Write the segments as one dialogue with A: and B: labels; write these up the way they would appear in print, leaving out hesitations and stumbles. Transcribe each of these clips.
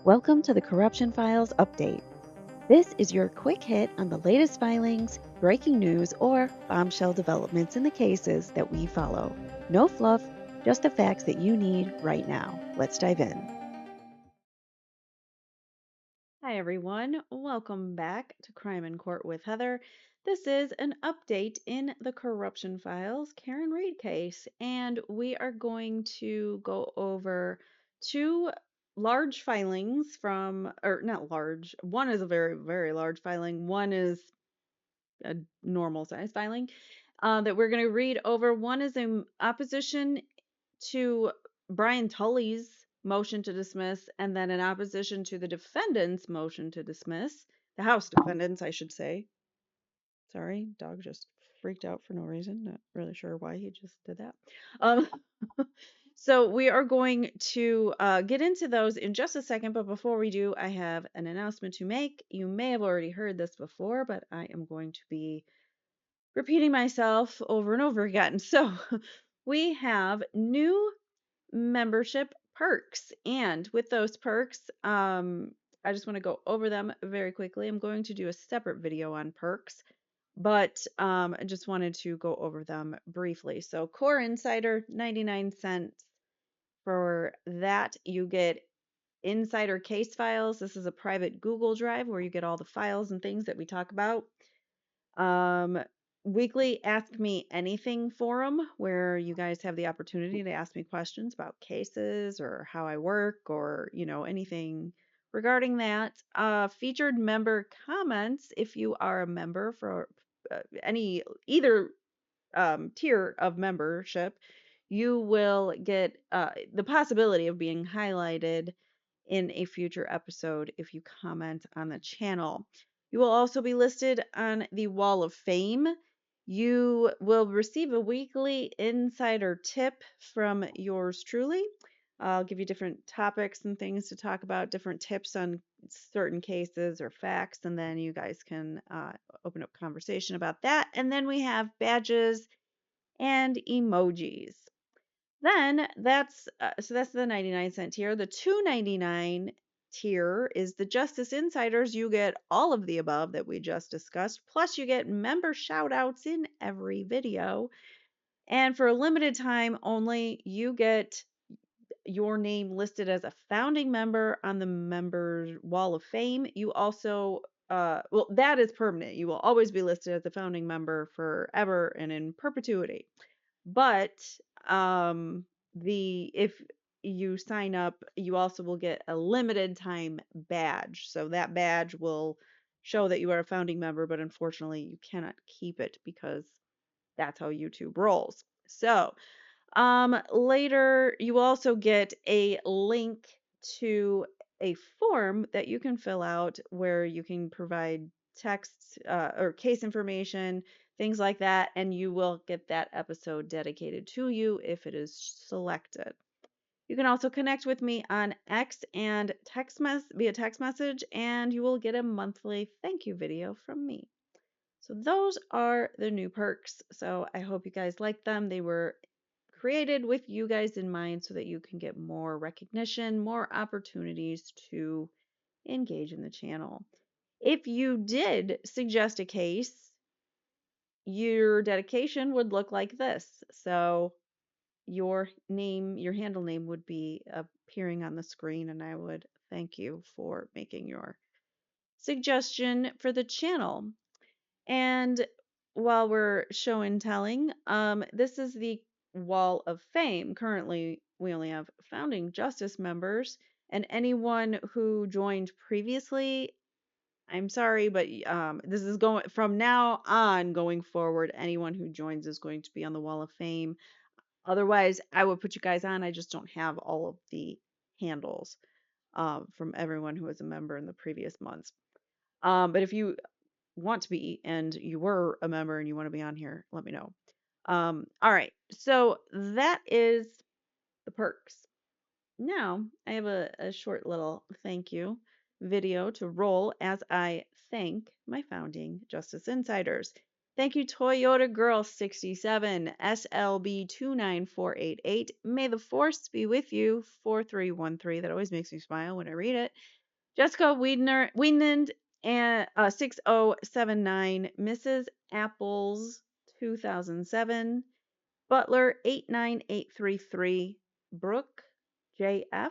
A: Welcome to the Corruption Files Update. This is your quick hit on the latest filings, breaking news, or bombshell developments in the cases that we follow. No fluff, just the facts that you need right now. Let's dive in. Hi, everyone. Welcome back to Crime in Court with Heather. This is an update in the Corruption Files Karen Reed case, and we are going to go over two large filings from, or not large, one is a very, very large filing, one is a normal size filing that we're going to read over. One is in opposition to Brian Tully's motion to dismiss, and then in opposition to the defendant's motion to dismiss, the House defendants, I should say. Sorry, dog just freaked out for no reason. Not really sure why he just did that. Um, so we are going to get into those in just a second, but before we do, I have an announcement to make. You may have already heard this before, but I am going to be repeating myself over and over again. So we have new membership perks. And with those perks, I just want to go over them very quickly. I'm going to do a separate video on perks, but I just wanted to go over them briefly. So Core Insider, 99 cents. For that, you get Insider Case Files. This is a private Google Drive where you get all the files and things that we talk about. Weekly Ask Me Anything forum, where you guys have the opportunity to ask me questions about cases or how I work or, anything regarding that. Featured member comments, if you are a member for either tier of membership, you will get the possibility of being highlighted in a future episode if you comment on the channel. You will also be listed on the Wall of Fame. You will receive a weekly insider tip from yours truly. I'll give you different topics and things to talk about, different tips on certain cases or facts, and then you guys can open up conversation about that. And then we have badges and emojis. Then that's the 99 cent tier. The 2.99 tier is the Justice Insiders. You get all of the above that we just discussed, plus you get member shout outs in every video. And for a limited time only, you get your name listed as a founding member on the member Wall of Fame. You also well, that is permanent. You will always be listed as a founding member forever and in perpetuity. But if you sign up, you also will get a limited time badge. So that badge will show that you are a founding member, but unfortunately you cannot keep it because that's how YouTube rolls. So later you also get a link to a form that you can fill out where you can provide text or case information, things like that, and you will get that episode dedicated to you if it is selected. You can also connect with me on X and via text message, and you will get a monthly thank you video from me. So those are the new perks. So I hope you guys like them. They were created with you guys in mind so that you can get more recognition, more opportunities to engage in the channel. If you did suggest a case, your dedication would look like this. So your name, your handle name would be appearing on the screen, and I would thank you for making your suggestion for the channel. And while we're show and telling, this is the Wall of Fame. Currently, we only have founding justice members, and anyone who joined previously, I'm sorry, but this is going from now on going forward. Anyone who joins is going to be on the Wall of Fame. Otherwise, I would put you guys on. I just don't have all of the handles from everyone who was a member in the previous months. But if you want to be and you were a member and you want to be on here, let me know. All right, so that is the perks. Now I have a short little thank you video to roll as I thank my founding Justice Insiders. Thank you, Toyota Girl 67, SLB 29488. May the force be with you, 4313. That always makes me smile when I read it. Jessica Wiedland and 6079, Mrs. Apples 2007, Butler 89833, Brooke JF,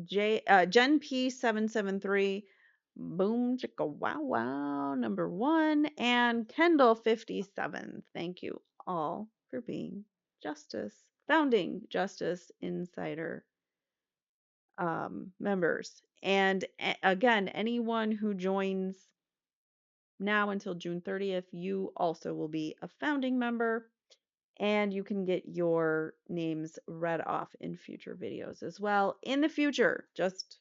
A: Jen P 773, Boom Chicka Wow Wow number 1, and Kendall 57. Thank you all for being founding Justice Insider members. And again, anyone who joins now until June 30th, you also will be a founding member, and you can get your names read off in future videos as well. In the future, just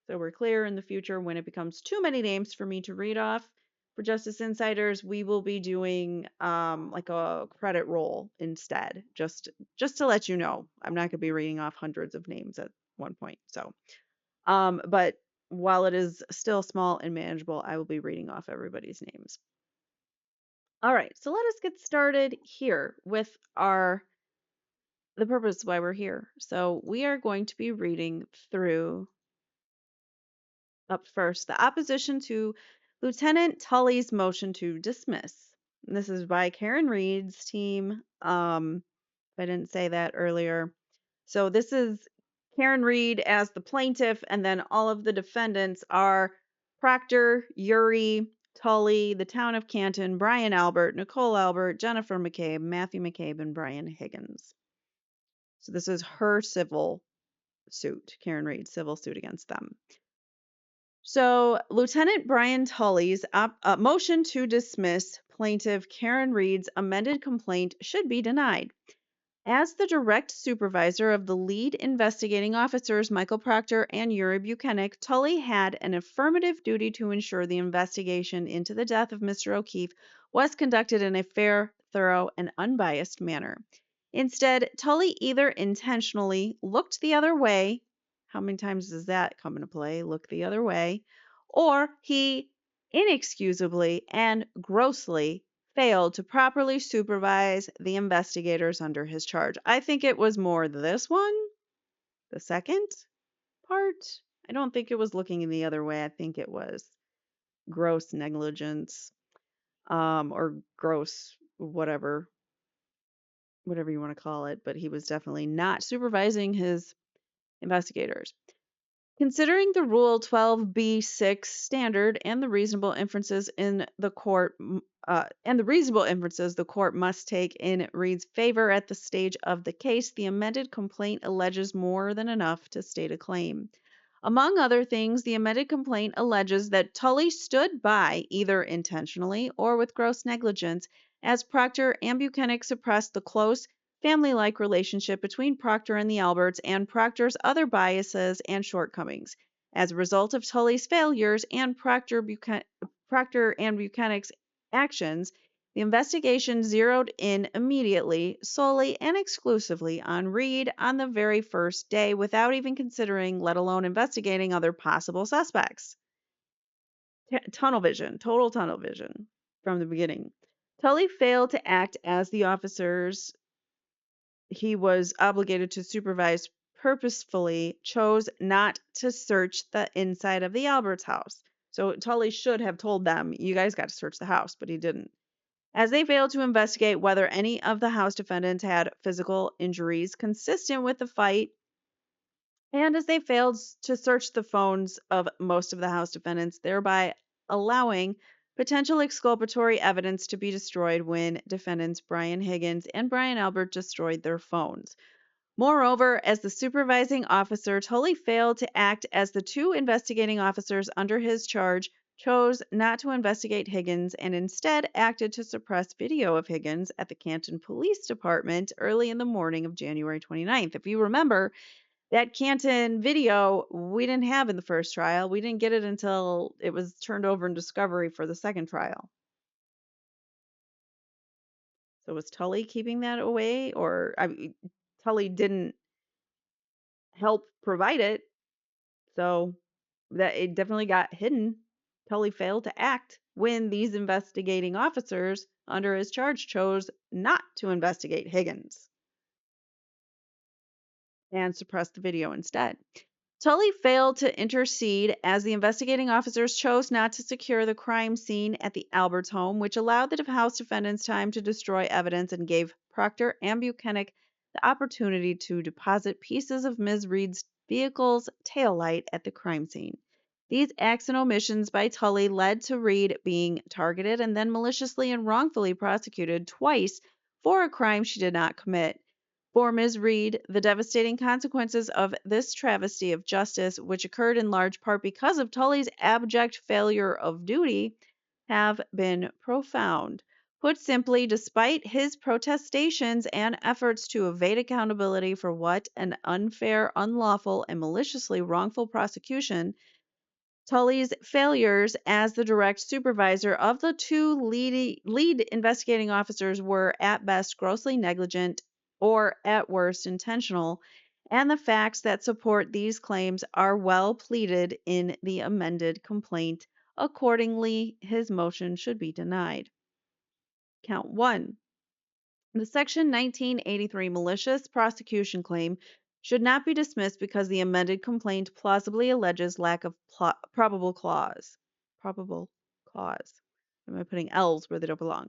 A: so we're clear, in the future, when it becomes too many names for me to read off for Justice Insiders, we will be doing like a credit roll instead, just to let you know. I'm not going to be reading off hundreds of names at one point. So but while it is still small and manageable, I will be reading off everybody's names. All right, so let us get started here with the purpose why we're here. So we are going to be reading through up first the opposition to Lieutenant Tully's motion to dismiss. And this is by Karen Reed's team. If I didn't say that earlier. So this is Karen Reed as the plaintiff, and then all of the defendants are Proctor, Yuri, Tully, the town of Canton, Brian Albert, Nicole Albert, Jennifer McCabe, Matthew McCabe, and Brian Higgins. So this is her civil suit, Karen Reed's civil suit against them. So Lieutenant Brian Tully's motion to dismiss plaintiff Karen Reed's amended complaint should be denied. As the direct supervisor of the lead investigating officers, Michael Proctor and Yuri Buchanan, Tully had an affirmative duty to ensure the investigation into the death of Mr. O'Keefe was conducted in a fair, thorough, and unbiased manner. Instead, Tully either intentionally looked the other way. How many times does that come into play? Look the other way. Or he inexcusably and grossly failed to properly supervise the investigators under his charge. I think it was more this one, the second part. I don't think it was looking in the other way. I think it was gross negligence, or gross whatever you want to call it, but he was definitely not supervising his investigators. Considering the Rule 12b-6 standard and the reasonable inferences the court must take in Reed's favor at the stage of the case, the amended complaint alleges more than enough to state a claim. Among other things, the amended complaint alleges that Tully stood by, either intentionally or with gross negligence, as Proctor and Buchanan suppressed the close, family-like relationship between Proctor and the Alberts and Proctor's other biases and shortcomings. As a result of Tully's failures and Proctor and Buchanan's actions, the investigation zeroed in immediately, solely and exclusively on Reed on the very first day without even considering, let alone investigating, other possible suspects. Total tunnel vision from the beginning. Tully failed to act as the officers he was obligated to supervise purposefully, chose not to search the inside of the Alberts house. So Tully should have told them, you guys got to search the house, but he didn't. As they failed to investigate whether any of the House defendants had physical injuries consistent with the fight, and as they failed to search the phones of most of the House defendants, thereby allowing potential exculpatory evidence to be destroyed when defendants Brian Higgins and Brian Albert destroyed their phones. Moreover, as the supervising officer, Tully failed to act as the two investigating officers under his charge chose not to investigate Higgins and instead acted to suppress video of Higgins at the Canton Police Department early in the morning of January 29th. If you remember, that Canton video we didn't have in the first trial. We didn't get it until it was turned over in discovery for the second trial. So was Tully keeping that away, or Tully didn't help provide it, so that it definitely got hidden. Tully failed to act when these investigating officers under his charge chose not to investigate Higgins and suppressed the video instead. Tully failed to intercede as the investigating officers chose not to secure the crime scene at the Alberts home, which allowed the House defendants time to destroy evidence and gave Proctor and Buchanan the opportunity to deposit pieces of Ms. Reed's vehicle's taillight at the crime scene. These acts and omissions by Tully led to Reed being targeted and then maliciously and wrongfully prosecuted twice for a crime she did not commit. For Ms. Reed, the devastating consequences of this travesty of justice, which occurred in large part because of Tully's abject failure of duty, have been profound. Put simply, despite his protestations and efforts to evade accountability for what an unfair, unlawful, and maliciously wrongful prosecution, Tully's failures as the direct supervisor of the two lead investigating officers were at best grossly negligent or at worst intentional, and the facts that support these claims are well pleaded in the amended complaint. Accordingly, his motion should be denied. Count 1. The Section 1983 malicious prosecution claim should not be dismissed because the amended complaint plausibly alleges lack of probable cause. Probable cause. Am I putting L's where they don't belong?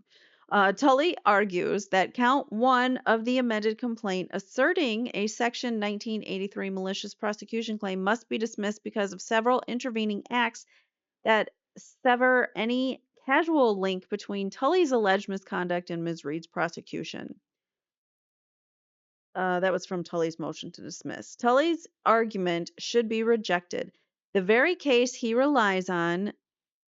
A: Tully argues that count 1 of the amended complaint asserting a Section 1983 malicious prosecution claim must be dismissed because of several intervening acts that sever any casual link between Tully's alleged misconduct and Ms. Reed's prosecution. That was from Tully's motion to dismiss. Tully's argument should be rejected. The very case he relies on,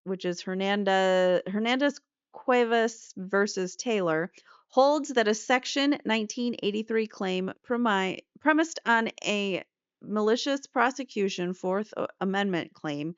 A: which is Hernandez Cuevas versus Taylor, holds that a Section 1983 claim premised on a malicious prosecution Fourth Amendment claim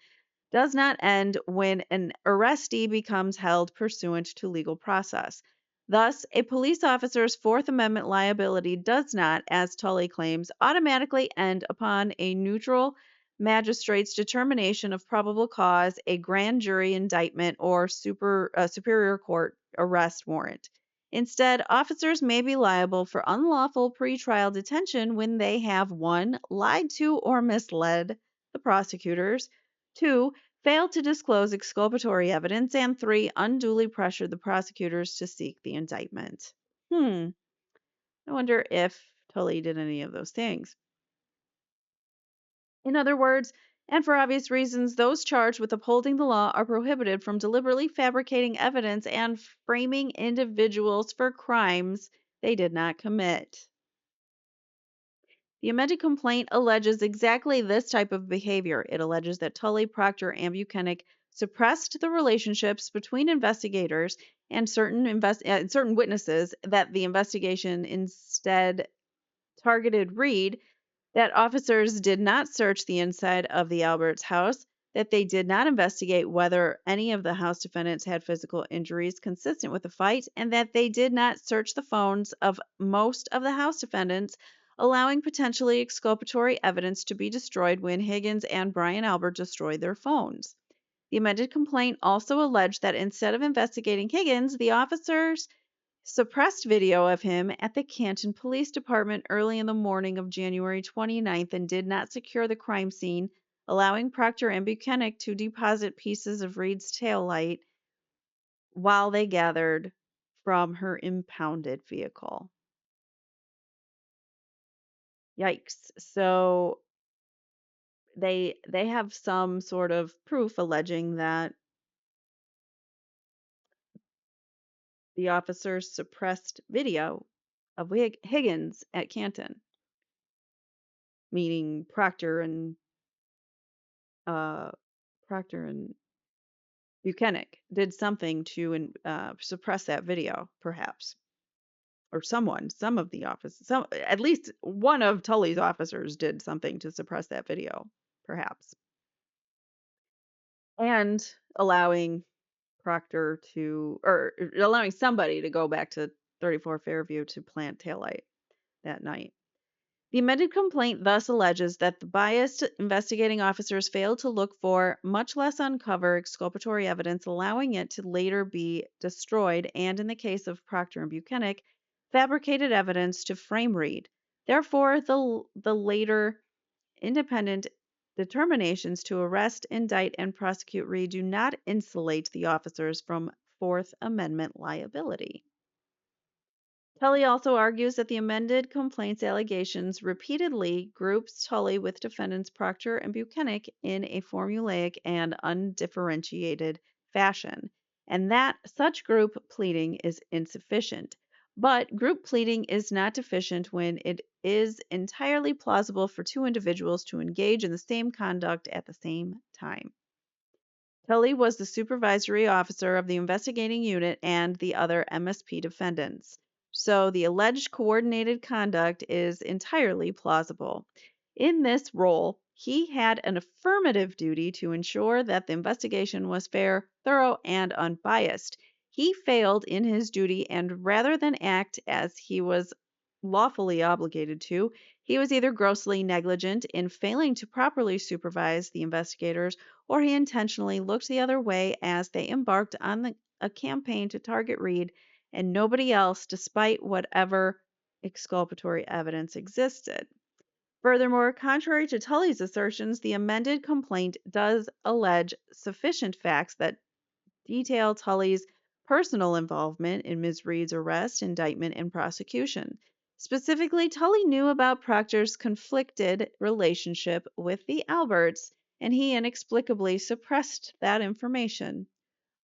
A: does not end when an arrestee becomes held pursuant to legal process. Thus, a police officer's Fourth Amendment liability does not, as Tully claims, automatically end upon a neutral magistrate's determination of probable cause, a grand jury indictment, or superior court arrest warrant. Instead, officers may be liable for unlawful pretrial detention when they have 1. Lied to or misled the prosecutors, 2. Failed to disclose exculpatory evidence, and 3. Unduly pressured the prosecutors to seek the indictment. I wonder if Tully did any of those things. In other words, and for obvious reasons, those charged with upholding the law are prohibited from deliberately fabricating evidence and framing individuals for crimes they did not commit. The amended complaint alleges exactly this type of behavior. It alleges that Tully, Proctor, and Buchanan suppressed the relationships between investigators and certain witnesses, that the investigation instead targeted Reed, that officers did not search the inside of the Alberts house, that they did not investigate whether any of the House defendants had physical injuries consistent with the fight, and that they did not search the phones of most of the House defendants, allowing potentially exculpatory evidence to be destroyed when Higgins and Brian Albert destroyed their phones. The amended complaint also alleged that instead of investigating Higgins, the officers suppressed video of him at the Canton Police Department early in the morning of January 29th and did not secure the crime scene, allowing Proctor and Buchanan to deposit pieces of Reed's taillight while they gathered from her impounded vehicle. Yikes. So they have some sort of proof alleging that the officers suppressed video of Higgins at Canton, meaning Proctor and Buchanan did something to suppress that video, perhaps, or some of the officers, at least one of Tully's officers did something to suppress that video, perhaps, and allowing allowing somebody to go back to 34 Fairview to plant taillight that night. The amended complaint thus alleges that the biased investigating officers failed to look for, much less uncover, exculpatory evidence, allowing it to later be destroyed, and in the case of Proctor and Buchanan, fabricated evidence to frame Reed. Therefore, the later independent determinations to arrest, indict, and prosecute Reed do not insulate the officers from Fourth Amendment liability. Tully also argues that the amended complaint's allegations repeatedly groups Tully with defendants Proctor and Buchanan in a formulaic and undifferentiated fashion, and that such group pleading is insufficient. But group pleading is not deficient when it is entirely plausible for two individuals to engage in the same conduct at the same time. Tully was the supervisory officer of the investigating unit and the other MSP defendants, so the alleged coordinated conduct is entirely plausible. In this role, he had an affirmative duty to ensure that the investigation was fair, thorough, and unbiased. He failed in his duty, and rather than act as he was lawfully obligated to, he was either grossly negligent in failing to properly supervise the investigators, or he intentionally looked the other way as they embarked on a campaign to target Reed and nobody else, despite whatever exculpatory evidence existed. Furthermore, contrary to Tully's assertions, the amended complaint does allege sufficient facts that detail Tully's personal involvement in Ms. Reed's arrest, indictment, and prosecution. Specifically, Tully knew about Proctor's conflicted relationship with the Alberts, and he inexplicably suppressed that information.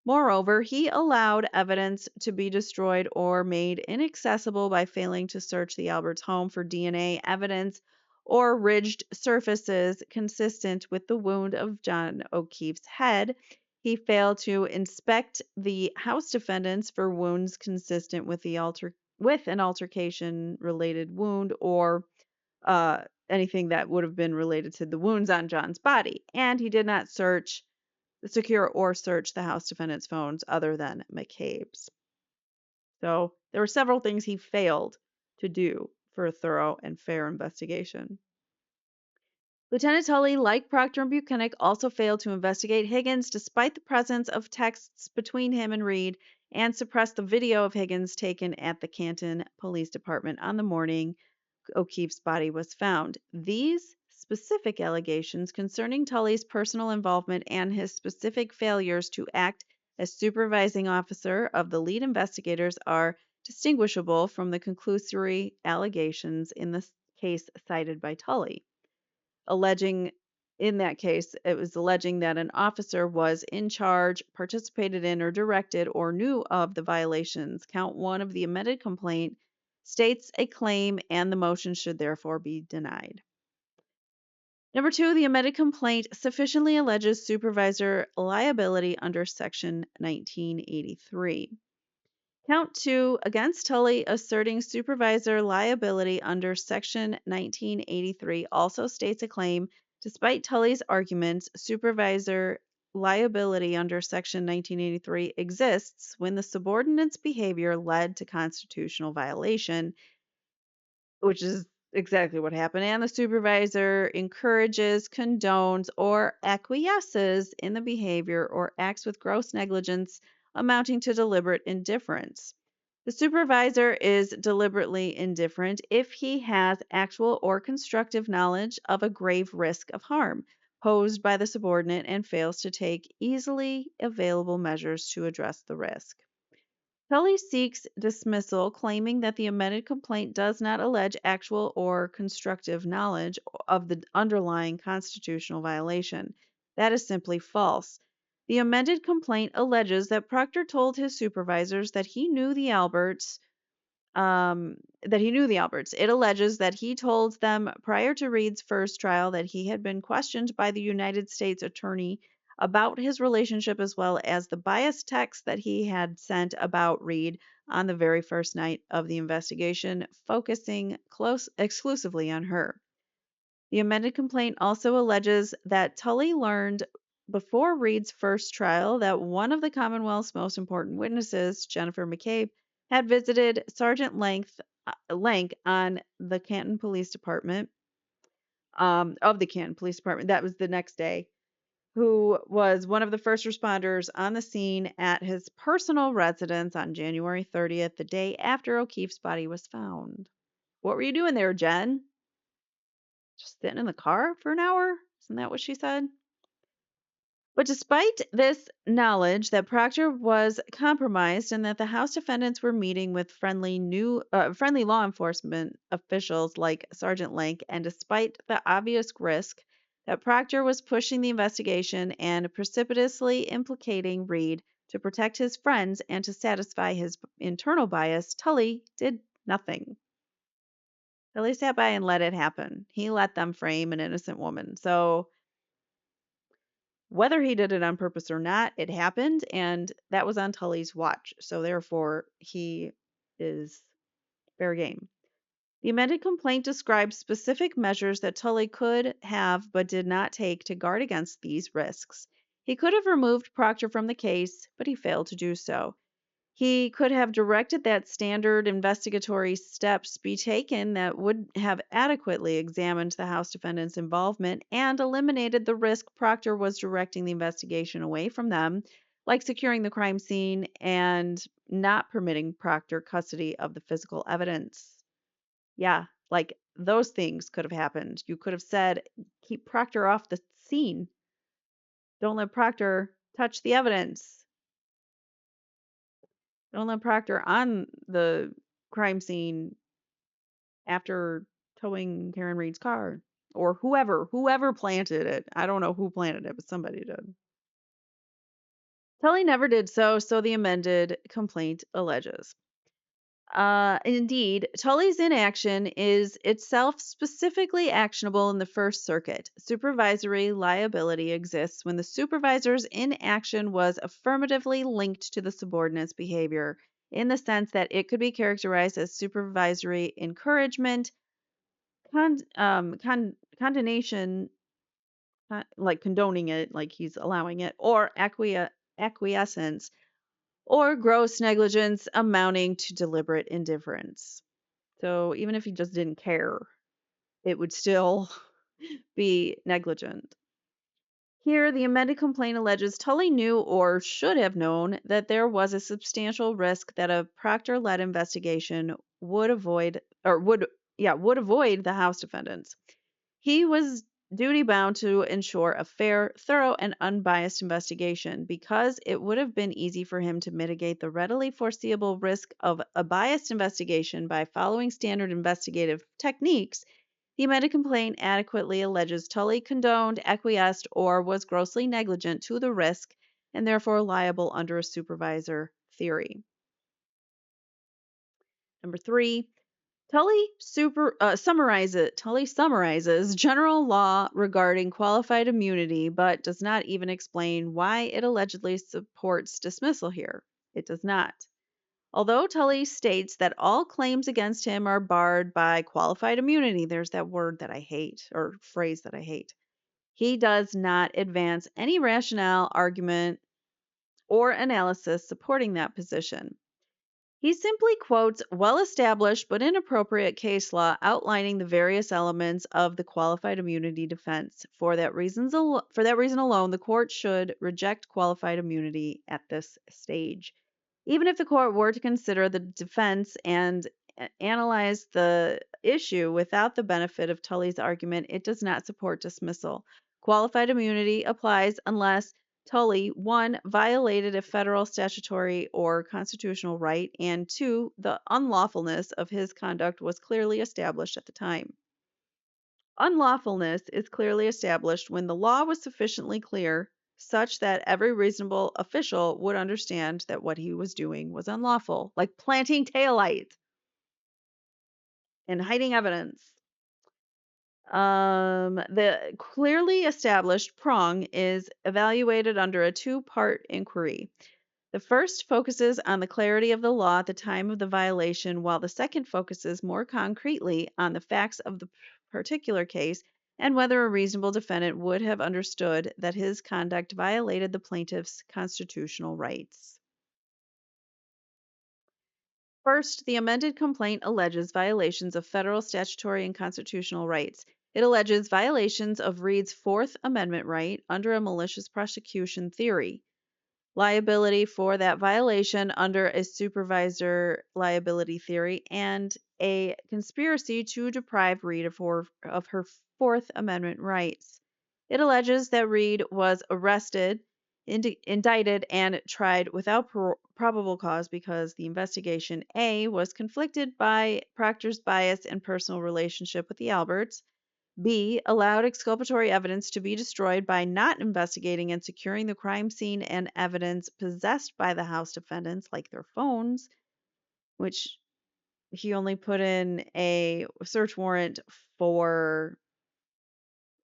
A: Moreover, he allowed evidence to be destroyed or made inaccessible by failing to search the Alberts' home for DNA evidence or ridged surfaces consistent with the wound of John O'Keefe's head. He failed to inspect the House defendants for wounds consistent with an altercation related wound or anything that would have been related to the wounds on John's body. And he did not secure or search the House defendants' phones other than McCabe's. So there were several things he failed to do for a thorough and fair investigation. Lieutenant Tully, like Proctor and Buchanan, also failed to investigate Higgins despite the presence of texts between him and Reed, and suppressed the video of Higgins taken at the Canton Police Department on the morning O'Keefe's body was found. These specific allegations concerning Tully's personal involvement and his specific failures to act as supervising officer of the lead investigators are distinguishable from the conclusory allegations in the case cited by Tully. In that case, it was alleging that an officer was in charge, participated in, or directed, or knew of the violations. Count 1 of the amended complaint states a claim, and the motion should therefore be denied. Number 2, the amended complaint sufficiently alleges supervisor liability under Section 1983. Count 2 against Tully asserting supervisor liability under Section 1983 also states a claim. Despite Tully's arguments, supervisor liability under Section 1983 exists when the subordinate's behavior led to constitutional violation, which is exactly what happened, and the supervisor encourages, condones, or acquiesces in the behavior or acts with gross negligence amounting to deliberate indifference. The supervisor is deliberately indifferent if he has actual or constructive knowledge of a grave risk of harm posed by the subordinate and fails to take easily available measures to address the risk. Tully seeks dismissal, claiming that the amended complaint does not allege actual or constructive knowledge of the underlying constitutional violation. That is simply false. The amended complaint alleges that Proctor told his supervisors that he knew the Alberts. It alleges that he told them prior to Reed's first trial that he had been questioned by the United States Attorney about his relationship, as well as the biased text that he had sent about Reed on the very first night of the investigation, focusing exclusively on her. The amended complaint also alleges that Tully learned before Reed's first trial that one of the Commonwealth's most important witnesses, Jennifer McCabe, had visited Sergeant Length Lank on the Canton Police Department, of the Canton Police Department. That was the next day, who was one of the first responders on the scene at his personal residence on January 30th, the day after O'Keefe's body was found. What were you doing there, Jen? Just sitting in the car for an hour? Isn't that what she said? But despite this knowledge that Proctor was compromised and that the House defendants were meeting with friendly law enforcement officials like Sergeant Lank, and despite the obvious risk that Proctor was pushing the investigation and precipitously implicating Reed to protect his friends and to satisfy his internal bias, Tully did nothing. Tully sat by and let it happen. He let them frame an innocent woman. So whether he did it on purpose or not, it happened, and that was on Tully's watch. So therefore, he is fair game. The amended complaint describes specific measures that Tully could have but did not take to guard against these risks. He could have removed Proctor from the case, but he failed to do so. He could have directed that standard investigatory steps be taken that would have adequately examined the House defendants' involvement and eliminated the risk Proctor was directing the investigation away from them, like securing the crime scene and not permitting Proctor custody of the physical evidence. Yeah, like those things could have happened. You could have said, keep Proctor off the scene. Don't let Proctor touch the evidence. Don't let Proctor on the crime scene after towing Karen Reed's car. Or whoever planted it. I don't know who planted it, but somebody did. Tully never did so, so the amended complaint alleges. Indeed, Tully's inaction is itself specifically actionable in the First Circuit. Supervisory liability exists when the supervisor's inaction was affirmatively linked to the subordinate's behavior, in the sense that it could be characterized as supervisory encouragement, condonation, like condoning it, like he's allowing it, or acquiescence, or gross negligence amounting to deliberate indifference. So even if he just didn't care, it would still be negligent. Here, the amended complaint alleges Tully knew or should have known that there was a substantial risk that a Proctor-led investigation would avoid the House defendants. He was duty bound to ensure a fair, thorough, and unbiased investigation because it would have been easy for him to mitigate the readily foreseeable risk of a biased investigation by following standard investigative techniques. The amended complaint adequately alleges Tully condoned, acquiesced, or was grossly negligent to the risk and therefore liable under a supervisor theory. Number 3, Tully summarizes general law regarding qualified immunity, but does not even explain why it allegedly supports dismissal here. It does not. Although Tully states that all claims against him are barred by qualified immunity, there's that word that I hate, or phrase that I hate, he does not advance any rationale, argument, or analysis supporting that position. He simply quotes well-established but inappropriate case law outlining the various elements of the qualified immunity defense. For that reason alone, the court should reject qualified immunity at this stage. Even if the court were to consider the defense and analyze the issue without the benefit of Tully's argument, it does not support dismissal. Qualified immunity applies unless Tully, 1, violated a federal statutory or constitutional right, and 2, the unlawfulness of his conduct was clearly established at the time. Unlawfulness is clearly established when the law was sufficiently clear such that every reasonable official would understand that what he was doing was unlawful, like planting taillights and hiding evidence. The clearly established prong is evaluated under a two-part inquiry. The first focuses on the clarity of the law at the time of the violation, while the second focuses more concretely on the facts of the particular case and whether a reasonable defendant would have understood that his conduct violated the plaintiff's constitutional rights. First, the amended complaint alleges violations of federal statutory and constitutional rights. It alleges violations of Reed's Fourth Amendment right under a malicious prosecution theory, liability for that violation under a supervisor liability theory, and a conspiracy to deprive Reed of her Fourth Amendment rights. It alleges that Reed was arrested, indicted, and tried without probable cause because the investigation A was conflicted by Proctor's bias and personal relationship with the Alberts. B. Allowed exculpatory evidence to be destroyed by not investigating and securing the crime scene and evidence possessed by the House defendants, like their phones, which he only put in a search warrant for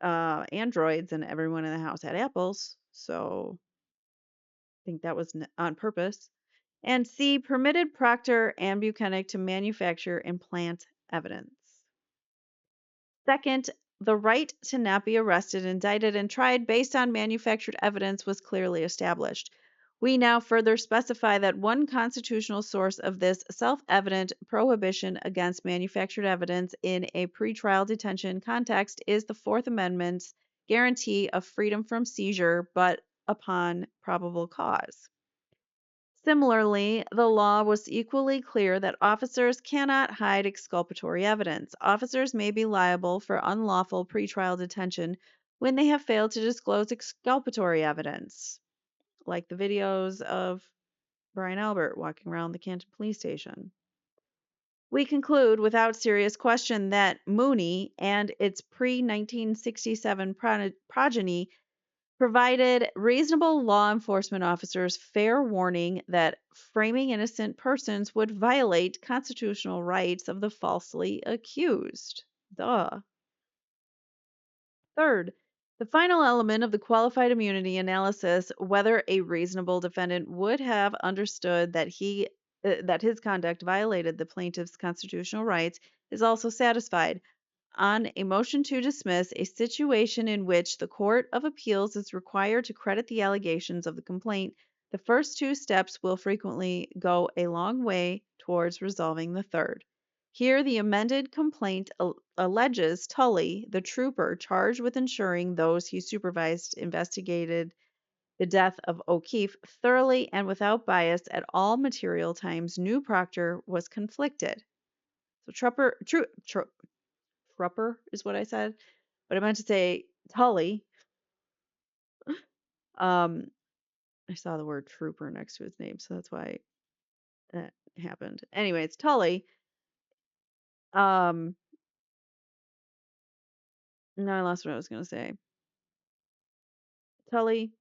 A: Androids, and everyone in the house had Apples. So I think that was on purpose. And C. Permitted Proctor and Buchanan to manufacture and plant evidence. Second, the right to not be arrested, indicted, and tried based on manufactured evidence was clearly established. We now further specify that one constitutional source of this self-evident prohibition against manufactured evidence in a pretrial detention context is the Fourth Amendment's guarantee of freedom from seizure, but upon probable cause. Similarly, the law was equally clear that officers cannot hide exculpatory evidence. Officers may be liable for unlawful pretrial detention when they have failed to disclose exculpatory evidence, like the videos of Brian Albert walking around the Canton police station. We conclude without serious question that Mooney and its pre-1967 progeny provided reasonable law enforcement officers fair warning that framing innocent persons would violate constitutional rights of the falsely accused. Duh. Third, the final element of the qualified immunity analysis, whether a reasonable defendant would have understood that that his conduct violated the plaintiff's constitutional rights, is also satisfied. On a motion to dismiss, a situation in which the Court of Appeals is required to credit the allegations of the complaint, the first two steps will frequently go a long way towards resolving the third. Here, the amended complaint alleges Tully, the trooper charged with ensuring those he supervised investigated the death of O'Keefe thoroughly and without bias at all material times, knew Proctor was conflicted. So Trupper is what I said, but I meant to say Tully. I saw the word trooper next to his name, so that's why that happened. Anyway, it's Tully. No, I lost what I was going to say. Tully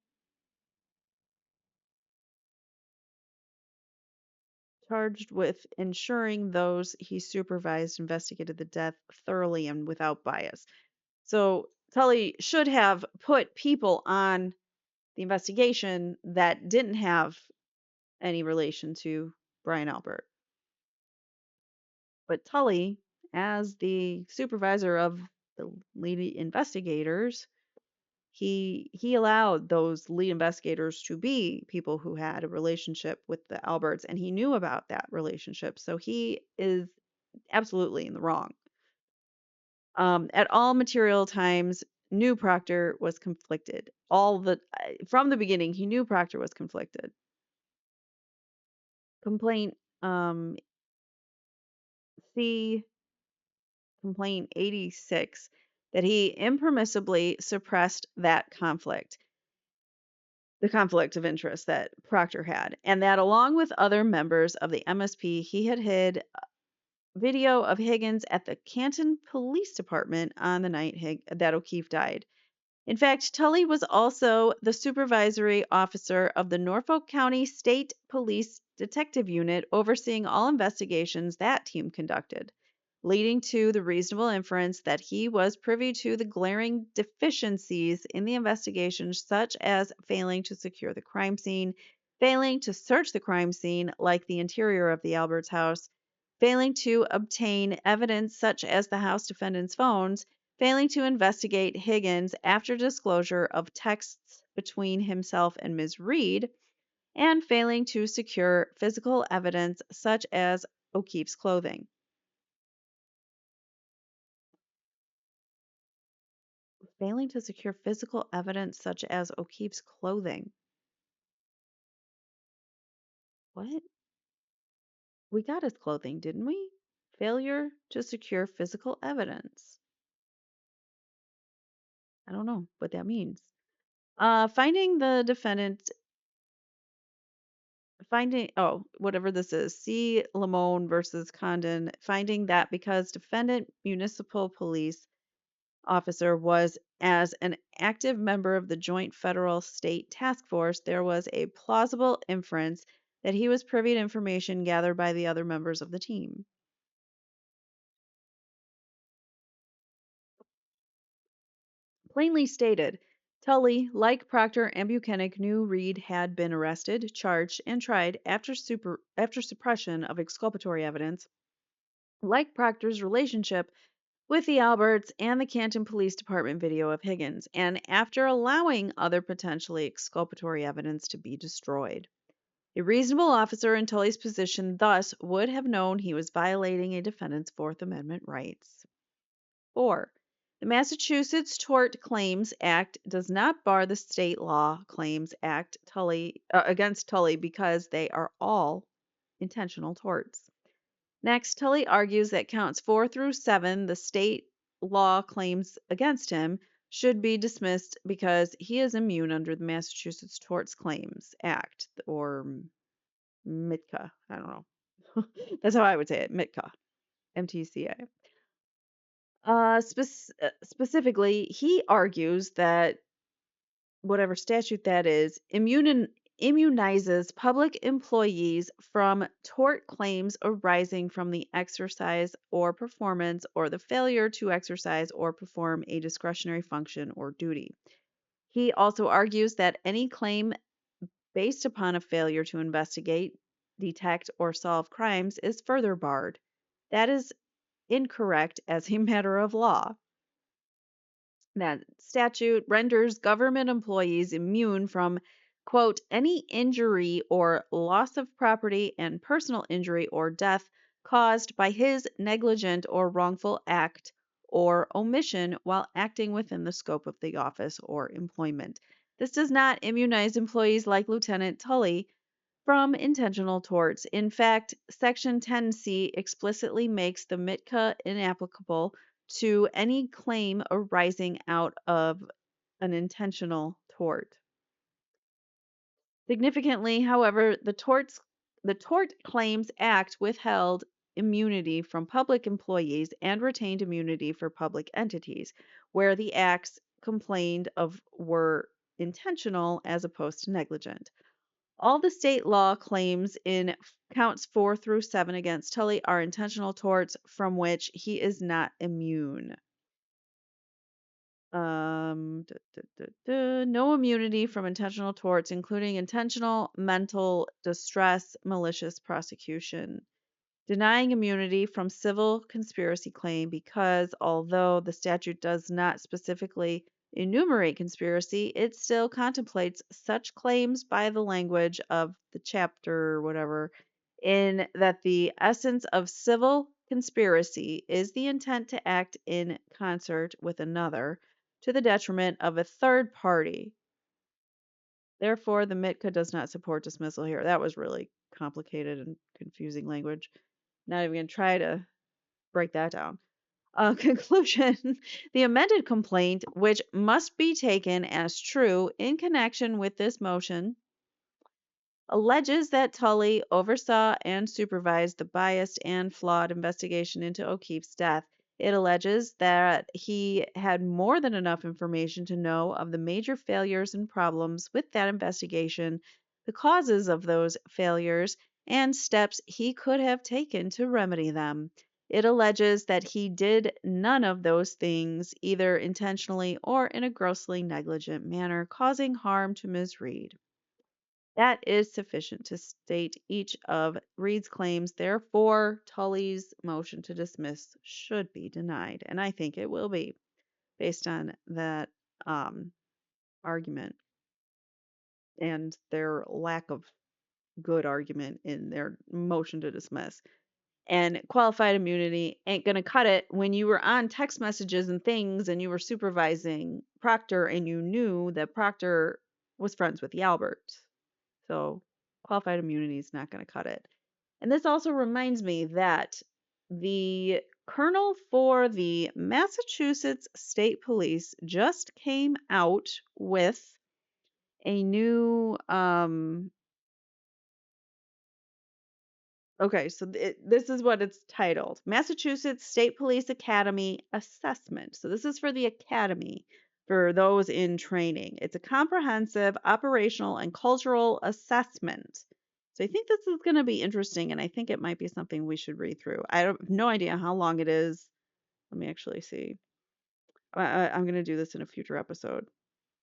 A: charged with ensuring those he supervised investigated the death thoroughly and without bias. So Tully should have put people on the investigation that didn't have any relation to Brian Albert. But Tully, as the supervisor of the lead investigators, he allowed those lead investigators to be people who had a relationship with the Alberts, and he knew about that relationship. So he is absolutely in the wrong. At all material times, knew Proctor was conflicted. From the beginning, he knew Proctor was conflicted. Complaint C. Complaint 86, that he impermissibly suppressed that conflict, the conflict of interest that Proctor had, and that along with other members of the MSP, he had hid video of Higgins at the Canton Police Department on the night that O'Keefe died. In fact, Tully was also the supervisory officer of the Norfolk County State Police Detective Unit, overseeing all investigations that team conducted, leading to the reasonable inference that he was privy to the glaring deficiencies in the investigation, such as failing to secure the crime scene, failing to search the crime scene, like the interior of the Alberts house, failing to obtain evidence such as the House defendants' phones, failing to investigate Higgins after disclosure of texts between himself and Ms. Reed, and failing to secure physical evidence such as O'Keefe's clothing. Failing to secure physical evidence such as O'Keefe's clothing. What? We got his clothing, didn't we? Failure to secure physical evidence. I don't know what that means. Finding the defendant, whatever this is, C. Lamone versus Condon, finding that because defendant municipal police officer was as an active member of the joint federal state task force, there was a plausible inference that he was privy to information gathered by the other members of the team. Plainly stated, Tully, like Proctor and Buchanan, knew Reed had been arrested, charged, and tried after suppression of exculpatory evidence. Like Proctor's relationship with the Alberts and the Canton Police Department video of Higgins, and after allowing other potentially exculpatory evidence to be destroyed. A reasonable officer in Tully's position thus would have known he was violating a defendant's Fourth Amendment rights. 4. The Massachusetts Tort Claims Act does not bar the state law claims act against Tully because they are all intentional torts. Next, Tully argues that counts 4 through 7, the state law claims against him, should be dismissed because he is immune under the Massachusetts Tort Claims Act, or MITCA. I don't know. That's how I would say it, MITCA, MTCA. Specifically, he argues that whatever statute that is immunizes public employees from tort claims arising from the exercise or performance or the failure to exercise or perform a discretionary function or duty. He also argues that any claim based upon a failure to investigate, detect, or solve crimes is further barred. That is incorrect as a matter of law. That statute renders government employees immune from, quote, any injury or loss of property and personal injury or death caused by his negligent or wrongful act or omission while acting within the scope of the office or employment. This does not immunize employees like Lieutenant Tully from intentional torts. In fact, Section 10C explicitly makes the MITCA inapplicable to any claim arising out of an intentional tort. Significantly, however, the Tort Claims Act withheld immunity from public employees and retained immunity for public entities, where the acts complained of were intentional as opposed to negligent. All the state law claims in counts 4 through 7 against Tully are intentional torts from which he is not immune. No immunity from intentional torts, including intentional mental distress, malicious prosecution. Denying immunity from civil conspiracy claim because although the statute does not specifically enumerate conspiracy, it still contemplates such claims by the language of the chapter or whatever, in that the essence of civil conspiracy is the intent to act in concert with another to the detriment of a third party. Therefore, the MITCA does not support dismissal here. That was really complicated and confusing language. Not even going to try to break that down. Conclusion. The amended complaint, which must be taken as true in connection with this motion, alleges that Tully oversaw and supervised the biased and flawed investigation into O'Keefe's death. It alleges that he had more than enough information to know of the major failures and problems with that investigation, the causes of those failures, and steps he could have taken to remedy them. It alleges that he did none of those things, either intentionally or in a grossly negligent manner, causing harm to Ms. Reed. That is sufficient to state each of Reed's claims. Therefore, Tully's motion to dismiss should be denied, and I think it will be based on that argument and their lack of good argument in their motion to dismiss. And qualified immunity ain't going to cut it when you were on text messages and things and you were supervising Proctor and you knew that Proctor was friends with Albert. So qualified immunity is not going to cut it. And this also reminds me that the colonel for the Massachusetts State Police just came out with a new okay, so this is what it's titled: Massachusetts State Police Academy Assessment. So this is for the academy, for those in training. It's a comprehensive operational and cultural assessment. So I think this is going to be interesting, and I think it might be something we should read through. I have no idea how long it is. Let me actually see. I'm going to do this in a future episode,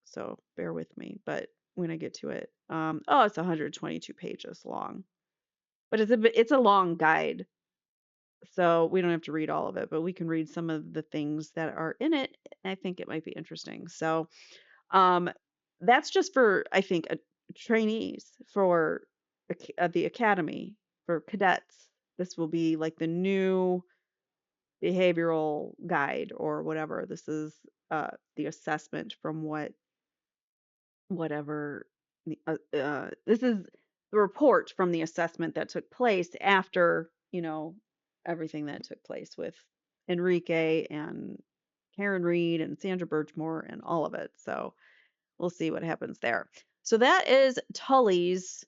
A: so bear with me. But when I get to it, oh, it's 122 pages long, but it's a long guide. So we don't have to read all of it, but we can read some of the things that are in it. I think it might be interesting. So um, that's just for, I think, trainees for the academy for cadets. This will be like the new behavioral guide or whatever. This is the assessment from whatever this is the report from the assessment that took place after, everything that took place with Enrique and Karen Reed and Sandra Birchmore and all of it. So we'll see what happens there. So that is Tully's,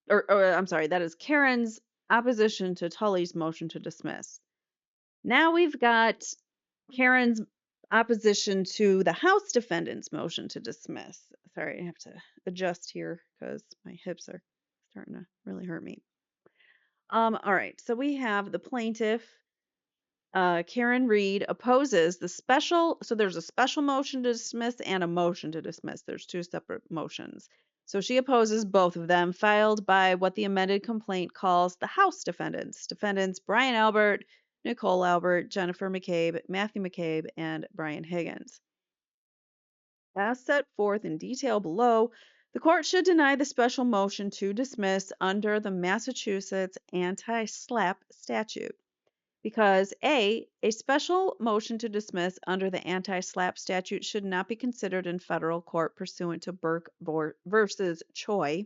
A: or I'm sorry, that is Karen's opposition to Tully's motion to dismiss. Now we've got Karen's opposition to the House Defendants motion to dismiss. Sorry, I have to adjust here because my hips are starting to really hurt me. All right, so we have the plaintiff, Karen Reed, opposes the special. So there's a special motion to dismiss and a motion to dismiss. There's two separate motions. So she opposes both of them, filed by what the amended complaint calls the House defendants. Defendants Brian Albert, Nicole Albert, Jennifer McCabe, Matthew McCabe, and Brian Higgins. As set forth in detail below, the court should deny the special motion to dismiss under the Massachusetts Anti-SLAPP statute because a special motion to dismiss under the Anti-SLAPP statute should not be considered in federal court pursuant to Berk versus Choy.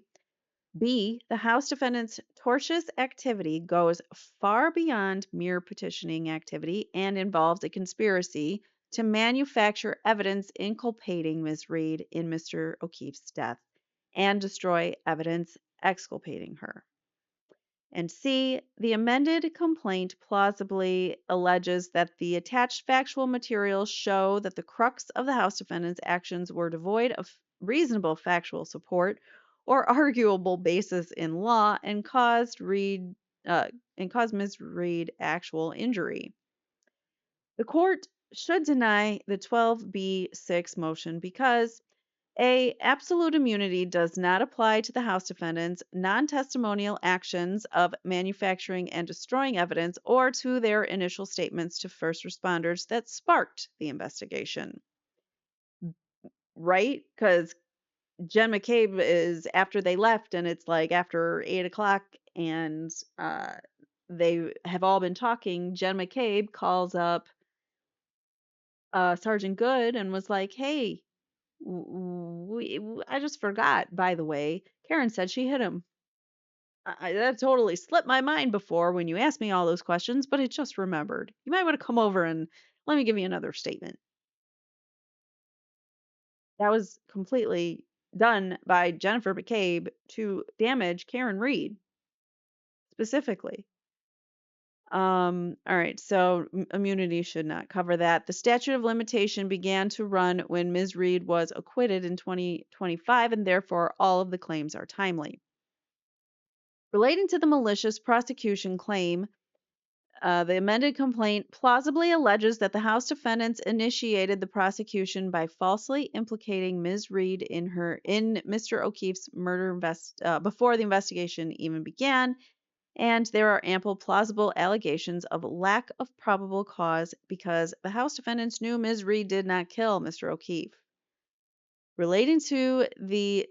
A: B, the House defendant's tortious activity goes far beyond mere petitioning activity and involves a conspiracy to manufacture evidence inculpating Ms. Reed in Mr. O'Keefe's death and destroy evidence exculpating her. And C, the amended complaint plausibly alleges that the attached factual materials show that the crux of the House defendant's actions were devoid of reasonable factual support or arguable basis in law and caused Ms. Reed actual injury. The court should deny the 12b6 motion because a, absolute immunity does not apply to the House defendants' non-testimonial actions of manufacturing and destroying evidence or to their initial statements to first responders that sparked the investigation. Right? Because Jen McCabe is after they left and it's like after 8 o'clock and they have all been talking. Jen McCabe calls up Sergeant Good and was like, hey, I just forgot, by the way. Karen said she hit him. That totally slipped my mind before when you asked me all those questions, but I just remembered. You might want to come over and let me give you another statement. That was completely done by Jennifer McCabe to damage Karen Reed specifically. All right, so immunity should not cover that. The statute of limitation began to run when Ms. Reed was acquitted in 2025, and therefore all of the claims are timely. Relating to the malicious prosecution claim, the amended complaint plausibly alleges that the House defendants initiated the prosecution by falsely implicating Ms. Reed in Mr. O'Keefe's murder before the investigation even began, and there are ample plausible allegations of lack of probable cause because the House defendants knew Ms. Reed did not kill Mr. O'Keefe. Relating to the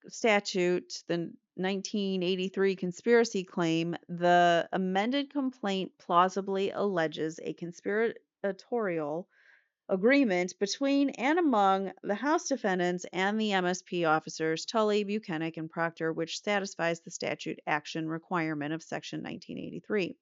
A: statute, the 1983 conspiracy claim, the amended complaint plausibly alleges a conspiratorial agreement between and among the House defendants and the MSP officers Tully, Buchanan, and Proctor, which satisfies the statute action requirement of Section 1983.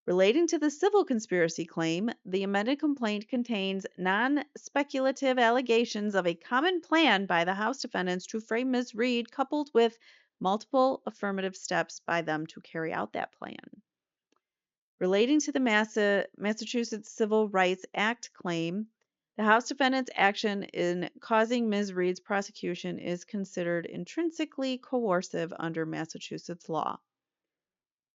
A: Relating to the civil conspiracy claim, the amended complaint contains non speculative allegations of a common plan by the House defendants to frame Ms. Reed, coupled with multiple affirmative steps by them to carry out that plan. Relating to the Massachusetts Civil Rights Act claim, the House defendants' action in causing Ms. Reed's prosecution is considered intrinsically coercive under Massachusetts law.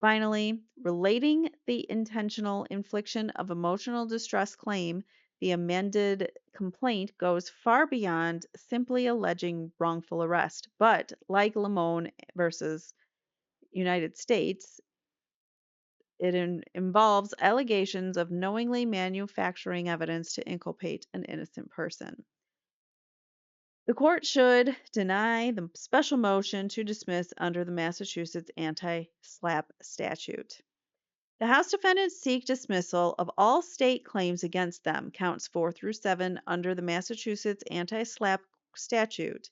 A: Finally, relating the intentional infliction of emotional distress claim, the amended complaint goes far beyond simply alleging wrongful arrest, but like Lamone versus United States, it involves allegations of knowingly manufacturing evidence to inculpate an innocent person. The court should deny the special motion to dismiss under the Massachusetts Anti-SLAPP statute. The House defendants seek dismissal of all state claims against them, counts 4 through 7, under the Massachusetts Anti-SLAPP statute.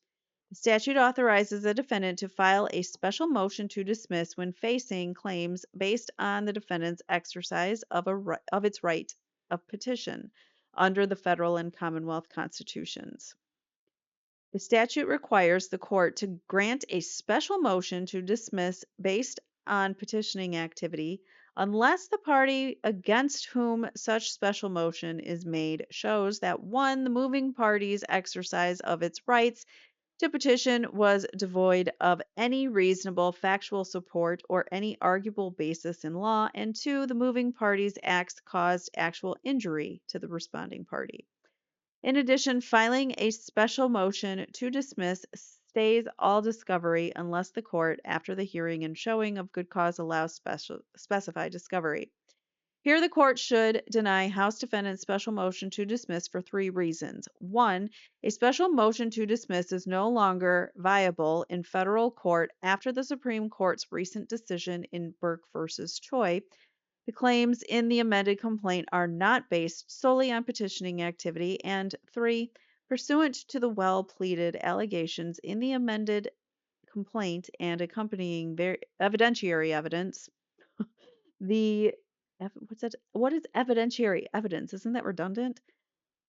A: The statute authorizes a defendant to file a special motion to dismiss when facing claims based on the defendant's exercise of its right of petition under the federal and Commonwealth constitutions. The statute requires the court to grant a special motion to dismiss based on petitioning activity unless the party against whom such special motion is made shows that 1. The moving party's exercise of its rights to petition was devoid of any reasonable factual support or any arguable basis in law, and 2. The moving party's acts caused actual injury to the responding party. In addition, filing a special motion to dismiss stays all discovery unless the court, after the hearing and showing of good cause, allows specified discovery. Here, the court should deny House defendants' special motion to dismiss for 3 reasons. 1. A special motion to dismiss is no longer viable in federal court after the Supreme Court's recent decision in Berk versus Choy. The claims in the amended complaint are not based solely on petitioning activity. And 3. Pursuant to the well-pleaded allegations in the amended complaint and accompanying evidentiary evidence, what is evidentiary evidence? Isn't that redundant?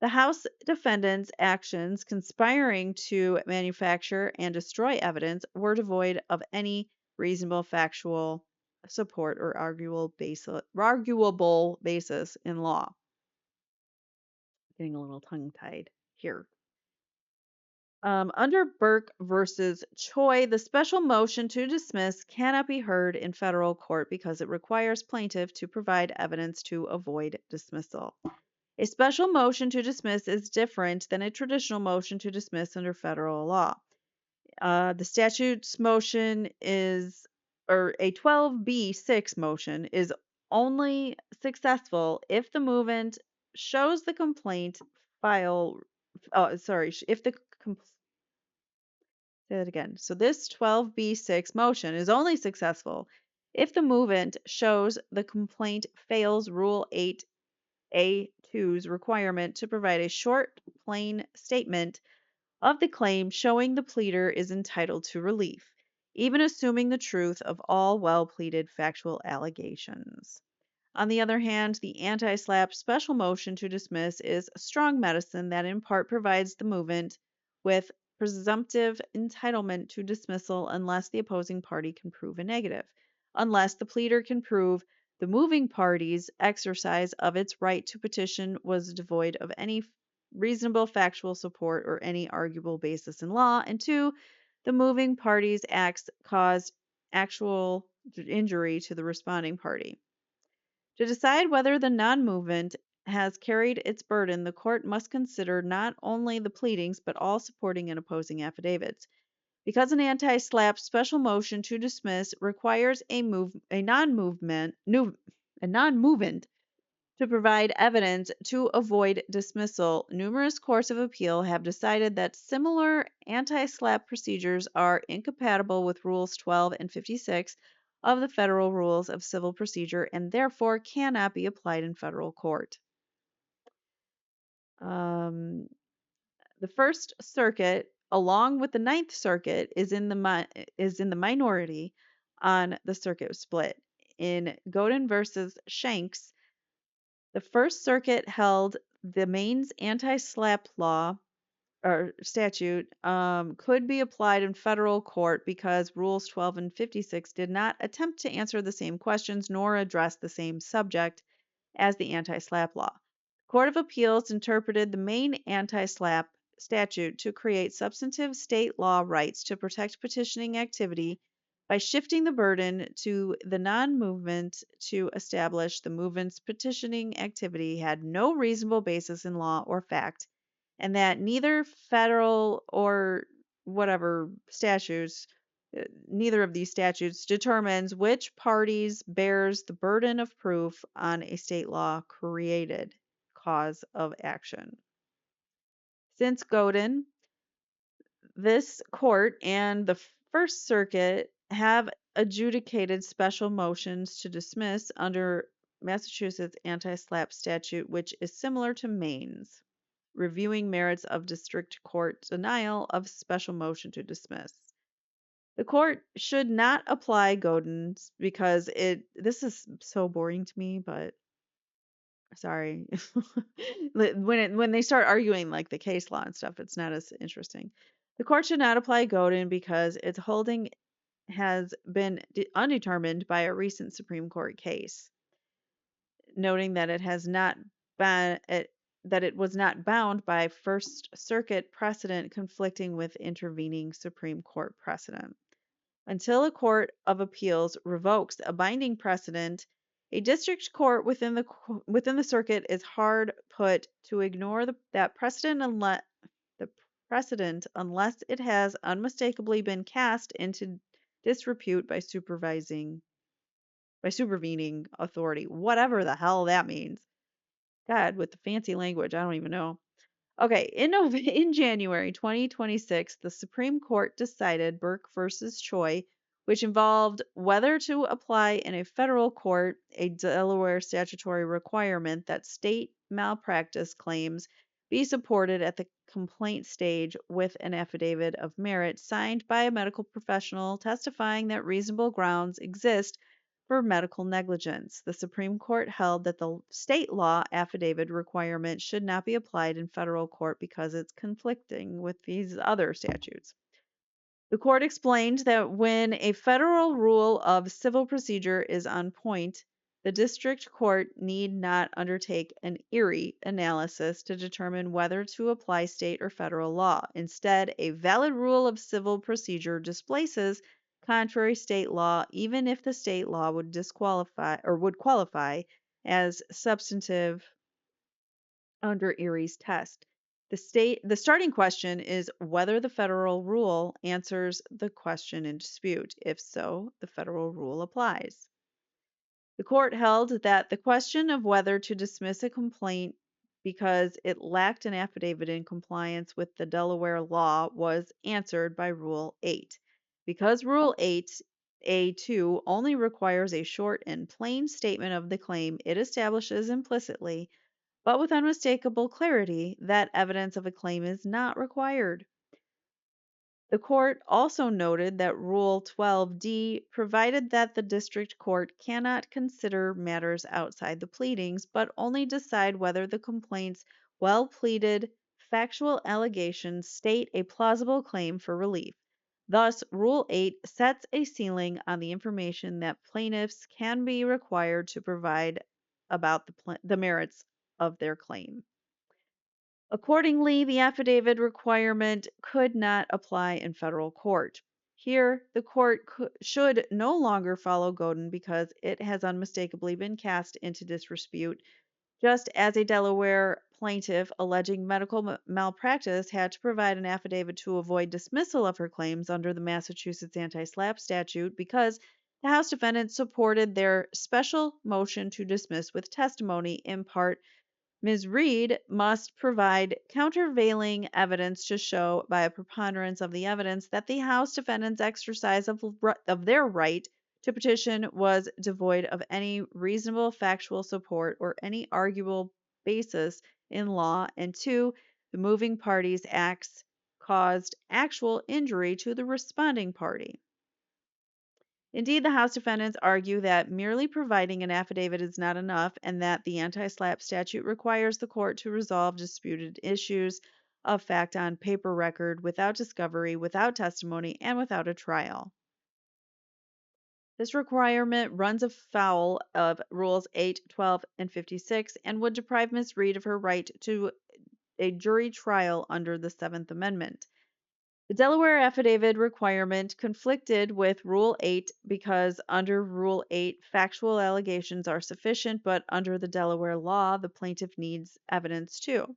A: The House defendants' actions conspiring to manufacture and destroy evidence were devoid of any reasonable factual support or arguable basis in law. Getting a little tongue-tied here. Under Berk versus Choy, the special motion to dismiss cannot be heard in federal court because it requires plaintiff to provide evidence to avoid dismissal. A special motion to dismiss is different than a traditional motion to dismiss under federal law. The statute's motion is, or a 12b6 motion is only successful if the movement shows the complaint file, if the say that again. So this 12b6 motion is only successful if the movement shows the complaint fails Rule 8A2's requirement to provide a short, plain statement of the claim showing the pleader is entitled to relief, even assuming the truth of all well-pleaded factual allegations. On the other hand, the anti-SLAPP special motion to dismiss is a strong medicine that in part provides the movement with presumptive entitlement to dismissal unless the opposing party can prove a negative, unless the pleader can prove the moving party's exercise of its right to petition was devoid of any reasonable factual support or any arguable basis in law, and 2, the moving party's acts caused actual injury to the responding party. To decide whether the non-movement has carried its burden, the court must consider not only the pleadings but all supporting and opposing affidavits. Because an anti-SLAPP special motion to dismiss requires a non-movement to provide evidence to avoid dismissal. Numerous courts of appeal have decided that similar anti-SLAPP procedures are incompatible with Rules 12 and 56 of the Federal Rules of Civil Procedure and therefore cannot be applied in federal court. Um, the First Circuit, along with the Ninth Circuit, is in the minority on the circuit split. In Godin versus Shanks, the First Circuit held the Maine's anti-SLAPP law or statute could be applied in federal court because Rules 12 and 56 did not attempt to answer the same questions nor address the same subject as the anti-SLAPP law. The Court of Appeals interpreted the Maine anti-SLAPP statute to create substantive state law rights to protect petitioning activity by shifting the burden to the non-movement to establish the movement's petitioning activity had no reasonable basis in law or fact, and that neither federal or whatever statutes, neither of these statutes determines which parties bears the burden of proof on a state law created cause of action. Since Godin, this court and the First Circuit have adjudicated special motions to dismiss under Massachusetts anti-SLAPP statute, which is similar to Maine's, reviewing merits of district court denial of special motion to dismiss. The court should not apply Godin's because this is so boring to me, but sorry. When they start arguing like the case law and stuff, it's not as interesting. The court should not apply Godin because its holding has been undetermined by a recent Supreme Court case, noting that it has not been that it was not bound by First Circuit precedent conflicting with intervening Supreme Court precedent. Until a court of appeals revokes a binding precedent, a district court within the circuit is hard put to ignore that precedent unless it has unmistakably been cast into disrepute by supervening authority, whatever the hell that means. God, with the fancy language, I don't even know. Okay, in January 2026, the Supreme Court decided Berk versus Choy, which involved whether to apply in a federal court a Delaware statutory requirement that state malpractice claims be supported at the complaint stage with an affidavit of merit signed by a medical professional testifying that reasonable grounds exist for medical negligence. The Supreme Court held that the state law affidavit requirement should not be applied in federal court because it's conflicting with these other statutes. The court explained that when a federal rule of civil procedure is on point, the district court need not undertake an Erie analysis to determine whether to apply state or federal law. Instead, a valid rule of civil procedure displaces contrary state law, even if the state law would qualify as substantive under Erie's test. The starting question is whether the federal rule answers the question in dispute. If so, the federal rule applies. The court held that the question of whether to dismiss a complaint because it lacked an affidavit in compliance with the Delaware law was answered by Rule 8. Because Rule 8A2 only requires a short and plain statement of the claim, it establishes implicitly, but with unmistakable clarity, that evidence of a claim is not required. The court also noted that Rule 12D provided that the district court cannot consider matters outside the pleadings, but only decide whether the complaint's well-pleaded factual allegations state a plausible claim for relief. Thus, Rule 8 sets a ceiling on the information that plaintiffs can be required to provide about the merits of their claim. Accordingly, the affidavit requirement could not apply in federal court. Here, the court should no longer follow Godin because it has unmistakably been cast into disrepute, just as a Delaware plaintiff alleging medical malpractice had to provide an affidavit to avoid dismissal of her claims under the Massachusetts anti-SLAPP statute because The House defendants supported their special motion to dismiss with testimony. In part, Ms. Reed must provide countervailing evidence to show by a preponderance of the evidence that the House defendants' exercise of their right to petition was devoid of any reasonable factual support or any arguable basis in law, and two, the moving party's acts caused actual injury to the responding party. Indeed, the House defendants argue that merely providing an affidavit is not enough and that the anti-SLAPP statute requires the court to resolve disputed issues of fact on paper record without discovery, without testimony, and without a trial. This requirement runs afoul of Rules 8, 12, and 56 and would deprive Ms. Reed of her right to a jury trial under the Seventh Amendment. The Delaware affidavit requirement conflicted with Rule 8 because under Rule 8, factual allegations are sufficient, but under the Delaware law, the plaintiff needs evidence too.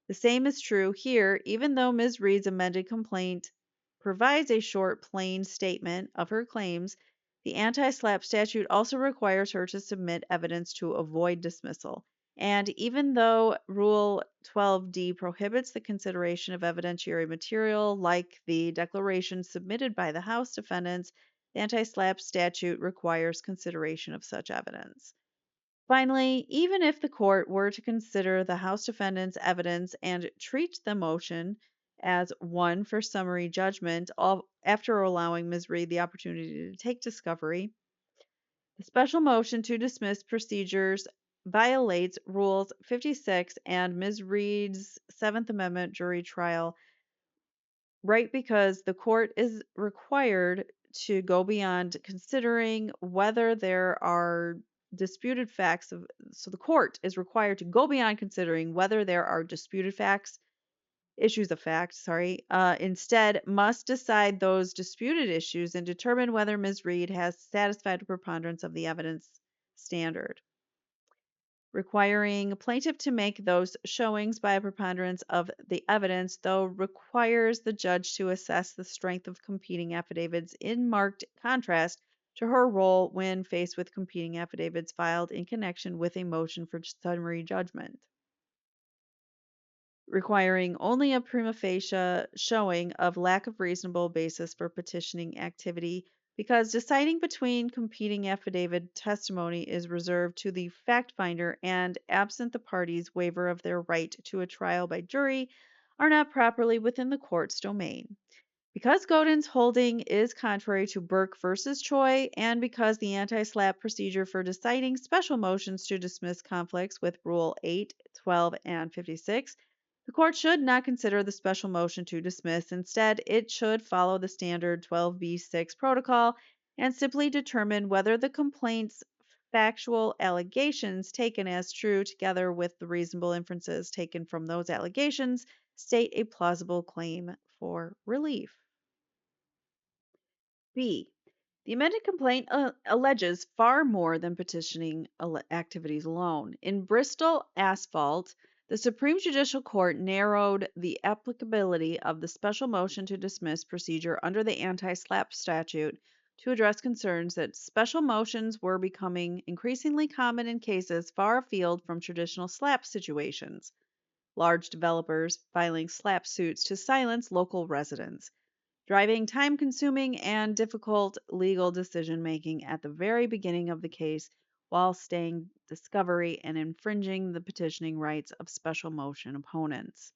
A: The same is true here, even though Ms. Reed's amended complaint provides a short, plain statement of her claims. The anti-SLAPP statute also requires her to submit evidence to avoid dismissal. And even though Rule 12D prohibits the consideration of evidentiary material like the declaration submitted by the House defendants, the anti-SLAPP statute requires consideration of such evidence. Finally, even if the court were to consider the House defendants' evidence and treat the motion as one for summary judgment after allowing Ms. Reed the opportunity to take discovery, the special motion to dismiss procedures violates Rules 56 and Ms. Reed's Seventh Amendment jury trial right because the court is required to go beyond considering whether there are disputed facts so the court is required to go beyond considering whether there are disputed facts issues of fact, instead must decide those disputed issues and determine whether Ms. Reed has satisfied the preponderance of the evidence standard. Requiring a plaintiff to make those showings by a preponderance of the evidence, though, requires the judge to assess the strength of competing affidavits in marked contrast to her role when faced with competing affidavits filed in connection with a motion for summary judgment. Requiring only a prima facie showing of lack of reasonable basis for petitioning activity because deciding between competing affidavit testimony is reserved to the fact finder and absent the parties' waiver of their right to a trial by jury are not properly within the court's domain. Because Godin's holding is contrary to Berk versus Choy, and because the anti-SLAPP procedure for deciding special motions to dismiss conflicts with Rule 8, 12, and 56, the court should not consider the special motion to dismiss. Instead, it should follow the standard 12b6 protocol and simply determine whether the complaint's factual allegations taken as true together with the reasonable inferences taken from those allegations state a plausible claim for relief. B. The amended complaint alleges far more than petitioning activities alone. In Bristol Asphalt, the Supreme Judicial Court narrowed the applicability of the special motion to dismiss procedure under the anti-SLAPP statute to address concerns that special motions were becoming increasingly common in cases far afield from traditional SLAPP situations. Large developers filing SLAPP suits to silence local residents, driving time-consuming and difficult legal decision-making at the very beginning of the case while staying discovery and infringing the petitioning rights of special motion opponents.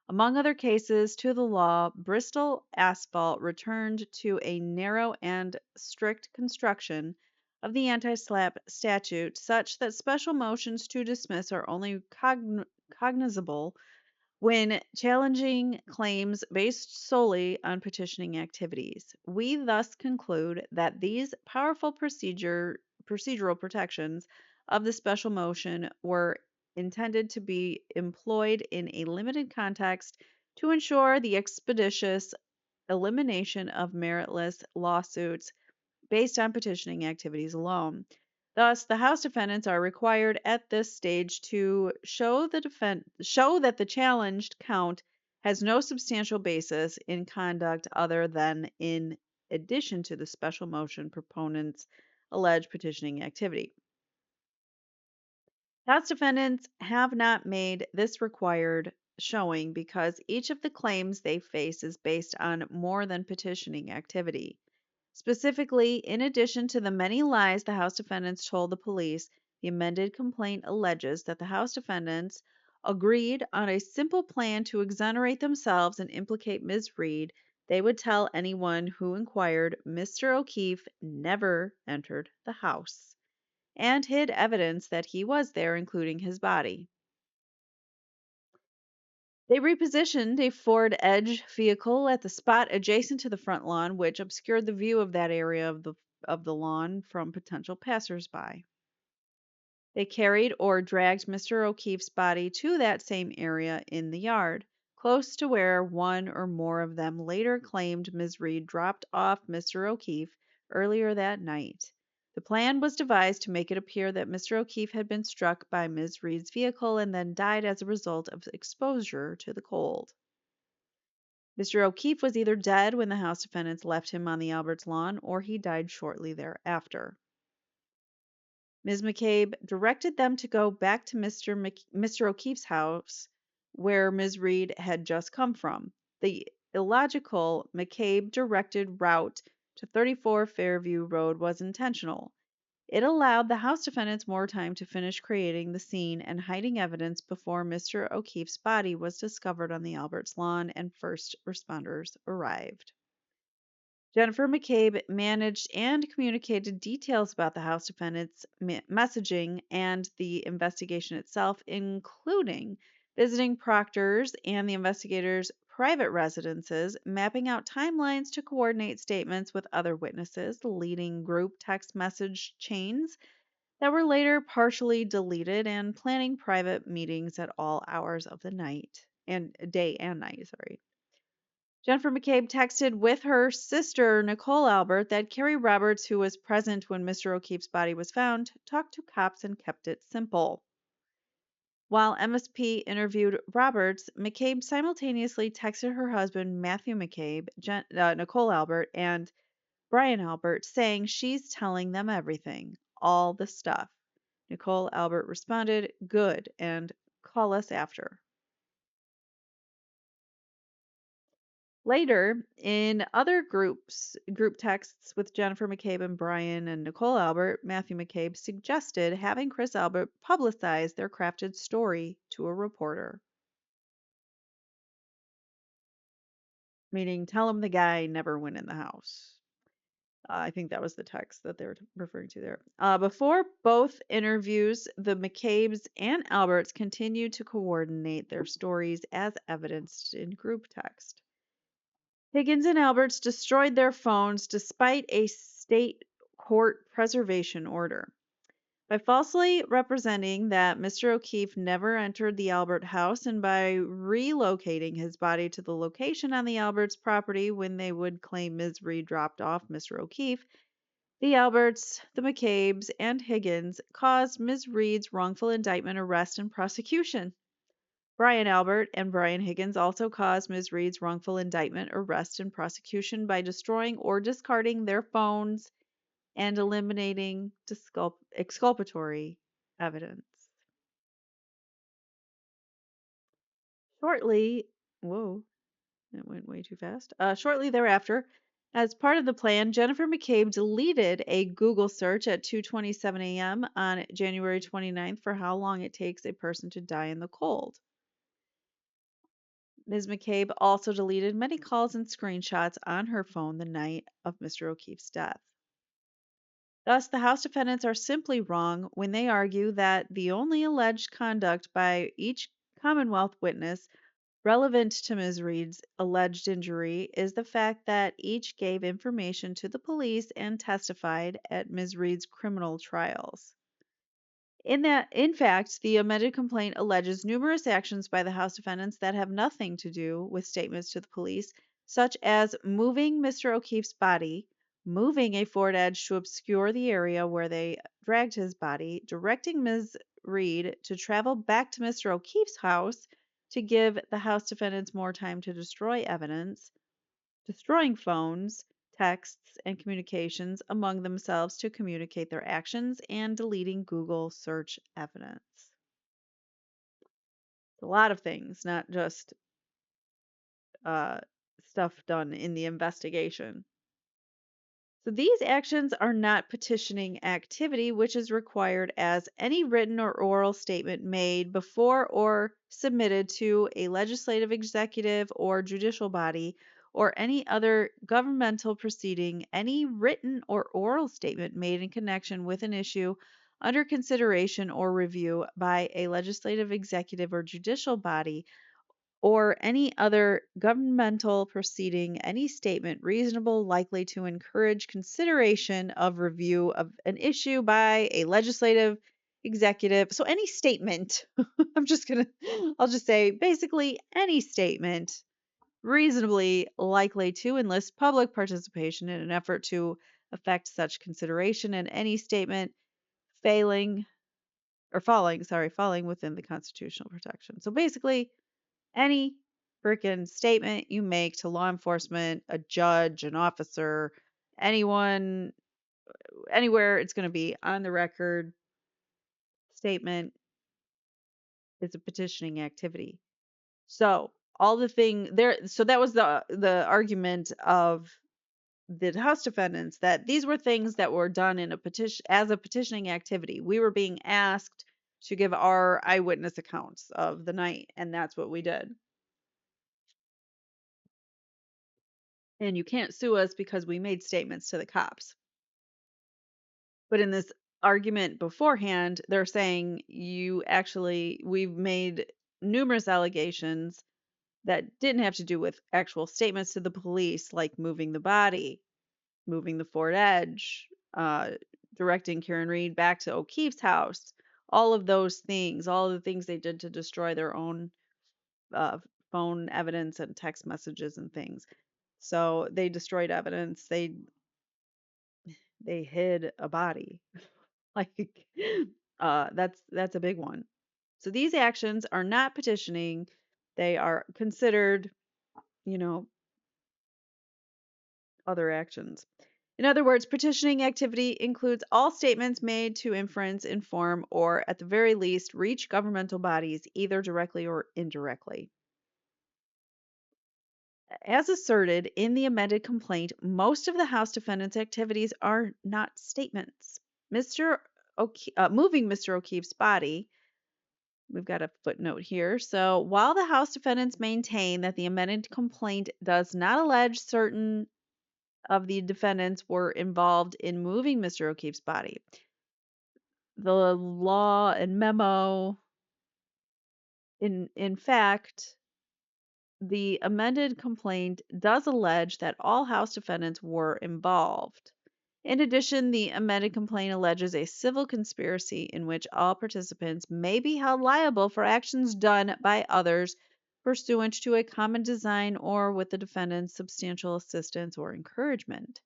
A: Among other cases to the law, Bristol Asphalt returned to a narrow and strict construction of the anti-SLAPP statute such that special motions to dismiss are only cognizable when challenging claims based solely on petitioning activities. We thus conclude that these powerful procedural protections of the special motion were intended to be employed in a limited context to ensure the expeditious elimination of meritless lawsuits based on petitioning activities alone. Thus, the House defendants are required at this stage to show that the challenged count has no substantial basis in conduct other than in addition to the special motion proponents' alleged petitioning activity. House defendants have not made this required showing because each of the claims they face is based on more than petitioning activity. Specifically, in addition to the many lies the House defendants told the police, the amended complaint alleges that the House defendants agreed on a simple plan to exonerate themselves and implicate Ms. Reed. They would tell anyone who inquired Mr. O'Keefe never entered the house and hid evidence that he was there, including his body. They repositioned a Ford Edge vehicle at the spot adjacent to the front lawn, which obscured the view of that area of the lawn from potential passersby. They carried or dragged Mr. O'Keefe's body to that same area in the yard, close to where one or more of them later claimed Ms. Reed dropped off Mr. O'Keefe earlier that night. The plan was devised to make it appear that Mr. O'Keefe had been struck by Ms. Reed's vehicle and then died as a result of exposure to the cold. Mr. O'Keefe was either dead when the House defendants left him on the Alberts lawn or he died shortly thereafter. Ms. McCabe directed them to go back to Mr. O'Keefe's house where Ms. Reed had just come from. The illogical McCabe directed route to 34 Fairview Road was intentional. It allowed the House defendants more time to finish creating the scene and hiding evidence before Mr. O'Keefe's body was discovered on the Alberts lawn and first responders arrived. Jennifer McCabe managed and communicated details about the House defendants' messaging and the investigation itself, including visiting proctors and the investigators' private residences, mapping out timelines to coordinate statements with other witnesses, leading group text message chains that were later partially deleted, and planning private meetings at all hours of the night and day and night, sorry. Jennifer McCabe texted with her sister, Nicole Albert, that Carrie Roberts, who was present when Mr. O'Keefe's body was found, talked to cops and kept it simple. While MSP interviewed Roberts, McCabe simultaneously texted her husband, Matthew McCabe, Nicole Albert, and Brian Albert, saying she's telling them everything, all the stuff. Nicole Albert responded, "Good, and call us after." Later, in other group texts with Jennifer McCabe and Brian and Nicole Albert, Matthew McCabe suggested having Chris Albert publicize their crafted story to a reporter. Meaning, tell him the guy never went in the house. I think that was the text that they're referring to there. Before both interviews, the McCabes and Alberts continued to coordinate their stories as evidenced in group text. Higgins and Alberts destroyed their phones despite a state court preservation order. By falsely representing that Mr. O'Keefe never entered the Albert house and by relocating his body to the location on the Alberts property when they would claim Ms. Reed dropped off Mr. O'Keefe, the Alberts, the McCabes, and Higgins caused Ms. Reed's wrongful indictment, arrest, and prosecution. Brian Albert and Brian Higgins also caused Ms. Reed's wrongful indictment, arrest, and prosecution by destroying or discarding their phones and eliminating exculpatory evidence. Shortly, whoa, that went way too fast. Shortly thereafter, as part of the plan, Jennifer McCabe deleted a Google search at 2:27 a.m. on January 29th for how long it takes a person to die in the cold. Ms. McCabe also deleted many calls and screenshots on her phone the night of Mr. O'Keefe's death. Thus, the House defendants are simply wrong when they argue that the only alleged conduct by each Commonwealth witness relevant to Ms. Reed's alleged injury is the fact that each gave information to the police and testified at Ms. Reed's criminal trials. In fact, the amended complaint alleges numerous actions by the House defendants that have nothing to do with statements to the police, such as moving Mr. O'Keefe's body, moving a Ford Edge to obscure the area where they dragged his body, directing Ms. Reed to travel back to Mr. O'Keefe's house to give the House defendants more time to destroy evidence, destroying phones, texts, and communications among themselves to communicate their actions, and deleting Google search evidence. It's a lot of things, not just uh, stuff done in the investigation. So these actions are not petitioning activity, which is required as any written or oral statement made before or submitted to a legislative, executive, or judicial body, or any other governmental proceeding, any written or oral statement made in connection with an issue under consideration or review by a legislative, executive, or judicial body, or any other governmental proceeding, any statement reasonable likely to encourage consideration of review of an issue by a legislative, executive. So any statement, I'll just say basically any statement reasonably likely to enlist public participation in an effort to affect such consideration, and any statement falling falling within the constitutional protection. So basically any freaking statement you make to law enforcement, a judge, an officer, anyone, anywhere, it's going to be on the record statement is a petitioning activity. So all the thing there, so that was the argument of the House defendants, that these were things that were done in a petition as a petitioning activity. We were being asked to give our eyewitness accounts of the night, and that's what we did. And you can't sue us because we made statements to the cops. But in this argument beforehand, they're saying we've made numerous allegations that didn't have to do with actual statements to the police, like moving the body, moving the Ford Edge, directing Karen Reed back to O'Keefe's house, all of those things, all of the things they did to destroy their own uh, phone evidence and text messages and things. So they destroyed evidence. They hid a body. Like, that's a big one. So these actions are not petitioning. They are considered, you know, other actions. In other words, petitioning activity includes all statements made to inference, inform, or at the very least reach governmental bodies, either directly or indirectly. As asserted in the amended complaint, most of the House defendants' activities are not statements. Moving Mr. O'Keefe's body, we've got a footnote here. So while the House defendants maintain that the amended complaint does not allege certain of the defendants were involved in moving Mr. O'Keefe's body, the law and memo, in fact, the amended complaint does allege that all House defendants were involved. In addition, the amended complaint alleges a civil conspiracy in which all participants may be held liable for actions done by others pursuant to a common design or with the defendant's substantial assistance or encouragement.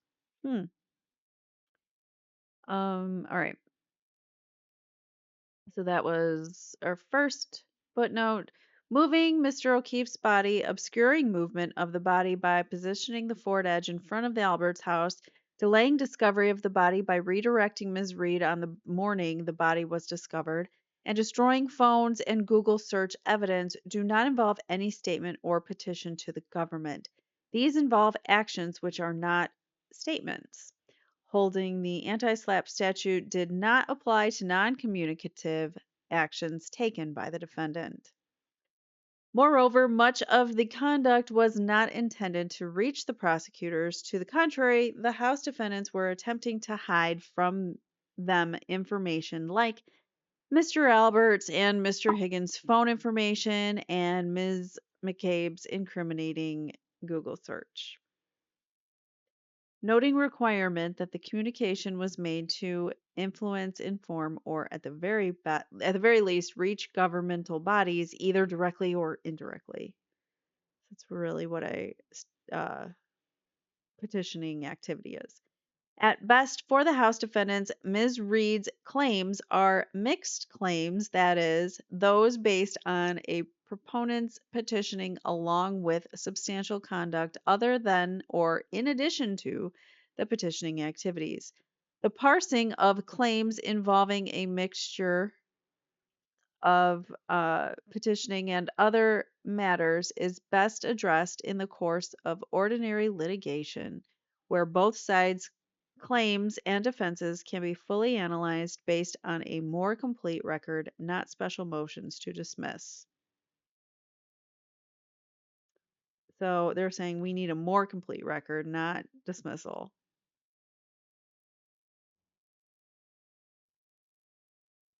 A: All right. So that was our first footnote. Moving Mr. O'Keefe's body, obscuring movement of the body by positioning the Ford Edge in front of the Alberts house, delaying discovery of the body by redirecting Ms. Reed on the morning the body was discovered, and destroying phones and Google search evidence do not involve any statement or petition to the government. These involve actions which are not statements. Holding the anti-SLAPP statute did not apply to non-communicative actions taken by the defendant. Moreover, much of the conduct was not intended to reach the prosecutors. To the contrary, the House defendants were attempting to hide from them information like Mr. Alberts and Mr. Higgins' phone information and Ms. McCabe's incriminating Google search. Noting requirement that the communication was made to influence, inform, or at the very least reach governmental bodies either directly or indirectly. That's really what a petitioning activity is. At best, for the House defendants, Ms. Reed's claims are mixed claims, that is, those based on a proponents petitioning along with substantial conduct other than or in addition to the petitioning activities. The parsing of claims involving a mixture of petitioning and other matters is best addressed in the course of ordinary litigation, where both sides' claims and defenses can be fully analyzed based on a more complete record, not special motions to dismiss. So they're saying we need a more complete record, not dismissal.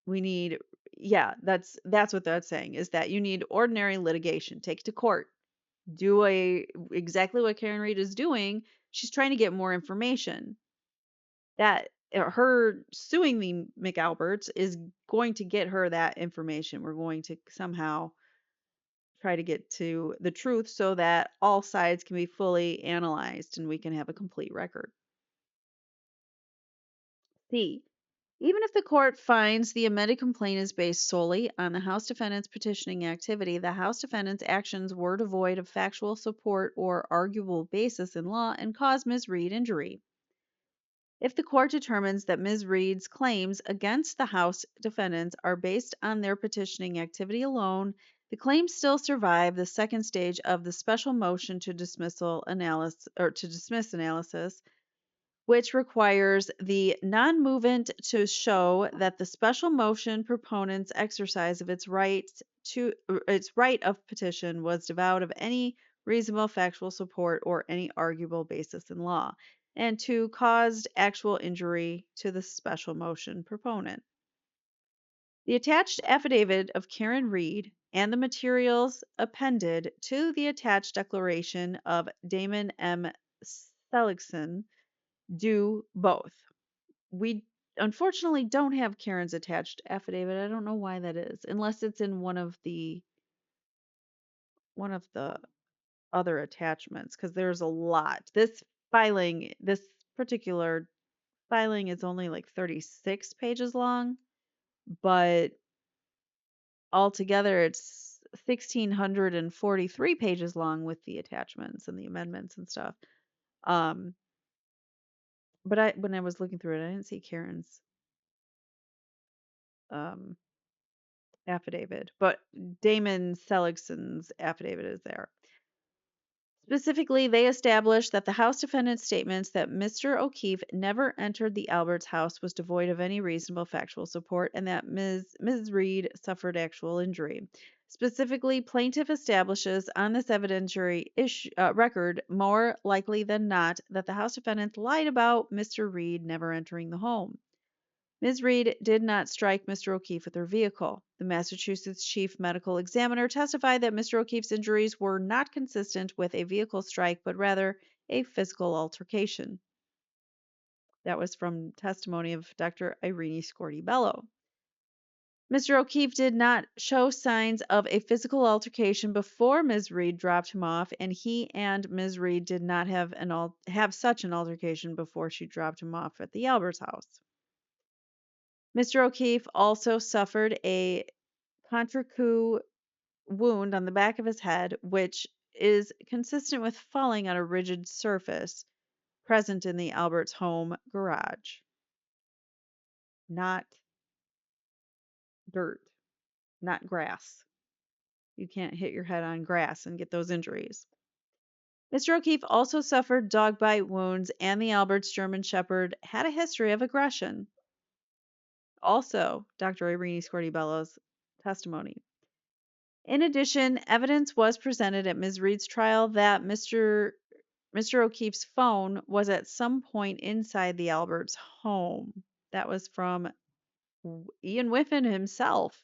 A: We need, yeah, that's what that's saying, is that you need ordinary litigation. Take it to court. Do exactly what Karen Reed is doing. She's trying to get more information. That her suing the McAlberts is going to get her that information. We're going to somehow try to get to the truth so that all sides can be fully analyzed and we can have a complete record. C. Even if the court finds the amended complaint is based solely on the House defendant's petitioning activity, the House defendant's actions were devoid of factual support or arguable basis in law and caused Ms. Reed injury. If the court determines that Ms. Reed's claims against the House defendants are based on their petitioning activity alone, the claims still survive the second stage of the special motion to dismissal analysis or to dismiss analysis, which requires the non-movement to show that the special motion proponent's exercise of its right of petition was devoid of any reasonable factual support or any arguable basis in law, and to caused actual injury to the special motion proponent. The attached affidavit of Karen Reed and the materials appended to the attached declaration of Damon M. Seligson do both. We unfortunately don't have Karen's attached affidavit. I don't know why that is, unless it's in one of the other attachments, because there's a lot. This particular filing is only like 36 pages long, but altogether it's 1,643 pages long with the attachments and the amendments and stuff. But when I was looking through it, I didn't see Karen's affidavit, but Damon Seligson's affidavit is there. Specifically, they established that the House defendant's statements that Mr. O'Keefe never entered the Alberts house was devoid of any reasonable factual support and that Ms. Reed suffered actual injury. Specifically, plaintiff establishes on this evidentiary record more likely than not that the House defendants lied about Mr. Reed never entering the home. Ms. Reed did not strike Mr. O'Keefe with her vehicle. The Massachusetts chief medical examiner testified that Mr. O'Keefe's injuries were not consistent with a vehicle strike, but rather a physical altercation. That was from testimony of Dr. Irene Scorti-Bello. Mr. O'Keefe did not show signs of a physical altercation before Ms. Reed dropped him off, and he and Ms. Reed did not have such an altercation before she dropped him off at the Alberts house. Mr. O'Keefe also suffered a contra-coup wound on the back of his head, which is consistent with falling on a rigid surface present in the Alberts home garage. Not dirt, not grass. You can't hit your head on grass and get those injuries. Mr. O'Keefe also suffered dog bite wounds, and the Alberts German Shepherd had a history of aggression. Also, Dr. Irene Scorti-Bello's testimony. In addition, evidence was presented at Ms. Reed's trial that Mr. O'Keefe's phone was at some point inside the Alberts home. That was from Ian Whiffen himself.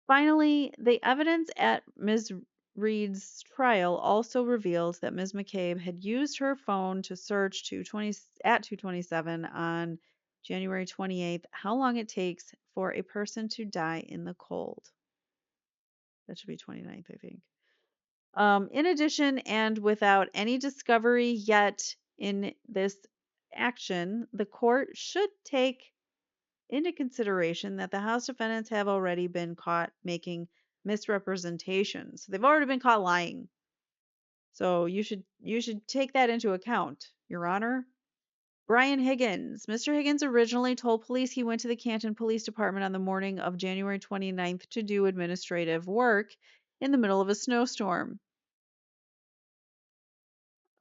A: Finally, the evidence at Ms. Reed's trial also reveals that Ms. McCabe had used her phone to search at 227 on January 28th how long it takes for a person to die in the cold. That should be 29th, I think. In addition, and without any discovery yet in this action, the court should take into consideration that the House defendants have already been caught making misrepresentations. They've already been caught lying. So you should take that into account, Your Honor. Brian Higgins. Mr. Higgins originally told police he went to the Canton Police Department on the morning of January 29th to do administrative work in the middle of a snowstorm.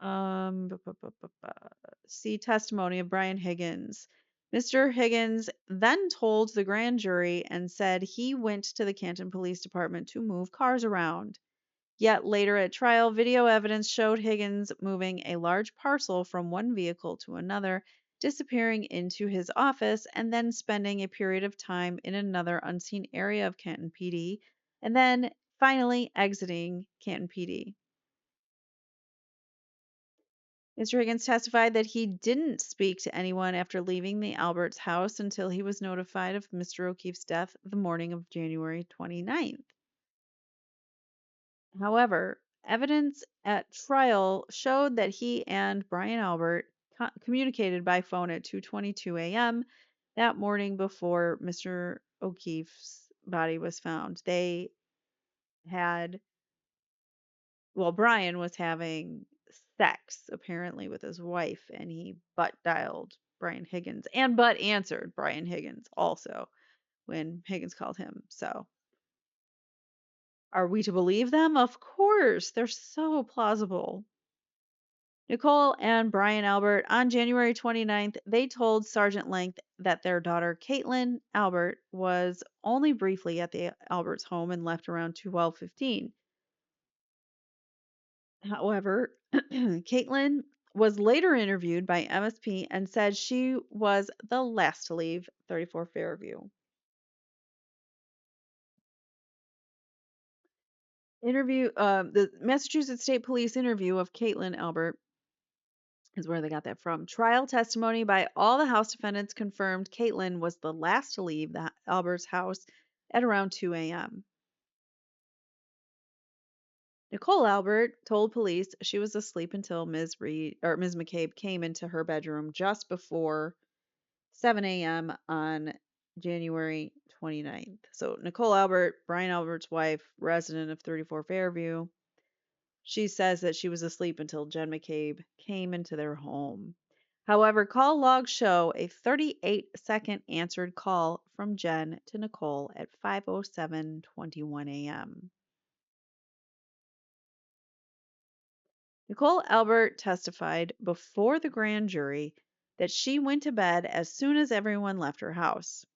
A: Bu- bu- bu- bu- See testimony of Brian Higgins. Mr. Higgins then told the grand jury and said he went to the Canton Police Department to move cars around. Yet later at trial, video evidence showed Higgins moving a large parcel from one vehicle to another, disappearing into his office, and then spending a period of time in another unseen area of Canton PD, and then finally exiting Canton PD. Mr. Higgins testified that he didn't speak to anyone after leaving the Alberts house until he was notified of Mr. O'Keefe's death the morning of January 29th. However, evidence at trial showed that he and Brian Albert communicated by phone at 2:22 a.m. that morning before Mr. O'Keefe's body was found. They had, well, Brian was having sex apparently with his wife, and he butt dialed Brian Higgins and butt answered Brian Higgins also when Higgins called him. So, are we to believe them? Of course, they're so plausible. Nicole and Brian Albert, on January 29th, they told Sergeant Length that their daughter, Caitlin Albert, was only briefly at the Alberts home and left around 12:15. However, Caitlin was later interviewed by MSP and said she was the last to leave 34 Fairview. The Massachusetts State Police interview of Caitlin Albert is where they got that from. Trial testimony by all the House defendants confirmed Caitlin was the last to leave the Albert's house at around 2 a.m. Nicole Albert told police she was asleep until Ms. McCabe came into her bedroom just before 7 a.m. on January 29th. So Nicole Albert, Brian Albert's wife, resident of 34 Fairview, she says that she was asleep until Jen McCabe came into their home. However, call logs show a 38-second answered call from Jen to Nicole at 5:07:21 a.m. Nicole Albert testified before the grand jury that she went to bed as soon as everyone left her house.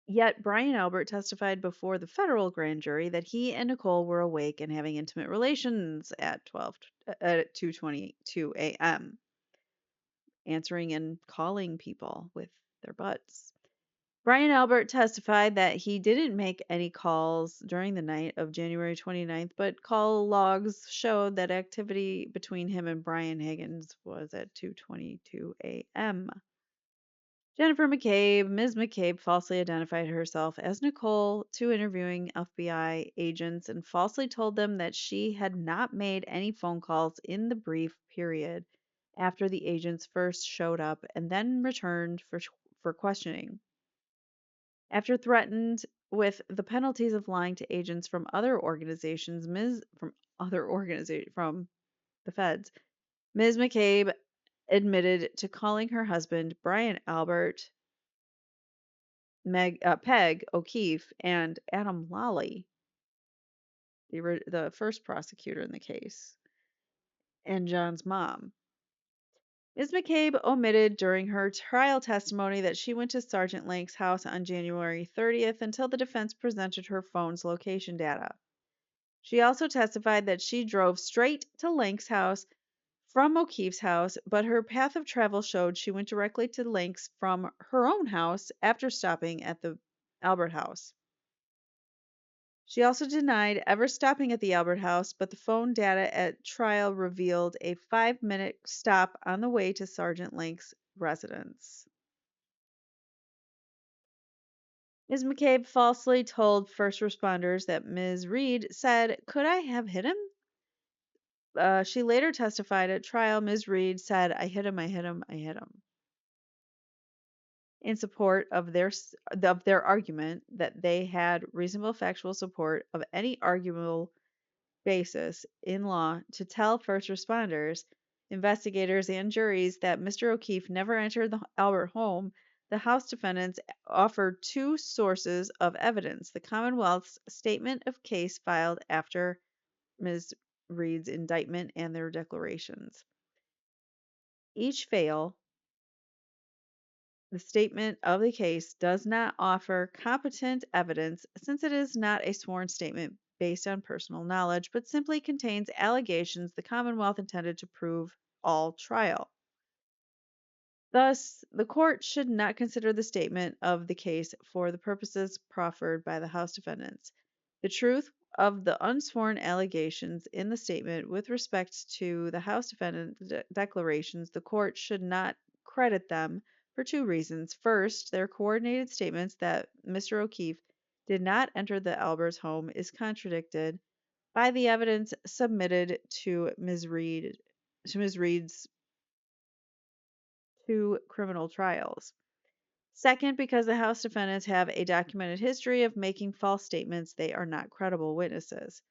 A: Yet Brian Albert testified before the federal grand jury that he and Nicole were awake and having intimate relations at 2:22 a.m., answering and calling people with their butts. Brian Albert testified that he didn't make any calls during the night of January 29th, but call logs showed that activity between him and Brian Higgins was at 2:22 a.m. Jennifer McCabe, Ms. McCabe falsely identified herself as Nicole to interviewing FBI agents and falsely told them that she had not made any phone calls in the brief period after the agents first showed up and then returned for questioning. After threatened with the penalties of lying to agents from other organizations, from the feds, Ms. McCabe admitted to calling her husband, Brian Albert, Peg O'Keefe, and Adam Lally, the first prosecutor in the case, and John's mom. Ms. McCabe omitted during her trial testimony that she went to Sergeant Lank's house on January 30th until the defense presented her phone's location data. She also testified that she drove straight to Lank's house from O'Keefe's house, but her path of travel showed she went directly to Lank's from her own house after stopping at the Albert house. She also denied ever stopping at the Albert house, but the phone data at trial revealed a 5-minute stop on the way to Sergeant Lank's residence. Ms. McCabe falsely told first responders that Ms. Reed said, "Could I have hit him?" She later testified at trial. Ms. Reed said, "I hit him, I hit him, I hit him." in support of their argument that they had reasonable factual support of any arguable basis in law to tell first responders, investigators, and juries that Mr. O'Keefe never entered the Albert home. The House defendants offered two sources of evidence: the Commonwealth's statement of case filed after Ms. Reed's indictment and their declarations. Each fail, the statement of the case does not offer competent evidence since it is not a sworn statement based on personal knowledge, but simply contains allegations the Commonwealth intended to prove all trial. Thus, the court should not consider the statement of the case for the purposes proffered by the House defendants. The truth of the unsworn allegations in the statement with respect to the House defendant declarations, the court should not credit them for two reasons. First, their coordinated statements that Mr. O'Keefe did not enter the Alberts home is contradicted by the evidence submitted to Ms. Reed's two criminal trials. Second, because the House defendants have a documented history of making false statements, they are not credible witnesses.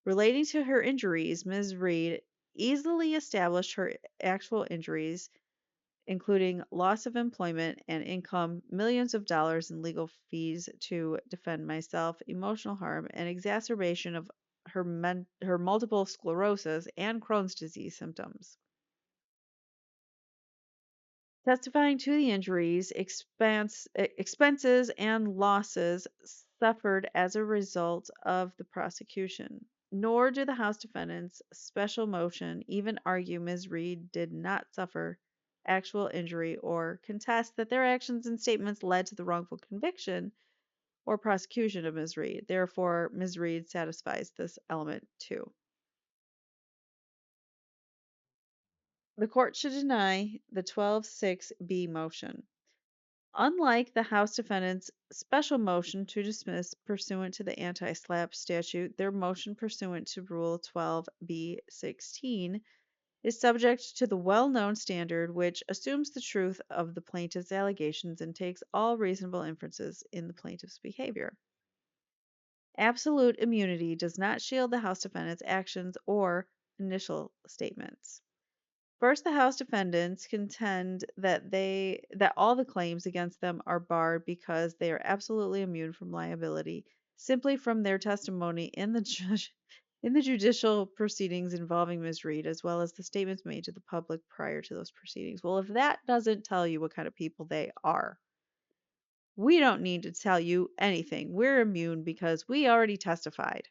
A: Relating to her injuries, Ms. Reed easily established her actual injuries, including loss of employment and income, millions of dollars in legal fees to defend myself, emotional harm, and exacerbation of her multiple sclerosis and Crohn's disease symptoms. Testifying to the injuries, expenses, and losses suffered as a result of the prosecution. Nor do the House defendants' special motion even argue Ms. Reed did not suffer actual injury or contest that their actions and statements led to the wrongful conviction or prosecution of Ms. Reed. Therefore, Ms. Reed satisfies this element too. The court should deny the 12(6)(b) motion. Unlike the House defendants' special motion to dismiss pursuant to the Anti-SLAPP statute, their motion pursuant to Rule 12(b)(16) is subject to the well-known standard which assumes the truth of the plaintiff's allegations and takes all reasonable inferences in the plaintiff's behavior. Absolute immunity does not shield the House defendants' actions or initial statements. First, the House defendants contend that all the claims against them are barred because they are absolutely immune from liability simply from their testimony in the judicial proceedings involving Ms. Reed, as well as the statements made to the public prior to those proceedings. Well, if that doesn't tell you what kind of people they are, we don't need to tell you anything. We're immune because we already testified.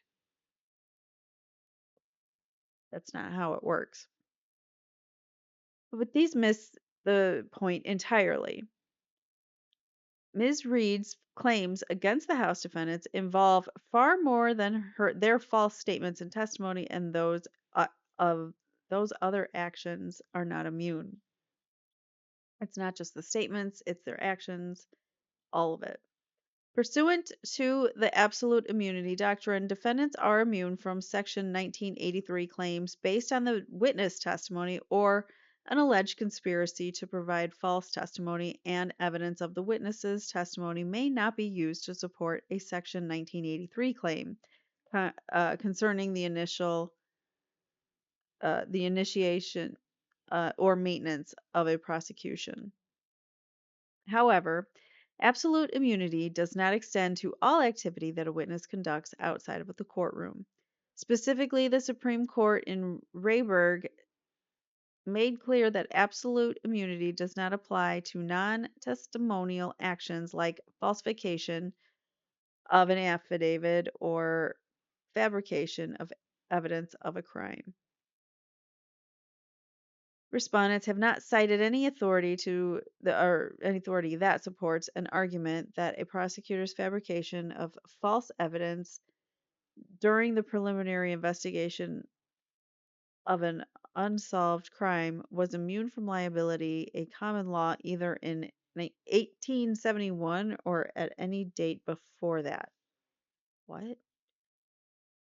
A: That's not how it works. But these miss the point entirely. Ms. Reed's claims against the House defendants involve far more than their false statements and testimony, and of those other actions are not immune. It's not just the statements, it's their actions, all of it. Pursuant to the absolute immunity doctrine, defendants are immune from Section 1983 claims based on the witness testimony or an alleged conspiracy to provide false testimony, and evidence of the witness's testimony may not be used to support a Section 1983 claim concerning the initiation or maintenance of a prosecution. However, absolute immunity does not extend to all activity that a witness conducts outside of the courtroom. Specifically, the Supreme Court in Berk made clear that absolute immunity does not apply to non-testimonial actions like falsification of an affidavit or fabrication of evidence of a crime. Respondents have not cited any authority that supports an argument that a prosecutor's fabrication of false evidence during the preliminary investigation of an unsolved crime was immune from liability, a common law either in 1871 or at any date before that. What?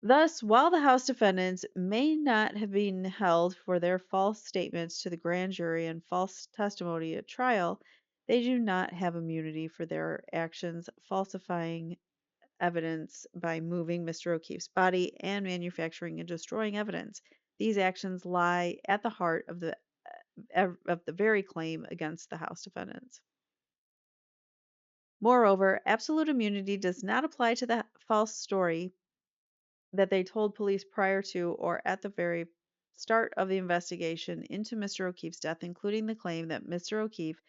A: Thus, while the House defendants may not have been held for their false statements to the grand jury and false testimony at trial, They do not have immunity for their actions falsifying evidence by moving Mr. O'Keefe's body and manufacturing and destroying evidence. These actions lie at the heart of the very claim against the House defendants. Moreover, absolute immunity does not apply to the false story that they told police prior to or at the very start of the investigation into Mr. O'Keefe's death, including the claim that Mr. O'Keefe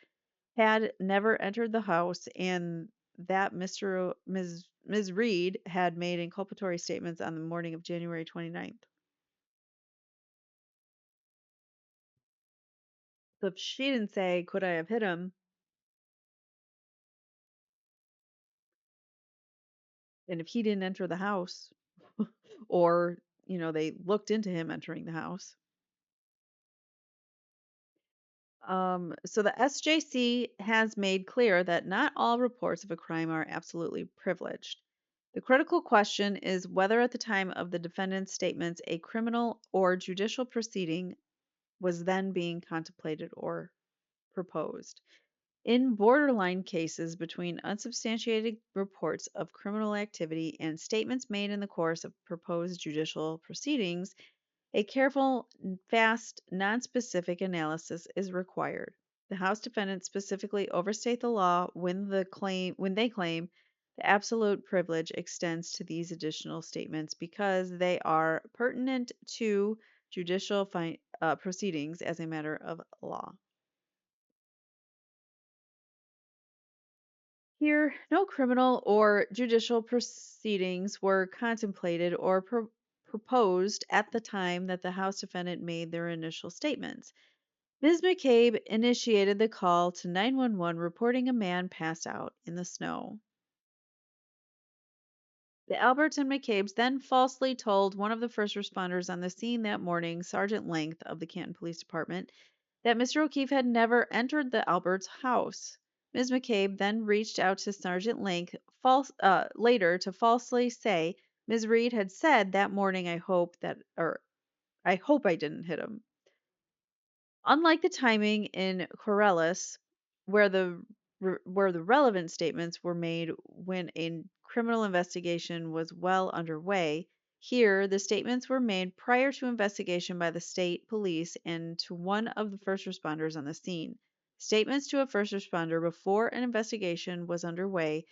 A: had never entered the house and that Ms. Reed had made inculpatory statements on the morning of January 29th. So if she didn't say, could I have hit him? And if he didn't enter the house, or, they looked into him entering the house. So the SJC has made clear that not all reports of a crime are absolutely privileged. The critical question is whether at the time of the defendant's statements a criminal or judicial proceeding was then being contemplated or proposed. In borderline cases between unsubstantiated reports of criminal activity and statements made in the course of proposed judicial proceedings, a careful, fast, nonspecific analysis is required. The House defendants specifically overstate the law when they claim the absolute privilege extends to these additional statements because they are pertinent to judicial proceedings as a matter of law. Here, no criminal or judicial proceedings were contemplated or proposed at the time that the House defendant made their initial statements. Ms. McCabe initiated the call to 911 reporting a man passed out in the snow. The Alberts and McCabes then falsely told one of the first responders on the scene that morning, Sergeant Length of the Canton Police Department, that Mr. O'Keefe had never entered the Alberts' house. Ms. McCabe then reached out to Sergeant Length later to falsely say Ms. Reed had said that morning, I hope I didn't hit him. Unlike the timing in Corellis, where the relevant statements were made when a criminal investigation was well underway, here the statements were made prior to investigation by the state police and to one of the first responders on the scene. Statements to a first responder before an investigation was underway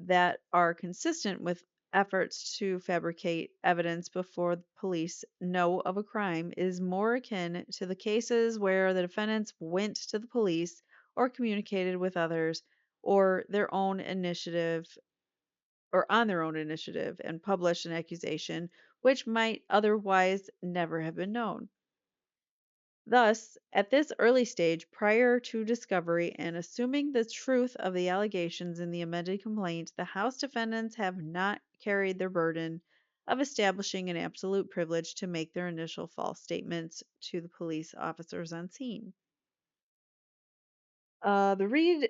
A: that are consistent with efforts to fabricate evidence before the police know of a crime is more akin to the cases where the defendants went to the police or communicated with others or their own initiative or on their own initiative and published an accusation which might otherwise never have been known. Thus, at this early stage, prior to discovery and assuming the truth of the allegations in the amended complaint, the House defendants have not carried their burden of establishing an absolute privilege to make their initial false statements to the police officers on scene. The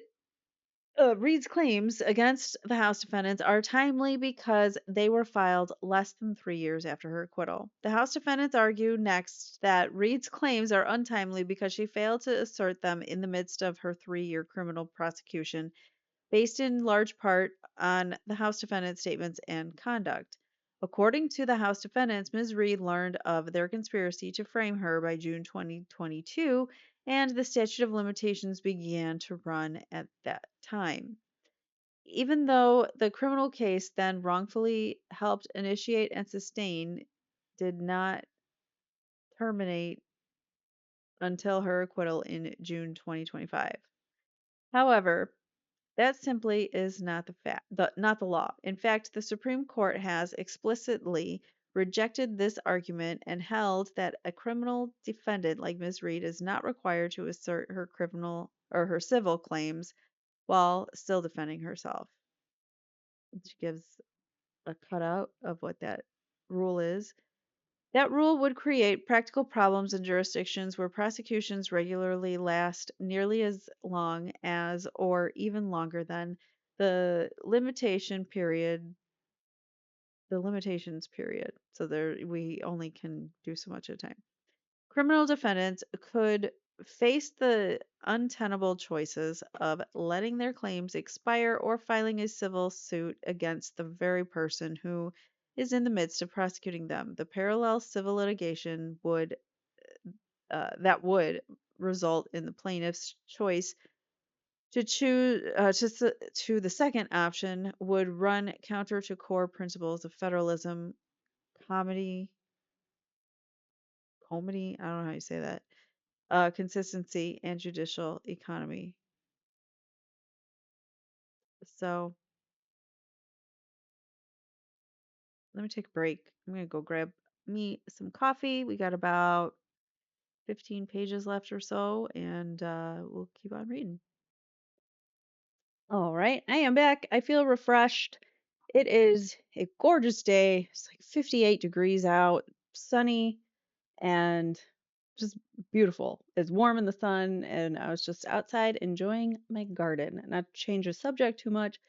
A: Reed's claims against the House defendants are timely because they were filed less than 3 years after her acquittal. The House defendants argue next that Reed's claims are untimely because she failed to assert them in the midst of her 3-year criminal prosecution, based in large part on the House defendants' statements and conduct. According to the House defendants, Ms. Reed learned of their conspiracy to frame her by June 2022, and the statute of limitations began to run at that time. Even though the criminal case then wrongfully helped initiate and sustain did not terminate until her acquittal in June 2025. However, that simply is not not the law. In fact, the Supreme Court has explicitly rejected this argument and held that a criminal defendant like Ms. Reed is not required to assert her criminal or her civil claims while still defending herself. She gives a cutout of what that rule is. That rule would create practical problems in jurisdictions where prosecutions regularly last nearly as long as or even longer than the limitations period. So there we only can do so much at a time. Criminal defendants could faced the untenable choices of letting their claims expire or filing a civil suit against the very person who is in the midst of prosecuting them. The parallel civil litigation would result in the plaintiff's choice to to the second option would run counter to core principles of federalism, comedy, comedy. I don't know how you say that. Consistency and judicial economy. So let me take a break. I'm gonna go grab me some coffee. We got about 15 pages left or so, and we'll keep on reading. All right, I am back. I feel refreshed. It is a gorgeous day. It's like 58 degrees out, sunny, and just beautiful. It's warm in the sun, and I was just outside enjoying my garden. Not to change the subject too much,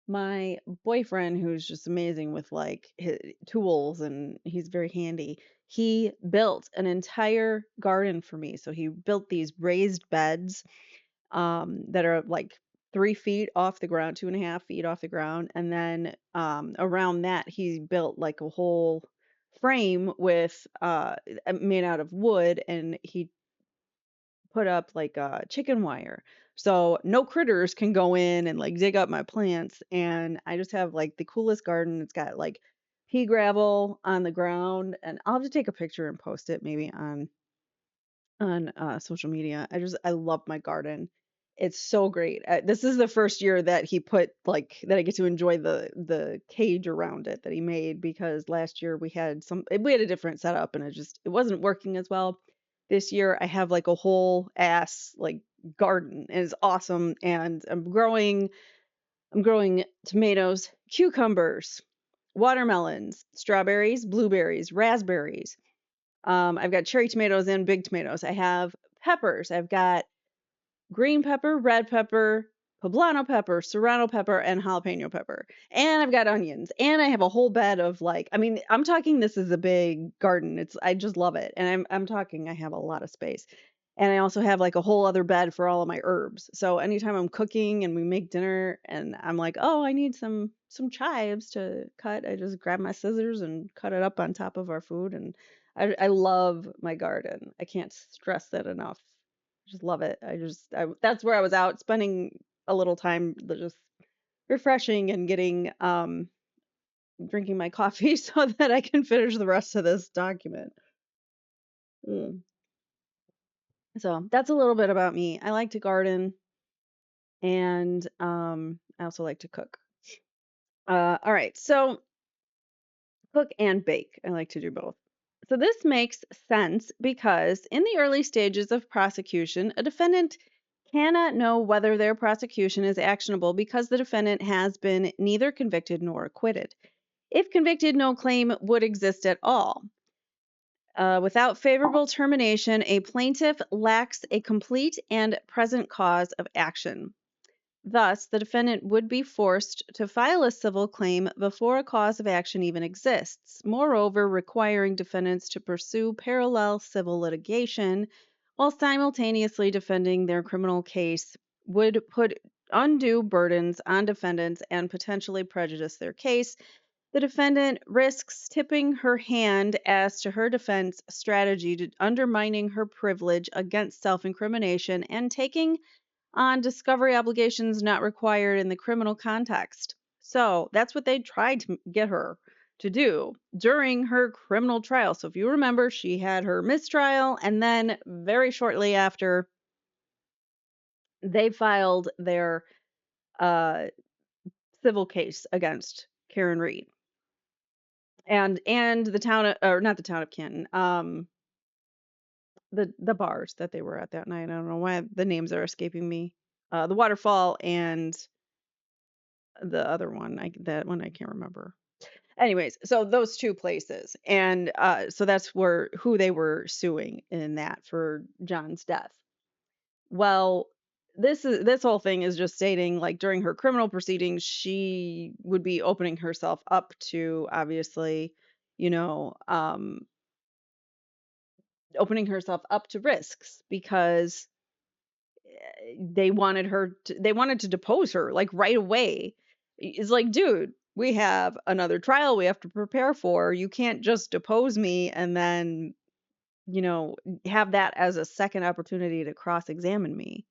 A: my boyfriend, who's just amazing with like his tools and he's very handy, he built an entire garden for me. So he built these raised beds that are like 3 feet off the ground, 2.5 feet off the ground. And then around that, he built like a whole frame with made out of wood, and he put up like chicken wire. So no critters can go in and like dig up my plants. And I just have like the coolest garden. It's got like pea gravel on the ground. And I'll have to take a picture and post it maybe on social media. I love my garden. It's so great. This is the first year that he put like that I get to enjoy the cage around it that he made, because last year we had a different setup and it wasn't working as well. This year I have like a whole ass like garden, and it's awesome, and I'm growing tomatoes, cucumbers, watermelons, strawberries, blueberries, raspberries. I've got cherry tomatoes and big tomatoes. I have peppers. I've got green pepper, red pepper, poblano pepper, serrano pepper, and jalapeno pepper. And I've got onions. And I have a whole bed of like, I mean, I'm talking this is a big garden. I just love it. And I'm talking I have a lot of space. And I also have like a whole other bed for all of my herbs. So anytime I'm cooking and we make dinner and I'm like, "Oh, I need some chives to cut," I just grab my scissors and cut it up on top of our food, and I love my garden. I can't stress that enough. Just love it. That's where I was out spending a little time just refreshing and getting drinking my coffee so that I can finish the rest of this document. Mm. So that's a little bit about me. I like to garden, and I also like to cook. All right, so cook and bake. I like to do both. So this makes sense because in the early stages of prosecution, a defendant cannot know whether their prosecution is actionable because the defendant has been neither convicted nor acquitted. If convicted, no claim would exist at all. Without favorable termination, a plaintiff lacks a complete and present cause of action. Thus, the defendant would be forced to file a civil claim before a cause of action even exists, moreover, requiring defendants to pursue parallel civil litigation while simultaneously defending their criminal case would put undue burdens on defendants and potentially prejudice their case. The defendant risks tipping her hand as to her defense strategy, to undermining her privilege against self incrimination and taking on discovery obligations not required in the criminal context. So that's what they tried to get her to do during her criminal trial. So if you remember, she had her mistrial, and then very shortly after, they filed their uh, civil case against Karen Reed and the town or not the town of Canton, the bars that they were at that night. I don't know why the names are escaping me. The Waterfall and the other one, that one I can't remember. Anyways, so those two places, and so that's who they were suing in that for John's death. Well, this whole thing is just stating like during her criminal proceedings, she would be opening herself up to obviously, you know, opening herself up to risks because they wanted to depose her like right away. It's like, dude, we have another trial we have to prepare for. You can't just depose me and then, you know, have that as a second opportunity to cross-examine me,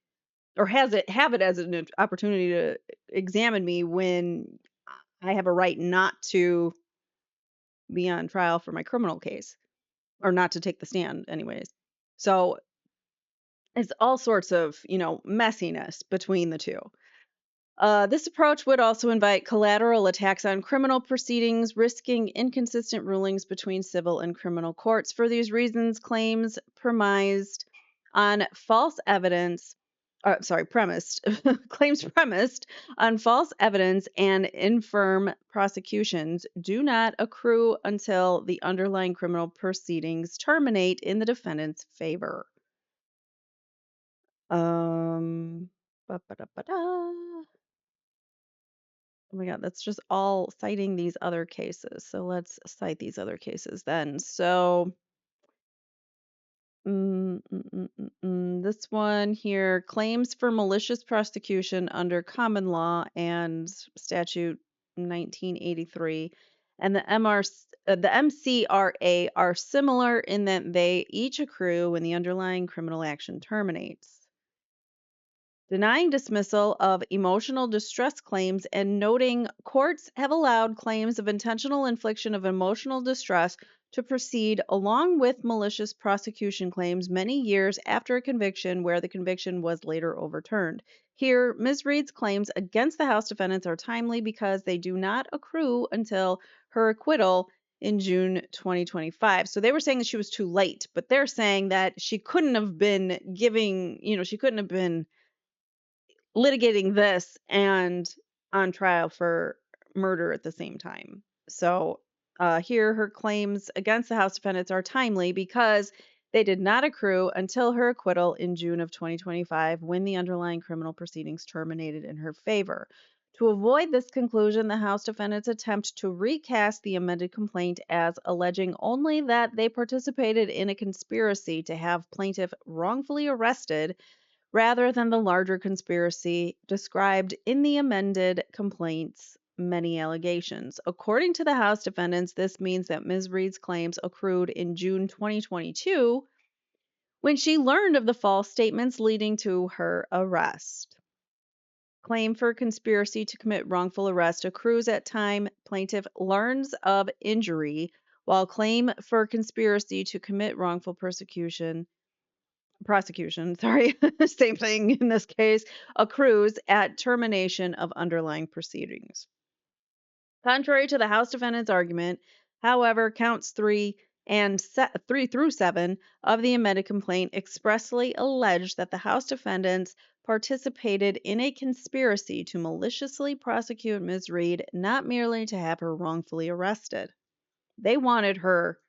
A: or have it as an opportunity to examine me when I have a right not to be on trial for my criminal case, or not to take the stand anyways. So it's all sorts of, messiness between the two. This approach would also invite collateral attacks on criminal proceedings, risking inconsistent rulings between civil and criminal courts. For these reasons, claims premised on false evidence, premised, claims premised on false evidence and infirm prosecutions do not accrue until the underlying criminal proceedings terminate in the defendant's favor. Ba-ba-da-ba-da. Oh my God, that's just all citing these other cases. So let's cite these other cases then. So, this one here, claims for malicious prosecution under common law and statute 1983, and the MCRA are similar in that they each accrue when the underlying criminal action terminates. Denying dismissal of emotional distress claims and noting courts have allowed claims of intentional infliction of emotional distress to proceed along with malicious prosecution claims many years after a conviction where the conviction was later overturned. Here, Ms. Reed's claims against the House defendants are timely because they do not accrue until her acquittal in June 2025. So they were saying that she was too late, but they're saying that she couldn't have been she couldn't have been litigating this and on trial for murder at the same time. So here, her claims against the House defendants are timely because they did not accrue until her acquittal in June of 2025 when the underlying criminal proceedings terminated in her favor. To avoid this conclusion, the House defendants attempt to recast the amended complaint as alleging only that they participated in a conspiracy to have plaintiff wrongfully arrested rather than the larger conspiracy described in the amended complaint's many allegations. According to the House defendants, this means that Ms. Reed's claims accrued in June 2022 when she learned of the false statements leading to her arrest. Claim for conspiracy to commit wrongful arrest accrues at time plaintiff learns of injury, while claim for conspiracy to commit wrongful prosecution, same thing in this case, accrues at termination of underlying proceedings. Contrary to the House defendant's argument, however, counts 3 through 7 of the amended complaint expressly allege that the House defendants participated in a conspiracy to maliciously prosecute Ms. Reed, not merely to have her wrongfully arrested. They wanted her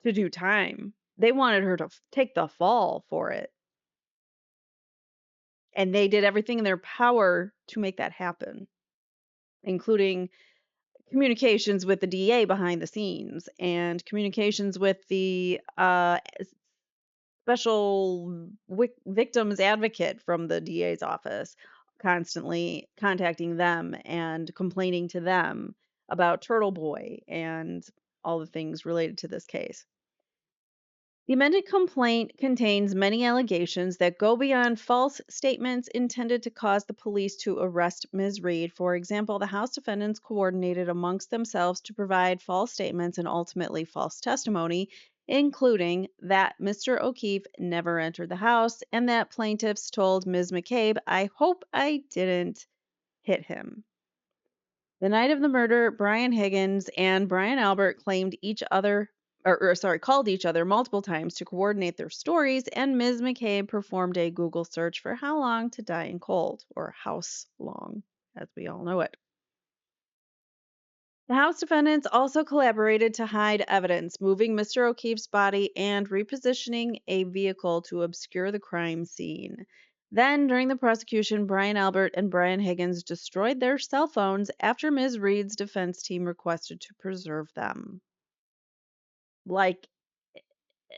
A: to do time. They wanted her to take the fall for it. And they did everything in their power to make that happen, including communications with the DA behind the scenes and communications with the special victims advocate from the DA's office, constantly contacting them and complaining to them about Turtle Boy and all the things related to this case. The amended complaint contains many allegations that go beyond false statements intended to cause the police to arrest Ms. Reed. For example, the House defendants coordinated amongst themselves to provide false statements and ultimately false testimony, including that Mr. O'Keefe never entered the house and that plaintiffs told Ms. McCabe, "I hope I didn't hit him." The night of the murder, Brian Higgins and Brian Albert called each other multiple times to coordinate their stories, and Ms. McCabe performed a Google search for how long to die in cold, or house long, as we all know it. The House defendants also collaborated to hide evidence, moving Mr. O'Keefe's body and repositioning a vehicle to obscure the crime scene. Then, during the prosecution, Brian Albert and Brian Higgins destroyed their cell phones after Ms. Reed's defense team requested to preserve them. Like,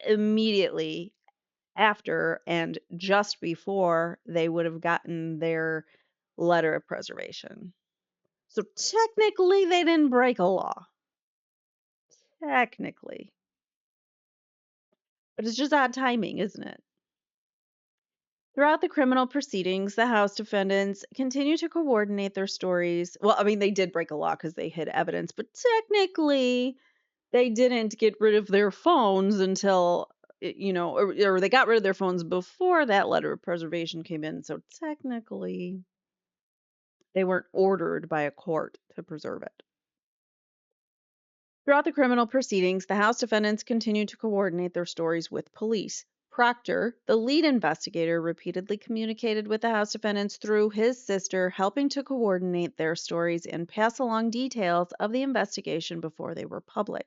A: immediately after and just before they would have gotten their letter of preservation. So technically, they didn't break a law. Technically. But it's just odd timing, isn't it? Throughout the criminal proceedings, the House defendants continue to coordinate their stories. Well, I mean, they did break a law because they hid evidence, but technically, they didn't get rid of their phones until, or they got rid of their phones before that letter of preservation came in. So technically, they weren't ordered by a court to preserve it. Throughout the criminal proceedings, the House defendants continued to coordinate their stories with police. Proctor, the lead investigator, repeatedly communicated with the House defendants through his sister, helping to coordinate their stories and pass along details of the investigation before they were public.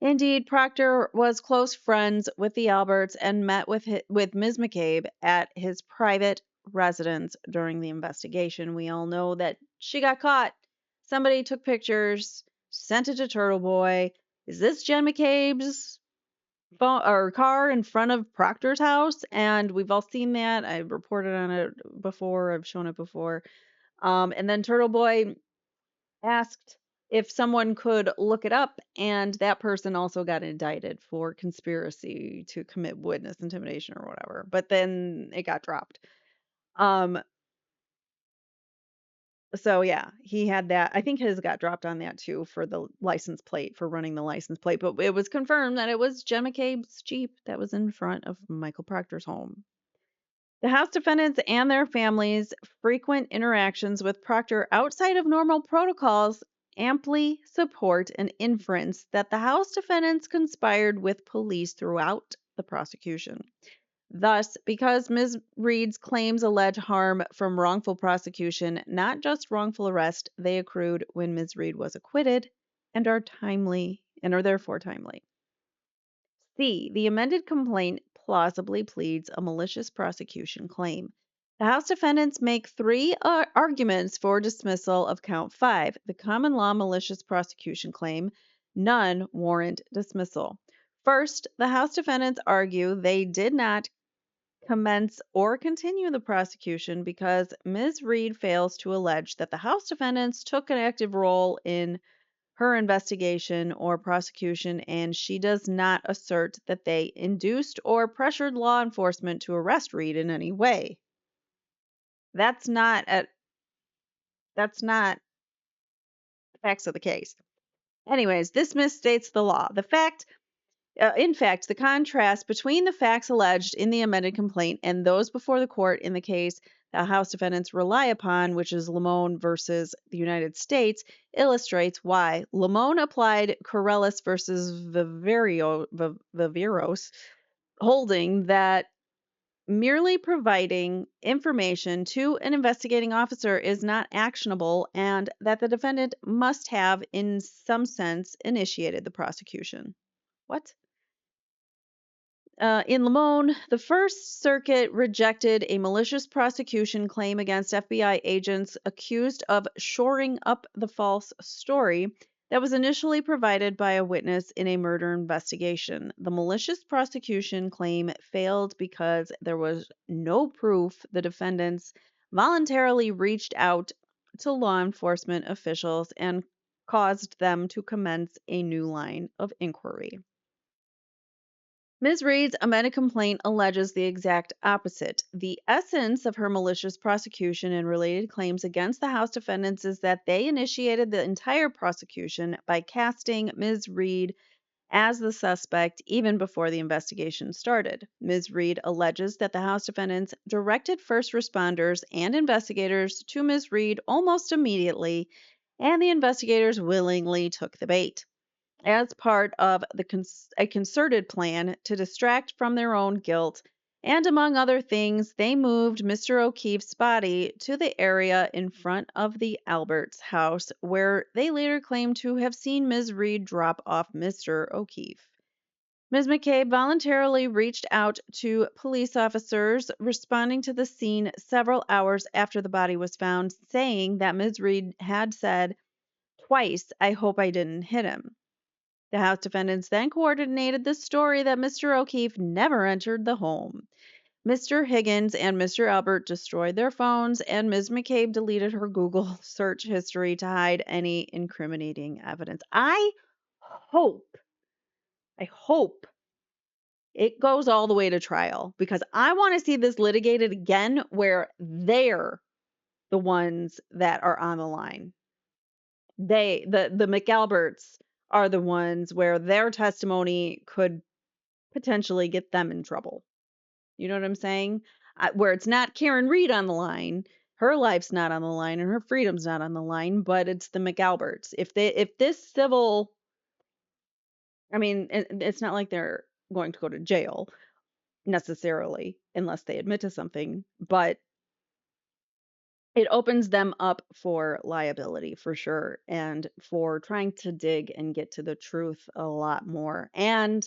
A: Indeed, Proctor was close friends with the Alberts and met with Ms. McCabe at his private residence during the investigation. We all know that she got caught. Somebody took pictures, sent it to Turtle Boy. Is this Jen McCabe's phone or car in front of Proctor's house? And we've all seen that. I've reported on it before. I've shown it before. And then Turtle Boy asked if someone could look it up, and that person also got indicted for conspiracy to commit witness intimidation or whatever. But then it got dropped. So yeah, he had that. I think his got dropped on that too for the license plate, for running the license plate. But it was confirmed that it was Jen McCabe's Jeep that was in front of Michael Proctor's home. The House defendants and their families' frequent interactions with Proctor outside of normal protocols amply support an inference that the House defendants conspired with police throughout the prosecution. Thus, because Ms. Reed's claims allege harm from wrongful prosecution, not just wrongful arrest, they accrued when Ms. Reed was acquitted and are therefore timely. C. The amended complaint plausibly pleads a malicious prosecution claim. The House defendants make three arguments for dismissal of count 5, the common law malicious prosecution claim. None warrant dismissal. First, the House defendants argue they did not commence or continue the prosecution because Ms. Reed fails to allege that the House defendants took an active role in her investigation or prosecution, and she does not assert that they induced or pressured law enforcement to arrest Reed in any way. That's not facts of the case. Anyways, this misstates the law. In fact, the contrast between the facts alleged in the amended complaint and those before the court in the case the House defendants rely upon, which is Lamone versus the United States, illustrates why Lamone applied Corellis versus Viveros, holding that merely providing information to an investigating officer is not actionable and that the defendant must have, in some sense, initiated the prosecution. What? In Lamone, the First Circuit rejected a malicious prosecution claim against FBI agents accused of shoring up the false story that was initially provided by a witness in a murder investigation. The malicious prosecution claim failed because there was no proof the defendants voluntarily reached out to law enforcement officials and caused them to commence a new line of inquiry. Ms. Reed's amended complaint alleges the exact opposite. The essence of her malicious prosecution and related claims against the House defendants is that they initiated the entire prosecution by casting Ms. Reed as the suspect even before the investigation started. Ms. Reed alleges that the House defendants directed first responders and investigators to Ms. Reed almost immediately, and the investigators willingly took the bait as part of a concerted plan to distract from their own guilt. And among other things, they moved Mr. O'Keefe's body to the area in front of the Alberts' house, where they later claimed to have seen Ms. Reed drop off Mr. O'Keefe. Ms. McCabe voluntarily reached out to police officers responding to the scene several hours after the body was found, saying that Ms. Reed had said twice, "I hope I didn't hit him." The House defendants then coordinated the story that Mr. O'Keefe never entered the home. Mr. Higgins and Mr. Albert destroyed their phones, and Ms. McCabe deleted her Google search history to hide any incriminating evidence. Hope, I hope it goes all the way to trial, because I want to see this litigated again where they're the ones that are on the line. The McAlberts are the ones where their testimony could potentially get them in trouble. You know what I'm saying? Where it's not Karen Reed on the line, her life's not on the line, and her freedom's not on the line, but it's the McAlberts. If this civil, I mean, it's not like they're going to go to jail necessarily unless they admit to something, but it opens them up for liability for sure, and for trying to dig and get to the truth a lot more. And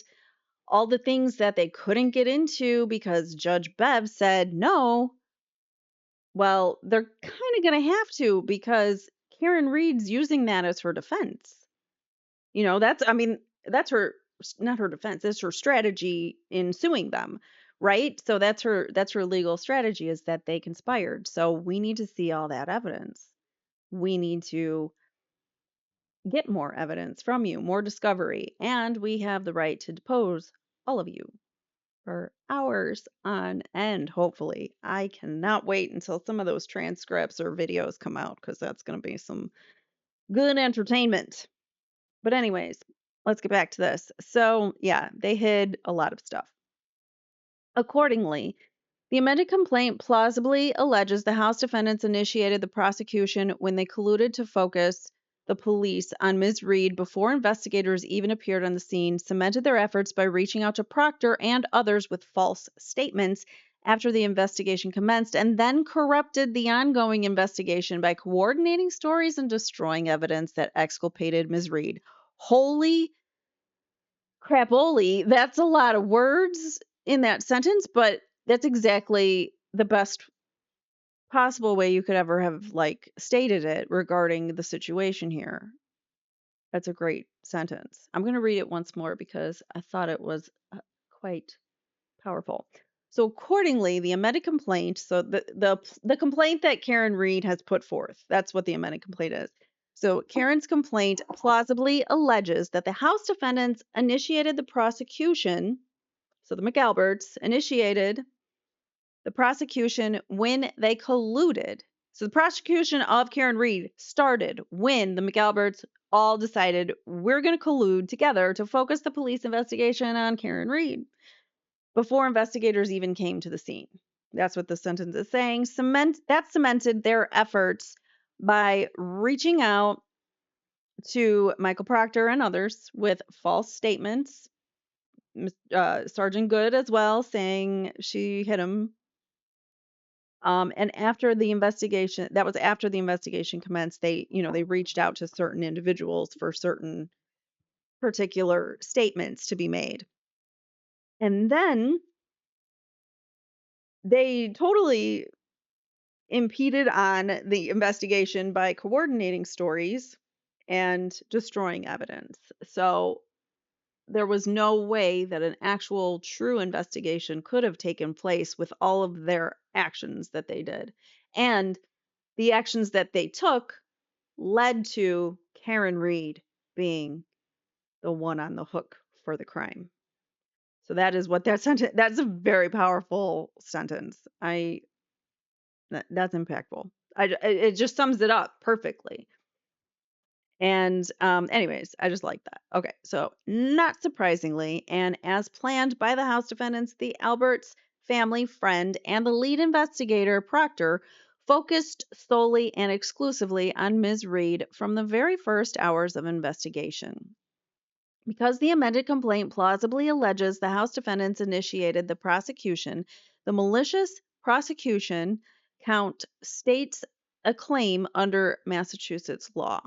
A: all the things that they couldn't get into because Judge Bev said no, well, they're kind of going to have to, because Karen Reed's using that as her defense. You know, that's her, not her defense, it's her strategy in suing them, right? So that's her legal strategy, is that they conspired. So we need to see all that evidence. We need to get more evidence from you, more discovery, and we have the right to depose all of you for hours on end, hopefully. I cannot wait until some of those transcripts or videos come out, because that's going to be some good entertainment. But anyways, let's get back to this. So, yeah, they hid a lot of stuff. Accordingly, the amended complaint plausibly alleges the House defendants initiated the prosecution when they colluded to focus the police on Ms. Reed before investigators even appeared on the scene, cemented their efforts by reaching out to Proctor and others with false statements after the investigation commenced, and then corrupted the ongoing investigation by coordinating stories and destroying evidence that exculpated Ms. Reed. Holy crapoli, that's a lot of words in that sentence, but that's exactly the best possible way you could ever have stated it regarding the situation here. That's a great sentence. I'm going to read it once more because I thought it was quite powerful. So accordingly, the amended complaint, so the complaint that Karen Reed has put forth, that's what the amended complaint is. So Karen's complaint plausibly alleges that the House defendants initiated the prosecution, so the McAlberts initiated the prosecution when they colluded. So the prosecution of Karen Reed started when the McAlberts all decided, we're going to collude together to focus the police investigation on Karen Reed, before investigators even came to the scene. That's what the sentence is saying. That cemented their efforts by reaching out to Michael Proctor and others with false statements. Sergeant Good as well, saying she hit him. And after the investigation, that was after the investigation commenced, they reached out to certain individuals for certain particular statements to be made. And then they totally impeded on the investigation by coordinating stories and destroying evidence. So there was no way that an actual true investigation could have taken place with all of their actions that they did. And the actions that they took led to Karen Reed being the one on the hook for the crime. So that is what that sentence, that's a very powerful sentence. That's impactful. It just sums it up perfectly. And anyways, I just like that. Okay, so not surprisingly, and as planned by the House defendants, the Alberts family friend and the lead investigator, Proctor, focused solely and exclusively on Ms. Reed from the very first hours of investigation. Because the amended complaint plausibly alleges the House defendants initiated the prosecution, the malicious prosecution count states a claim under Massachusetts law.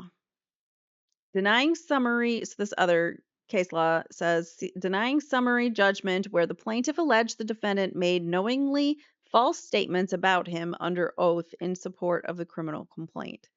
A: Denying summary, so this other case law says, denying summary judgment where the plaintiff alleged the defendant made knowingly false statements about him under oath in support of the criminal complaint.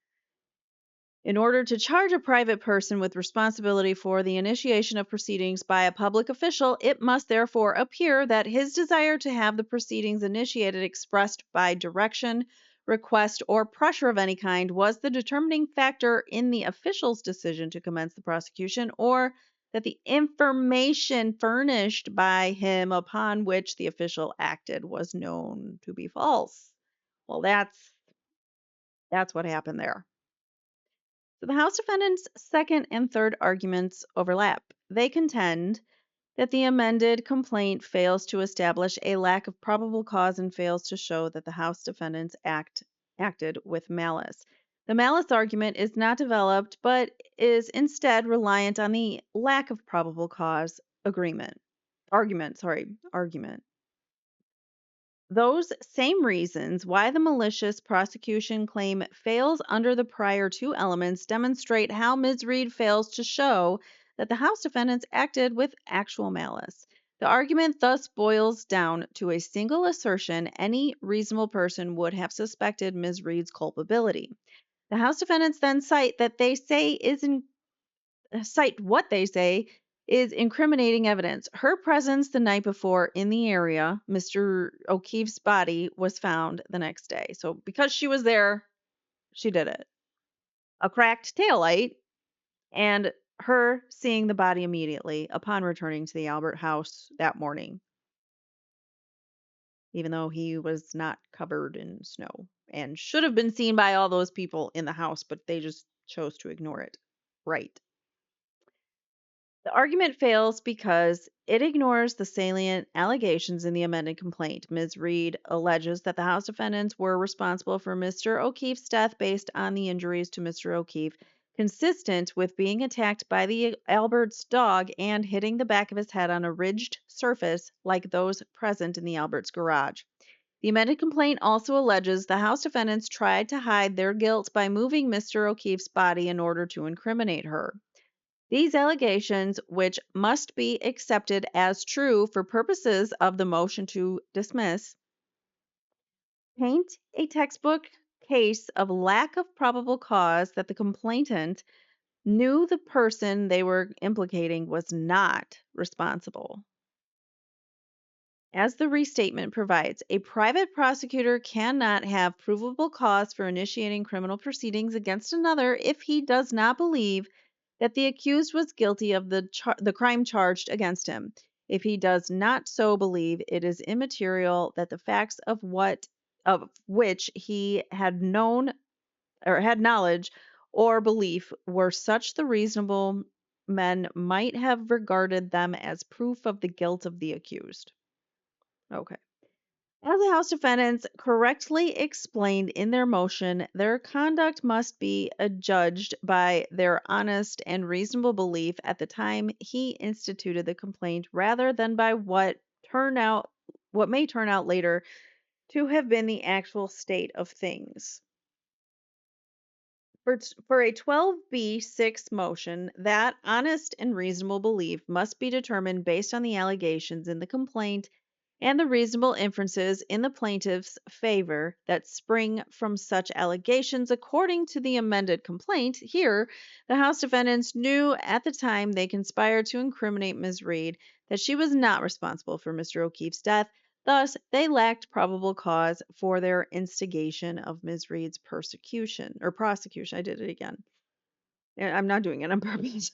A: In order to charge a private person with responsibility for the initiation of proceedings by a public official, it must therefore appear that his desire to have the proceedings initiated expressed by direction, request, or pressure of any kind was the determining factor in the official's decision to commence the prosecution, or that the information furnished by him upon which the official acted was known to be false. Well, that's what happened there. So the House defendants' second and third arguments overlap. They contend that the amended complaint fails to establish a lack of probable cause and fails to show that the House defendants acted with malice. The malice argument is not developed, but is instead reliant on the lack of probable cause argument. Those same reasons why the malicious prosecution claim fails under the prior two elements demonstrate how Ms. Reed fails to show that the House defendants acted with actual malice. The argument thus boils down to a single assertion: any reasonable person would have suspected Ms. Reed's culpability. The House defendants then cite what they say is incriminating evidence. Her presence the night before in the area, Mr. O'Keefe's body was found the next day. So because she was there, she did it. A cracked taillight and her seeing the body immediately upon returning to the Albert house that morning, even though he was not covered in snow and should have been seen by all those people in the house, but they just chose to ignore it. Right. The argument fails because it ignores the salient allegations in the amended complaint. Ms. Reed alleges that the House defendants were responsible for Mr. O'Keefe's death based on the injuries to Mr. O'Keefe, consistent with being attacked by the Albert's dog and hitting the back of his head on a ridged surface like those present in the Albert's garage. The amended complaint also alleges the House defendants tried to hide their guilt by moving Mr. O'Keefe's body in order to incriminate her. These allegations, which must be accepted as true for purposes of the motion to dismiss, paint a textbook case of lack of probable cause that the complainant knew the person they were implicating was not responsible. As the restatement provides, a private prosecutor cannot have provable cause for initiating criminal proceedings against another if he does not believe that the accused was guilty of the crime charged against him. If he does not so believe, it is immaterial that the facts of which he had known or had knowledge or belief were such the reasonable men might have regarded them as proof of the guilt of the accused. Okay. As the House defendants correctly explained in their motion, their conduct must be adjudged by their honest and reasonable belief at the time he instituted the complaint rather than by what may turn out later to have been the actual state of things. For a 12b6 motion, that honest and reasonable belief must be determined based on the allegations in the complaint and the reasonable inferences in the plaintiff's favor that spring from such allegations. According to the amended complaint, here, the House defendants knew at the time they conspired to incriminate Ms. Reed that she was not responsible for Mr. O'Keefe's death. Thus, they lacked probable cause for their instigation of Ms. Reed's prosecution. I did it again. I'm not doing it on purpose.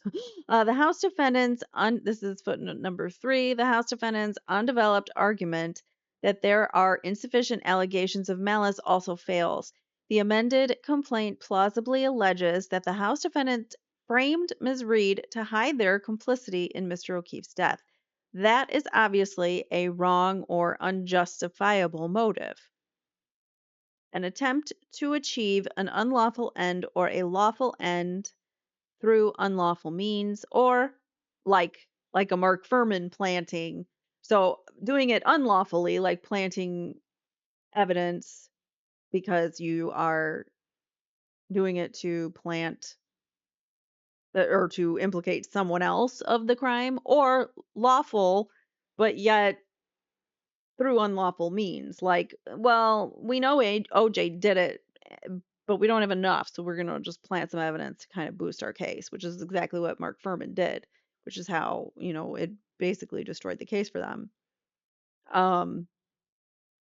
A: The House defendants, this is footnote number 3, the House defendants' undeveloped argument that there are insufficient allegations of malice also fails. The amended complaint plausibly alleges that the House defendants framed Ms. Reed to hide their complicity in Mr. O'Keefe's death. That is obviously a wrong or unjustifiable motive. An attempt to achieve an unlawful end or a lawful end through unlawful means, or like a Mark Furman planting. So doing it unlawfully, like planting evidence because you are doing it to plant or to implicate someone else of the crime, or lawful, but yet through unlawful means. Like, well, we know OJ did it but we don't have enough, so we're going to just plant some evidence to kind of boost our case, which is exactly what Mark Furman did, which is how, it basically destroyed the case for them. Um,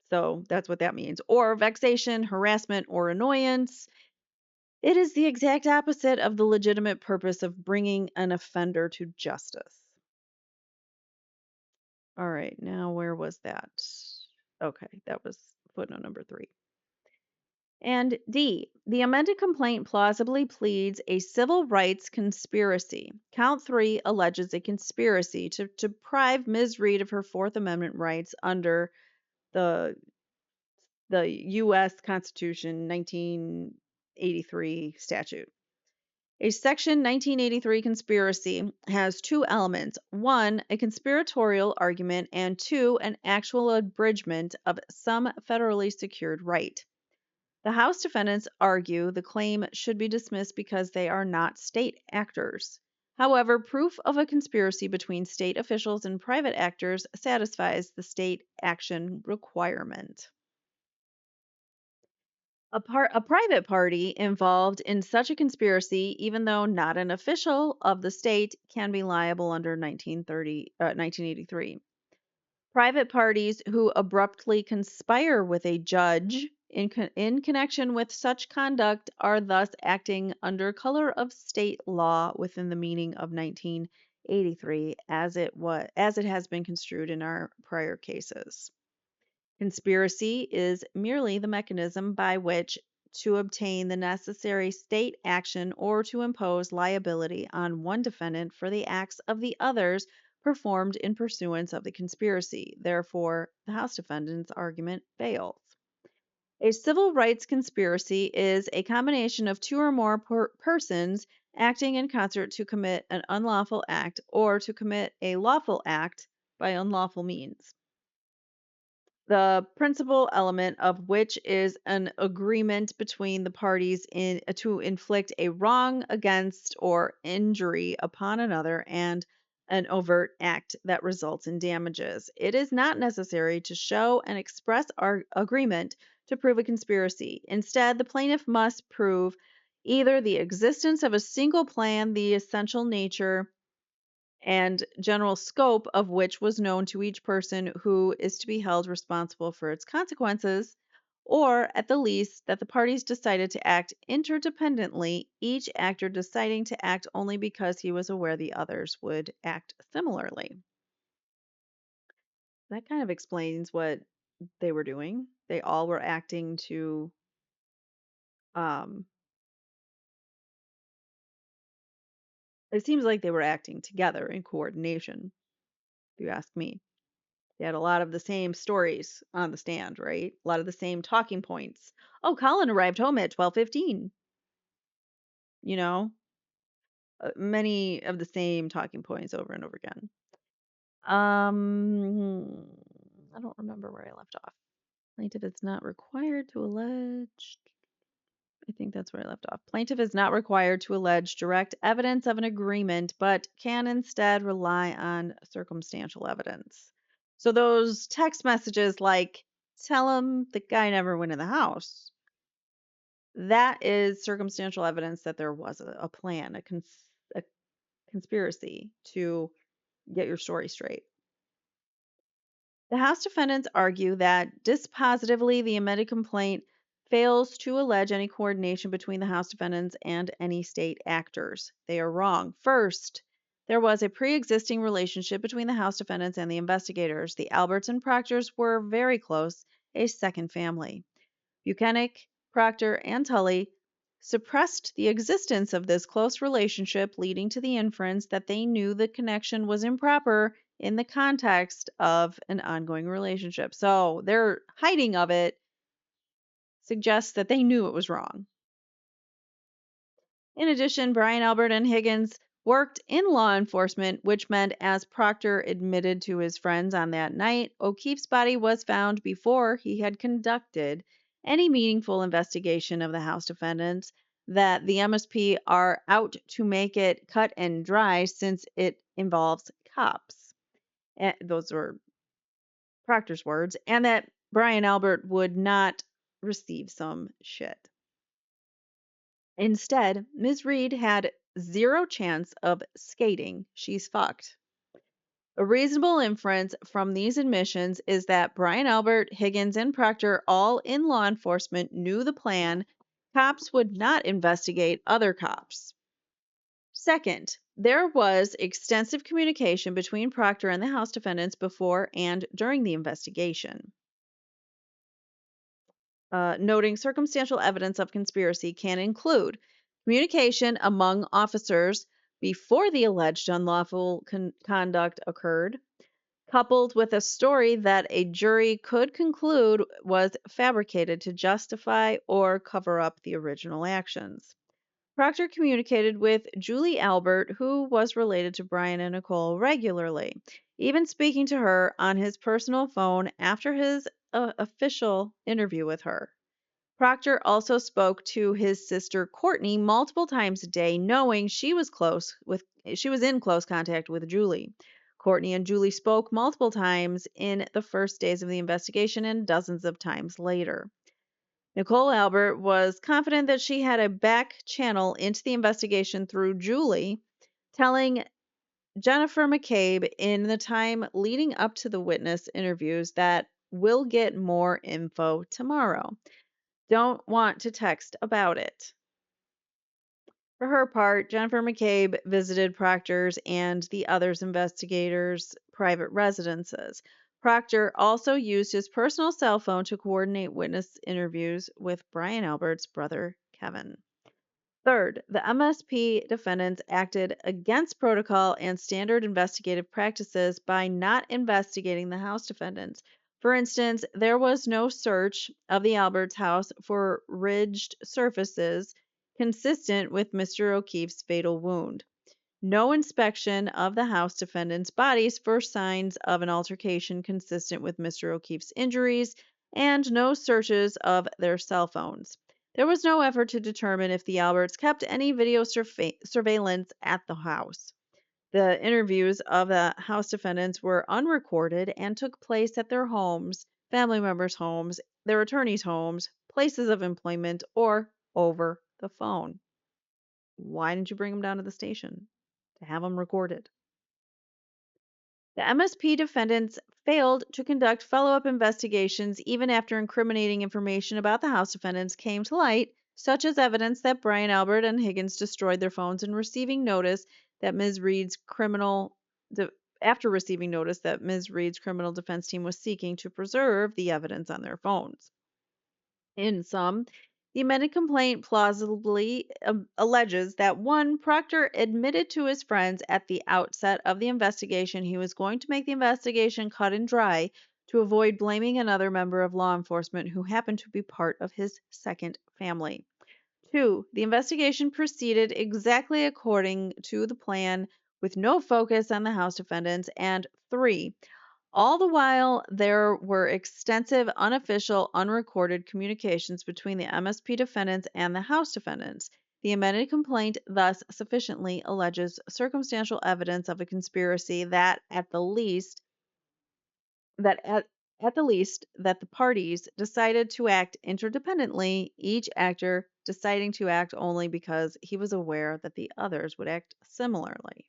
A: so that's what that means. Or vexation, harassment, or annoyance. It is the exact opposite of the legitimate purpose of bringing an offender to justice. All right, now where was that? Okay, that was footnote number 3. And D, the amended complaint plausibly pleads a civil rights conspiracy. Count 3 alleges a conspiracy to deprive Ms. Reed of her Fourth Amendment rights under the U.S. Constitution 1983 statute. A Section 1983 conspiracy has 2 elements. 1, a conspiratorial argument, and 2, an actual abridgment of some federally secured right. The House defendants argue the claim should be dismissed because they are not state actors. However, proof of a conspiracy between state officials and private actors satisfies the state action requirement. A private party involved in such a conspiracy, even though not an official of the state, can be liable under 1983. Private parties who abruptly conspire with a judge in connection with such conduct are thus acting under color of state law within the meaning of 1983 as it has been construed in our prior cases. Conspiracy is merely the mechanism by which to obtain the necessary state action or to impose liability on one defendant for the acts of the others performed in pursuance of the conspiracy. Therefore, the House defendant's argument fails. A civil rights conspiracy is a combination of 2 or more persons acting in concert to commit an unlawful act or to commit a lawful act by unlawful means, the principal element of which is an agreement between the parties to inflict a wrong against or injury upon another and an overt act that results in damages. It is not necessary to show and express our agreement to prove a conspiracy. Instead, the plaintiff must prove either the existence of a single plan, the essential nature and general scope of which was known to each person who is to be held responsible for its consequences, or at the least that the parties decided to act interdependently, each actor deciding to act only because he was aware the others would act similarly. That kind of explains what they were doing. They all were acting to it seems like they were acting together in coordination, if you ask me. They had a lot of the same stories on the stand, right? A lot of the same talking points. Oh, Colin arrived home at 12:15. You know, many of the same talking points over and over again. I don't remember where I left off. Plaintiff is not required to allege. I think that's where I left off. Plaintiff is not required to allege direct evidence of an agreement, but can instead rely on circumstantial evidence. So those text messages like, tell him the guy never went in the house, that is circumstantial evidence that there was a plan, a conspiracy to get your story straight. The House defendants argue that dispositively the amended complaint fails to allege any coordination between the House defendants and any state actors. They are wrong. First, there was a pre-existing relationship between the House defendants and the investigators. The Alberts and Proctors were very close, a second family. Buchanan, Proctor, and Tully suppressed the existence of this close relationship, leading to the inference that they knew the connection was improper in the context of an ongoing relationship. So their hiding of it suggests that they knew it was wrong. In addition, Brian Albert and Higgins worked in law enforcement, which meant, as Proctor admitted to his friends on that night, O'Keefe's body was found before he had conducted any meaningful investigation of the House defendants, that the MSP are out to make it cut and dry since it involves cops. Those were Proctor's words, and that Brian Albert would not receive some shit. Instead, Ms. Reed had zero chance of skating. She's fucked. A reasonable inference from these admissions is that Brian Albert, Higgins, and Proctor, all in law enforcement, knew the plan. Cops would not investigate other cops. Second, there was extensive communication between Proctor and the House defendants before and during the investigation. Noting circumstantial evidence of conspiracy can include communication among officers before the alleged unlawful conduct occurred, coupled with a story that a jury could conclude was fabricated to justify or cover up the original actions. Proctor communicated with Julie Albert, who was related to Brian and Nicole, regularly, even speaking to her on his personal phone after his official interview with her. Proctor also spoke to his sister Courtney multiple times a day, knowing she was in close contact with Julie. Courtney and Julie spoke multiple times in the first days of the investigation and dozens of times later. Nicole Albert was confident that she had a back channel into the investigation through Julie, telling Jennifer McCabe in the time leading up to the witness interviews that we'll get more info tomorrow. Don't want to text about it. For her part, Jennifer McCabe visited Proctor's and the others investigators' private residences. Proctor also used his personal cell phone to coordinate witness interviews with Brian Albert's brother, Kevin. Third, the MSP defendants acted against protocol and standard investigative practices by not investigating the House defendants. For instance, there was no search of the Alberts house for ridged surfaces consistent with Mr. O'Keefe's fatal wound. No inspection of the House defendants' bodies for signs of an altercation consistent with Mr. O'Keefe's injuries, and no searches of their cell phones. There was no effort to determine if the Alberts kept any video surveillance at the house. The interviews of the House defendants were unrecorded and took place at their homes, family members' homes, their attorneys' homes, places of employment, or over the phone. Why didn't you bring them down to the station to have them recorded? The MSP defendants failed to conduct follow-up investigations even after incriminating information about the House defendants came to light, such as evidence that Brian Albert and Higgins destroyed their phones and receiving notice that Ms. Reed's criminal after receiving notice that Ms. Reed's criminal defense team was seeking to preserve the evidence on their phones. In sum, the amended complaint plausibly alleges that one, Proctor admitted to his friends at the outset of the investigation he was going to make the investigation cut and dry to avoid blaming another member of law enforcement who happened to be part of his second family. Two, the investigation proceeded exactly according to the plan with no focus on the House defendants. And three, all the while, there were extensive, unofficial, unrecorded communications between the MSP defendants and the House defendants. The amended complaint thus sufficiently alleges circumstantial evidence of a conspiracy that, at the least, that the parties decided to act interdependently, each actor deciding to act only because he was aware that the others would act similarly.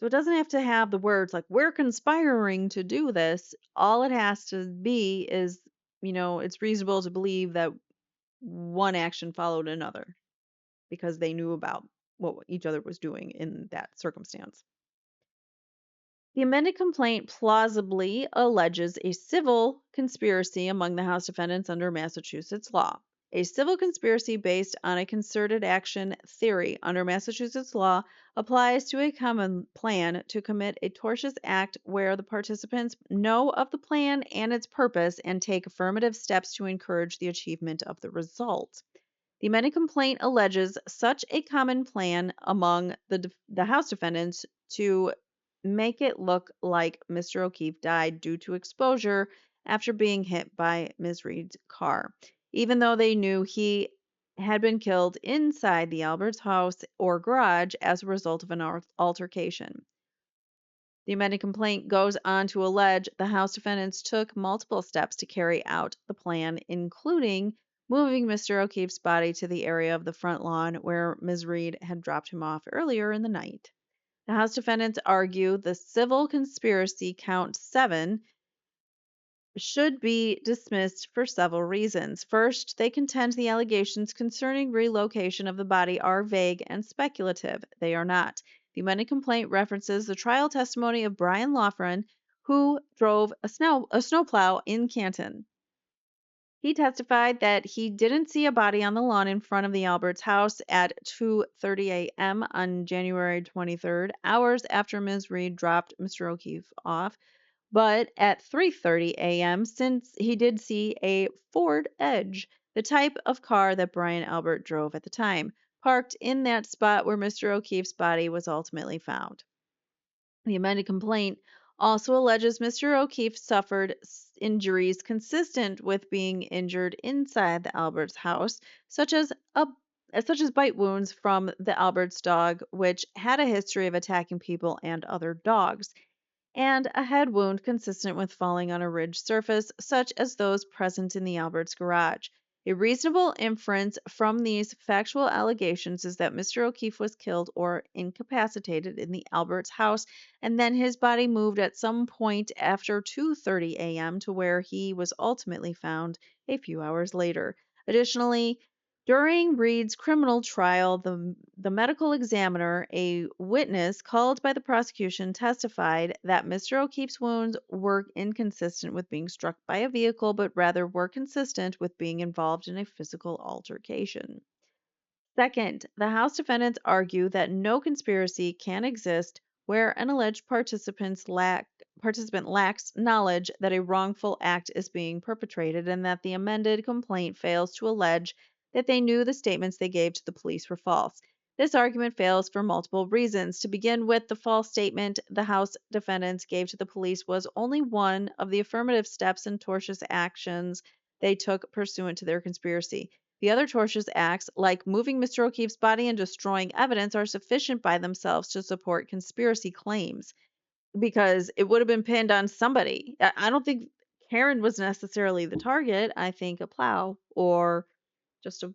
A: So it doesn't have to have the words like, we're conspiring to do this. All it has to be is, it's reasonable to believe that one action followed another because they knew about what each other was doing in that circumstance. The amended complaint plausibly alleges a civil conspiracy among the House defendants under Massachusetts law. A civil conspiracy based on a concerted action theory under Massachusetts law applies to a common plan to commit a tortious act where the participants know of the plan and its purpose and take affirmative steps to encourage the achievement of the result. The amended complaint alleges such a common plan among the House defendants to make it look like Mr. O'Keefe died due to exposure after being hit by Ms. Reed's car, even though they knew he had been killed inside the Alberts house or garage as a result of an altercation. The amended complaint goes on to allege the House defendants took multiple steps to carry out the plan, including moving Mr. O'Keefe's body to the area of the front lawn where Ms. Reed had dropped him off earlier in the night. The House defendants argue the civil conspiracy count 7 should be dismissed for several reasons. First, they contend the allegations concerning relocation of the body are vague and speculative. They are not. The amended complaint references the trial testimony of Brian Loughran, who drove a snowplow in Canton. He testified that he didn't see a body on the lawn in front of the Alberts house at 2:30 a.m. on January 23rd, hours after Ms. Reed dropped Mr. O'Keefe off, but at 3:30 a.m. since he did see a Ford Edge, the type of car that Brian Albert drove at the time, parked in that spot where Mr. O'Keefe's body was ultimately found. The amended complaint also alleges Mr. O'Keefe suffered injuries consistent with being injured inside the Alberts house, such as bite wounds from the Alberts dog, which had a history of attacking people and other dogs, and a head wound consistent with falling on a ridged surface, such as those present in the Alberts garage. A reasonable inference from these factual allegations is that Mr. O'Keefe was killed or incapacitated in the Alberts house, and then his body moved at some point after 2:30 a.m. to where he was ultimately found a few hours later. Additionally, during Reed's criminal trial, the medical examiner, a witness called by the prosecution, testified that Mr. O'Keefe's wounds were inconsistent with being struck by a vehicle, but rather were consistent with being involved in a physical altercation. Second, the House defendants argue that no conspiracy can exist where an alleged participant lacks knowledge that a wrongful act is being perpetrated and that the amended complaint fails to allege that they knew the statements they gave to the police were false. This argument fails for multiple reasons. To begin with, the false statement the House defendants gave to the police was only one of the affirmative steps and tortious actions they took pursuant to their conspiracy. The other tortious acts, like moving Mr. O'Keefe's body and destroying evidence, are sufficient by themselves to support conspiracy claims because it would have been pinned on somebody. I don't think Karen was necessarily the target. I think a plow or just a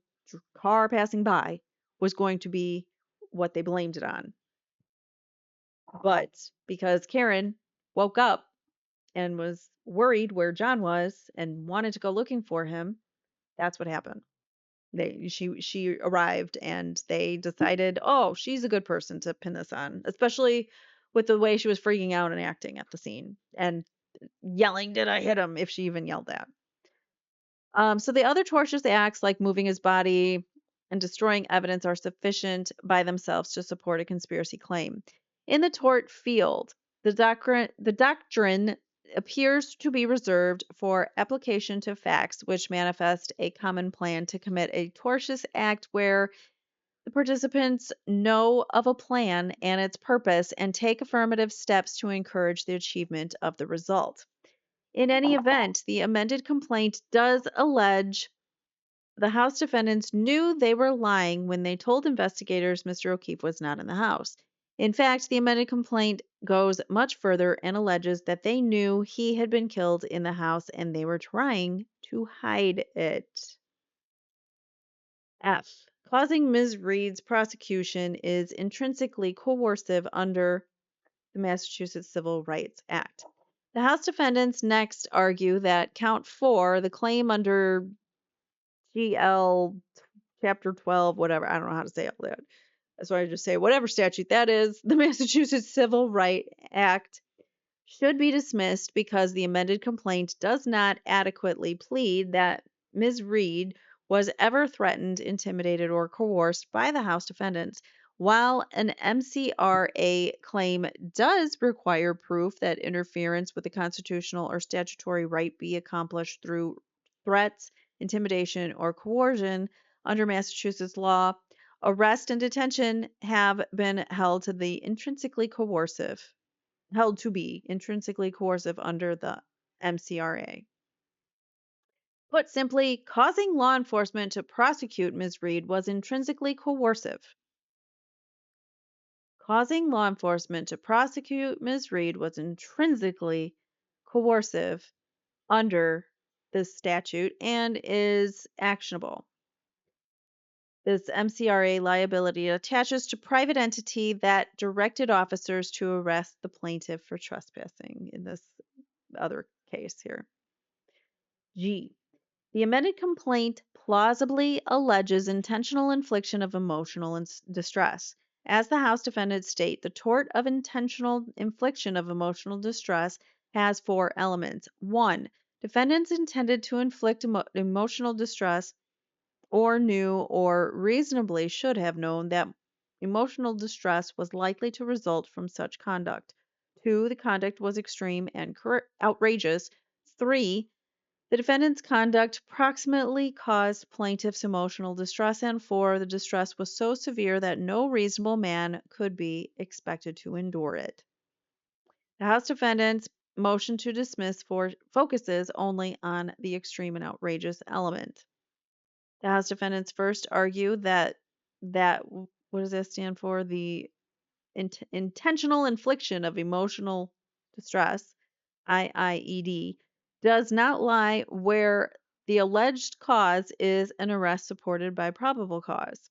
A: car passing by was going to be what they blamed it on. But because Karen woke up and was worried where John was and wanted to go looking for him, that's what happened. She arrived and they decided, oh, she's a good person to pin this on, especially with the way she was freaking out and acting at the scene and yelling, "Did I hit him?" if she even yelled that. So the other tortious acts, like moving his body and destroying evidence, are sufficient by themselves to support a conspiracy claim. In the tort field, the doctrine appears to be reserved for application to facts which manifest a common plan to commit a tortious act where the participants know of a plan and its purpose and take affirmative steps to encourage the achievement of the result. In any event, the amended complaint does allege the House defendants knew they were lying when they told investigators Mr. O'Keefe was not in the house. In fact, the amended complaint goes much further and alleges that they knew he had been killed in the house and they were trying to hide it. F. Causing Ms. Reed's prosecution is intrinsically coercive under the Massachusetts Civil Rights Act. The House defendants next argue that count 4, the claim under GL Chapter 12, whatever, I don't know how to say all that. That's why I just say whatever statute that is, the Massachusetts Civil Rights Act should be dismissed because the amended complaint does not adequately plead that Ms. Reed was ever threatened, intimidated, or coerced by the House defendants. While an MCRA claim does require proof that interference with the constitutional or statutory right be accomplished through threats, intimidation, or coercion under Massachusetts law, arrest and detention have been held to be intrinsically coercive under the MCRA. Put simply, causing law enforcement to prosecute Ms. Reed was intrinsically coercive. Causing law enforcement to prosecute Ms. Reed was intrinsically coercive under this statute and is actionable. This MCRA liability attaches to private entity that directed officers to arrest the plaintiff for trespassing in this other case here. G. The amended complaint plausibly alleges intentional infliction of emotional distress. As the House defendants state, the tort of intentional infliction of emotional distress has 4 elements. 1. Defendants intended to inflict emotional distress or knew or reasonably should have known that emotional distress was likely to result from such conduct. 2. The conduct was extreme and outrageous. 3. The defendant's conduct proximately caused plaintiff's emotional distress, and 4. The distress was so severe that no reasonable man could be expected to endure it. The House defendants' motion to dismiss focuses only on the extreme and outrageous element. The House defendants first argue that what does that stand for? The intentional infliction of emotional distress, IIED, does not lie where the alleged cause is an arrest supported by probable cause.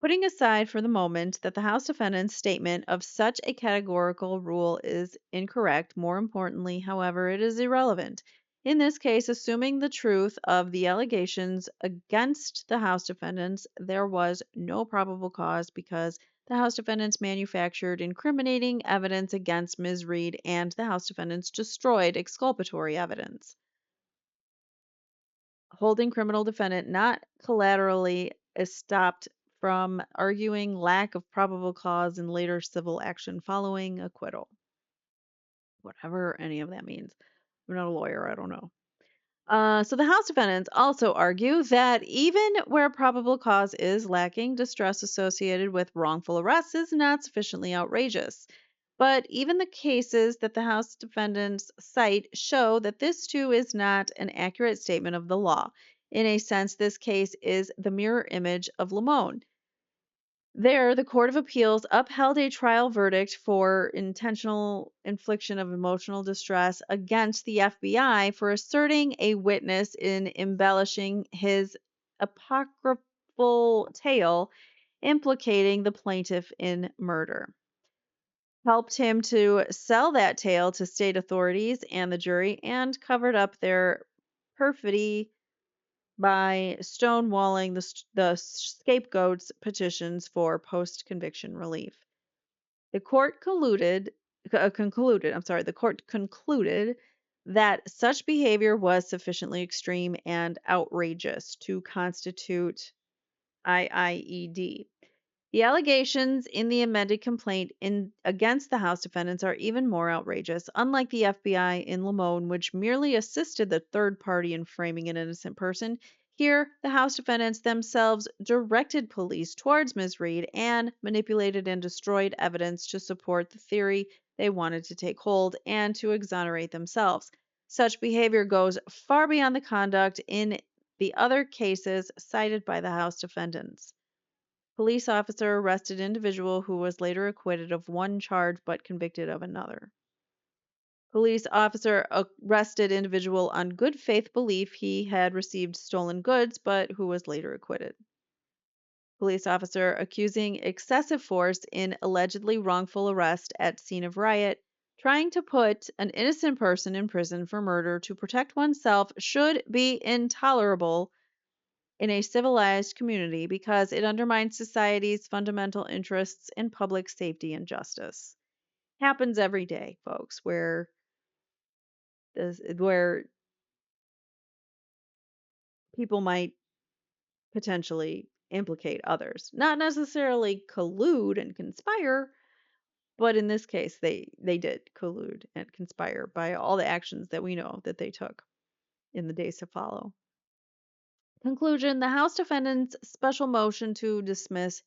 A: Putting aside for the moment that the House defendant's statement of such a categorical rule is incorrect, more importantly, however, it is irrelevant. In this case, assuming the truth of the allegations against the House defendants, there was no probable cause because the House defendants manufactured incriminating evidence against Ms. Reed and the House defendants destroyed exculpatory evidence. Holding criminal defendant not collaterally stopped from arguing lack of probable cause in later civil action following acquittal. Whatever any of that means. I'm not a lawyer, I don't know. So the House defendants also argue that even where probable cause is lacking, distress associated with wrongful arrest is not sufficiently outrageous. But even the cases that the House defendants cite show that this too is not an accurate statement of the law. In a sense, this case is the mirror image of Lamone. There, the Court of Appeals upheld a trial verdict for intentional infliction of emotional distress against the FBI for asserting a witness in embellishing his apocryphal tale implicating the plaintiff in murder. Helped him to sell that tale to state authorities and the jury and covered up their perfidy by stonewalling the scapegoat's petitions for post-conviction relief. The court concluded that such behavior was sufficiently extreme and outrageous to constitute IIED. The allegations in the amended complaint against the House defendants are even more outrageous. Unlike the FBI in Lamone, which merely assisted the third party in framing an innocent person, here the House defendants themselves directed police towards Ms. Reed and manipulated and destroyed evidence to support the theory they wanted to take hold and to exonerate themselves. Such behavior goes far beyond the conduct in the other cases cited by the House defendants. Police officer arrested individual who was later acquitted of one charge but convicted of another. Police officer arrested individual on good faith belief he had received stolen goods but who was later acquitted. Police officer accusing excessive force in allegedly wrongful arrest at scene of riot, trying to put an innocent person in prison for murder to protect oneself should be intolerable in a civilized community because it undermines society's fundamental interests in public safety and justice. Happens every day, folks, where people might potentially implicate others. Not necessarily collude and conspire, but in this case they did collude and conspire by all the actions that we know that they took in the days to follow. Conclusion, the House defendants' special motion to dismiss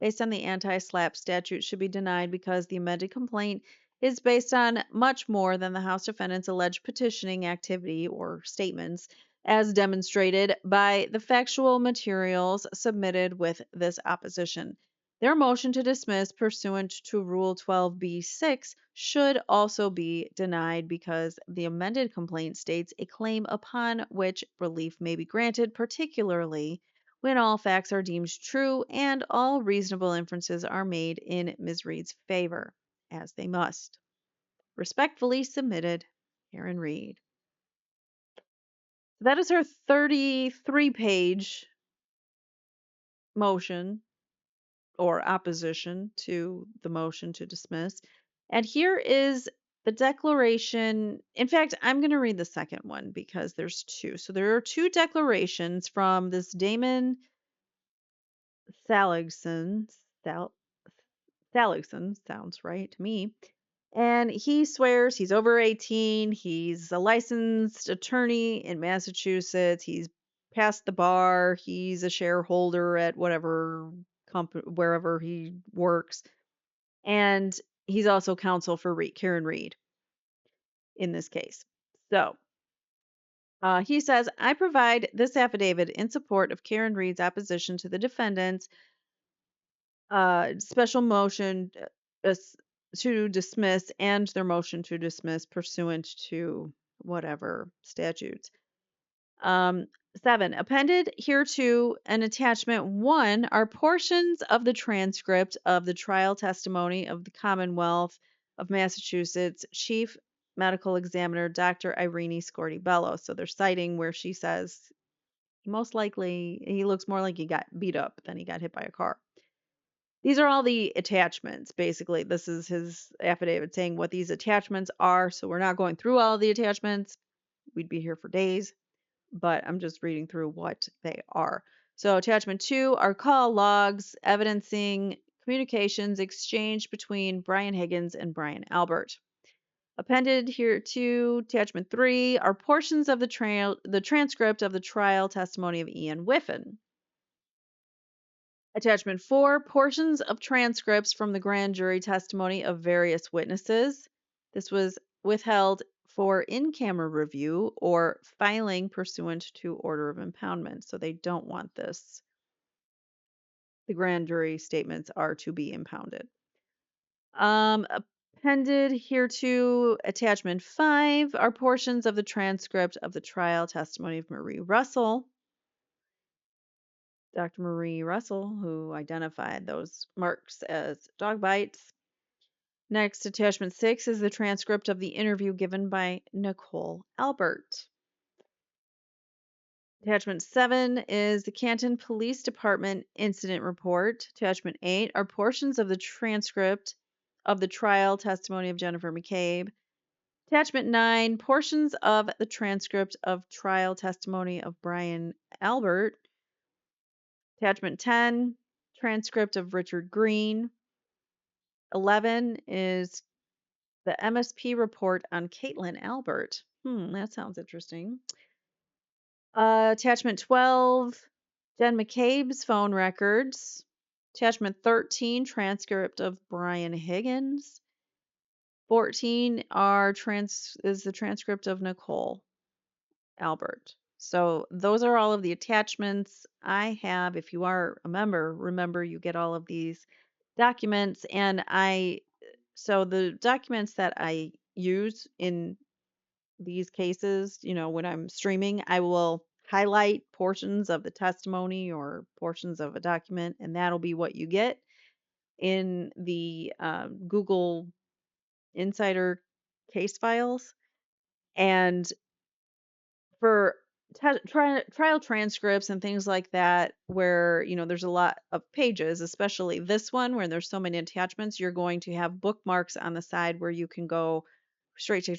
A: based on the anti-SLAPP statute should be denied because the amended complaint is based on much more than the House defendants' alleged petitioning activity or statements, as demonstrated by the factual materials submitted with this opposition. Their motion to dismiss pursuant to Rule 12b-6 should also be denied because the amended complaint states a claim upon which relief may be granted, particularly when all facts are deemed true and all reasonable inferences are made in Ms. Reed's favor, as they must. Respectfully submitted, Karen Reed. That is her 33-page motion or opposition to the motion to dismiss. And here is the declaration. In fact, I'm going to read the second one because there's two. So there are two declarations from this Damon Saligson. Saligson sounds right to me. And he swears he's over 18. He's a licensed attorney in Massachusetts. He's passed the bar. He's a shareholder at whatever company, wherever he works. And he's also counsel for Karen Reed in this case. So he says, I provide this affidavit in support of Karen Reed's opposition to the defendant's special motion to dismiss and their motion to dismiss pursuant to whatever statutes. 7. Appended hereto an attachment 1 are portions of the transcript of the trial testimony of the Commonwealth of Massachusetts Chief Medical Examiner Dr. Irene Scorti-Bello. So they're citing where she says most likely he looks more like he got beat up than he got hit by a car. These are all the attachments, basically. This is his affidavit saying what these attachments are. So we're not going through all the attachments. We'd be here for days, but I'm just reading through what they are. So attachment 2 are call logs evidencing communications exchanged between Brian Higgins and Brian Albert. Appended here to attachment 3 are portions of the transcript of the trial testimony of Ian Whiffen. Attachment 4, portions of transcripts from the grand jury testimony of various witnesses. This was withheld for in-camera review or filing pursuant to order of impoundment. So they don't want this. The grand jury statements are to be impounded. Appended here to attachment 5 are portions of the transcript of the trial testimony of Marie Russell. Dr. Marie Russell, who identified those marks as dog bites. Next, attachment 6 is the transcript of the interview given by Nicole Albert. Attachment 7 is the Canton Police Department incident report. Attachment 8 are portions of the transcript of the trial testimony of Jennifer McCabe. Attachment 9, portions of the transcript of trial testimony of Brian Albert. Attachment 10, transcript of Richard Green. 11 is the MSP report on Caitlin Albert. That sounds interesting. Attachment 12, Jen McCabe's phone records. Attachment 13, transcript of Brian Higgins. 14 is the transcript of Nicole Albert. So those are all of the attachments I have. If you are a member, remember you get all of these documents. So the documents that I use in these cases, when I'm streaming, I will highlight portions of the testimony or portions of a document, and that'll be what you get in the Google Insider case files. And for trial transcripts and things like that, where there's a lot of pages, especially this one where there's so many attachments, you're going to have bookmarks on the side where you can go straight to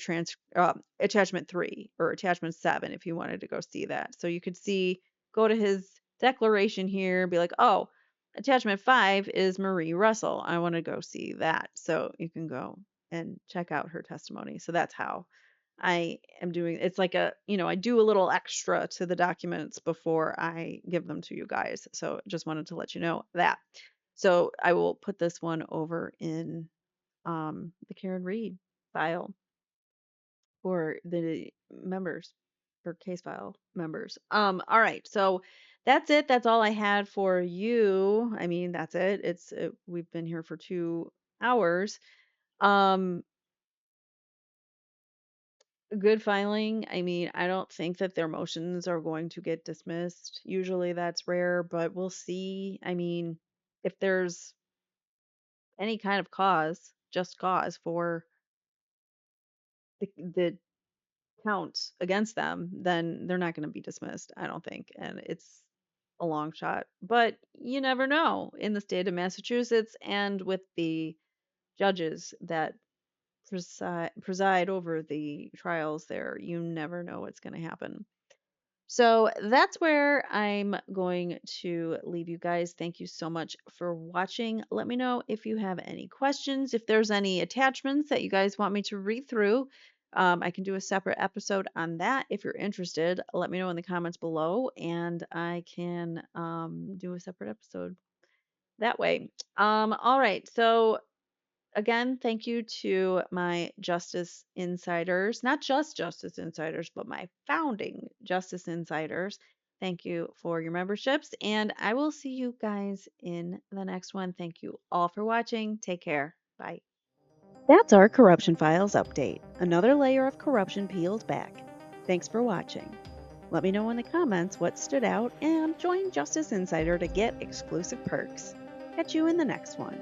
A: attachment 3 or attachment 7 if you wanted to go see that. So you could go to his declaration here, be like, oh, attachment 5 is Marie Russell. I want to go see that. So you can go and check out her testimony. So that's how I am doing. It's like I do a little extra to the documents before I give them to you guys. So just wanted to let you know that. So I will put this one over in the Karen Reed file for the members. for case file members. All right. So that's it. That's all I had for you. I mean, that's it. We've been here for 2 hours. Um, Good filing. I mean, I don't think that their motions are going to get dismissed. Usually that's rare, but we'll see. I mean, if there's any kind of just cause for the counts against them, then they're not going to be dismissed, I don't think. And it's a long shot. But you never know in the state of Massachusetts and with the judges that preside over the trials there. You never know what's going to happen. So that's where I'm going to leave you guys. Thank you so much for watching. Let me know if you have any questions, if there's any attachments that you guys want me to read through. I can do a separate episode on that if you're interested. Let me know in the comments below, and I can do a separate episode that way. All right. So again, thank you to my Justice Insiders, not just Justice Insiders, but my founding Justice Insiders. Thank you for your memberships, and I will see you guys in the next one. Thank you all for watching. Take care. Bye. That's our Corruption Files update. Another layer of corruption peeled back. Thanks for watching. Let me know in the comments what stood out and join Justice Insider to get exclusive perks. Catch you in the next one.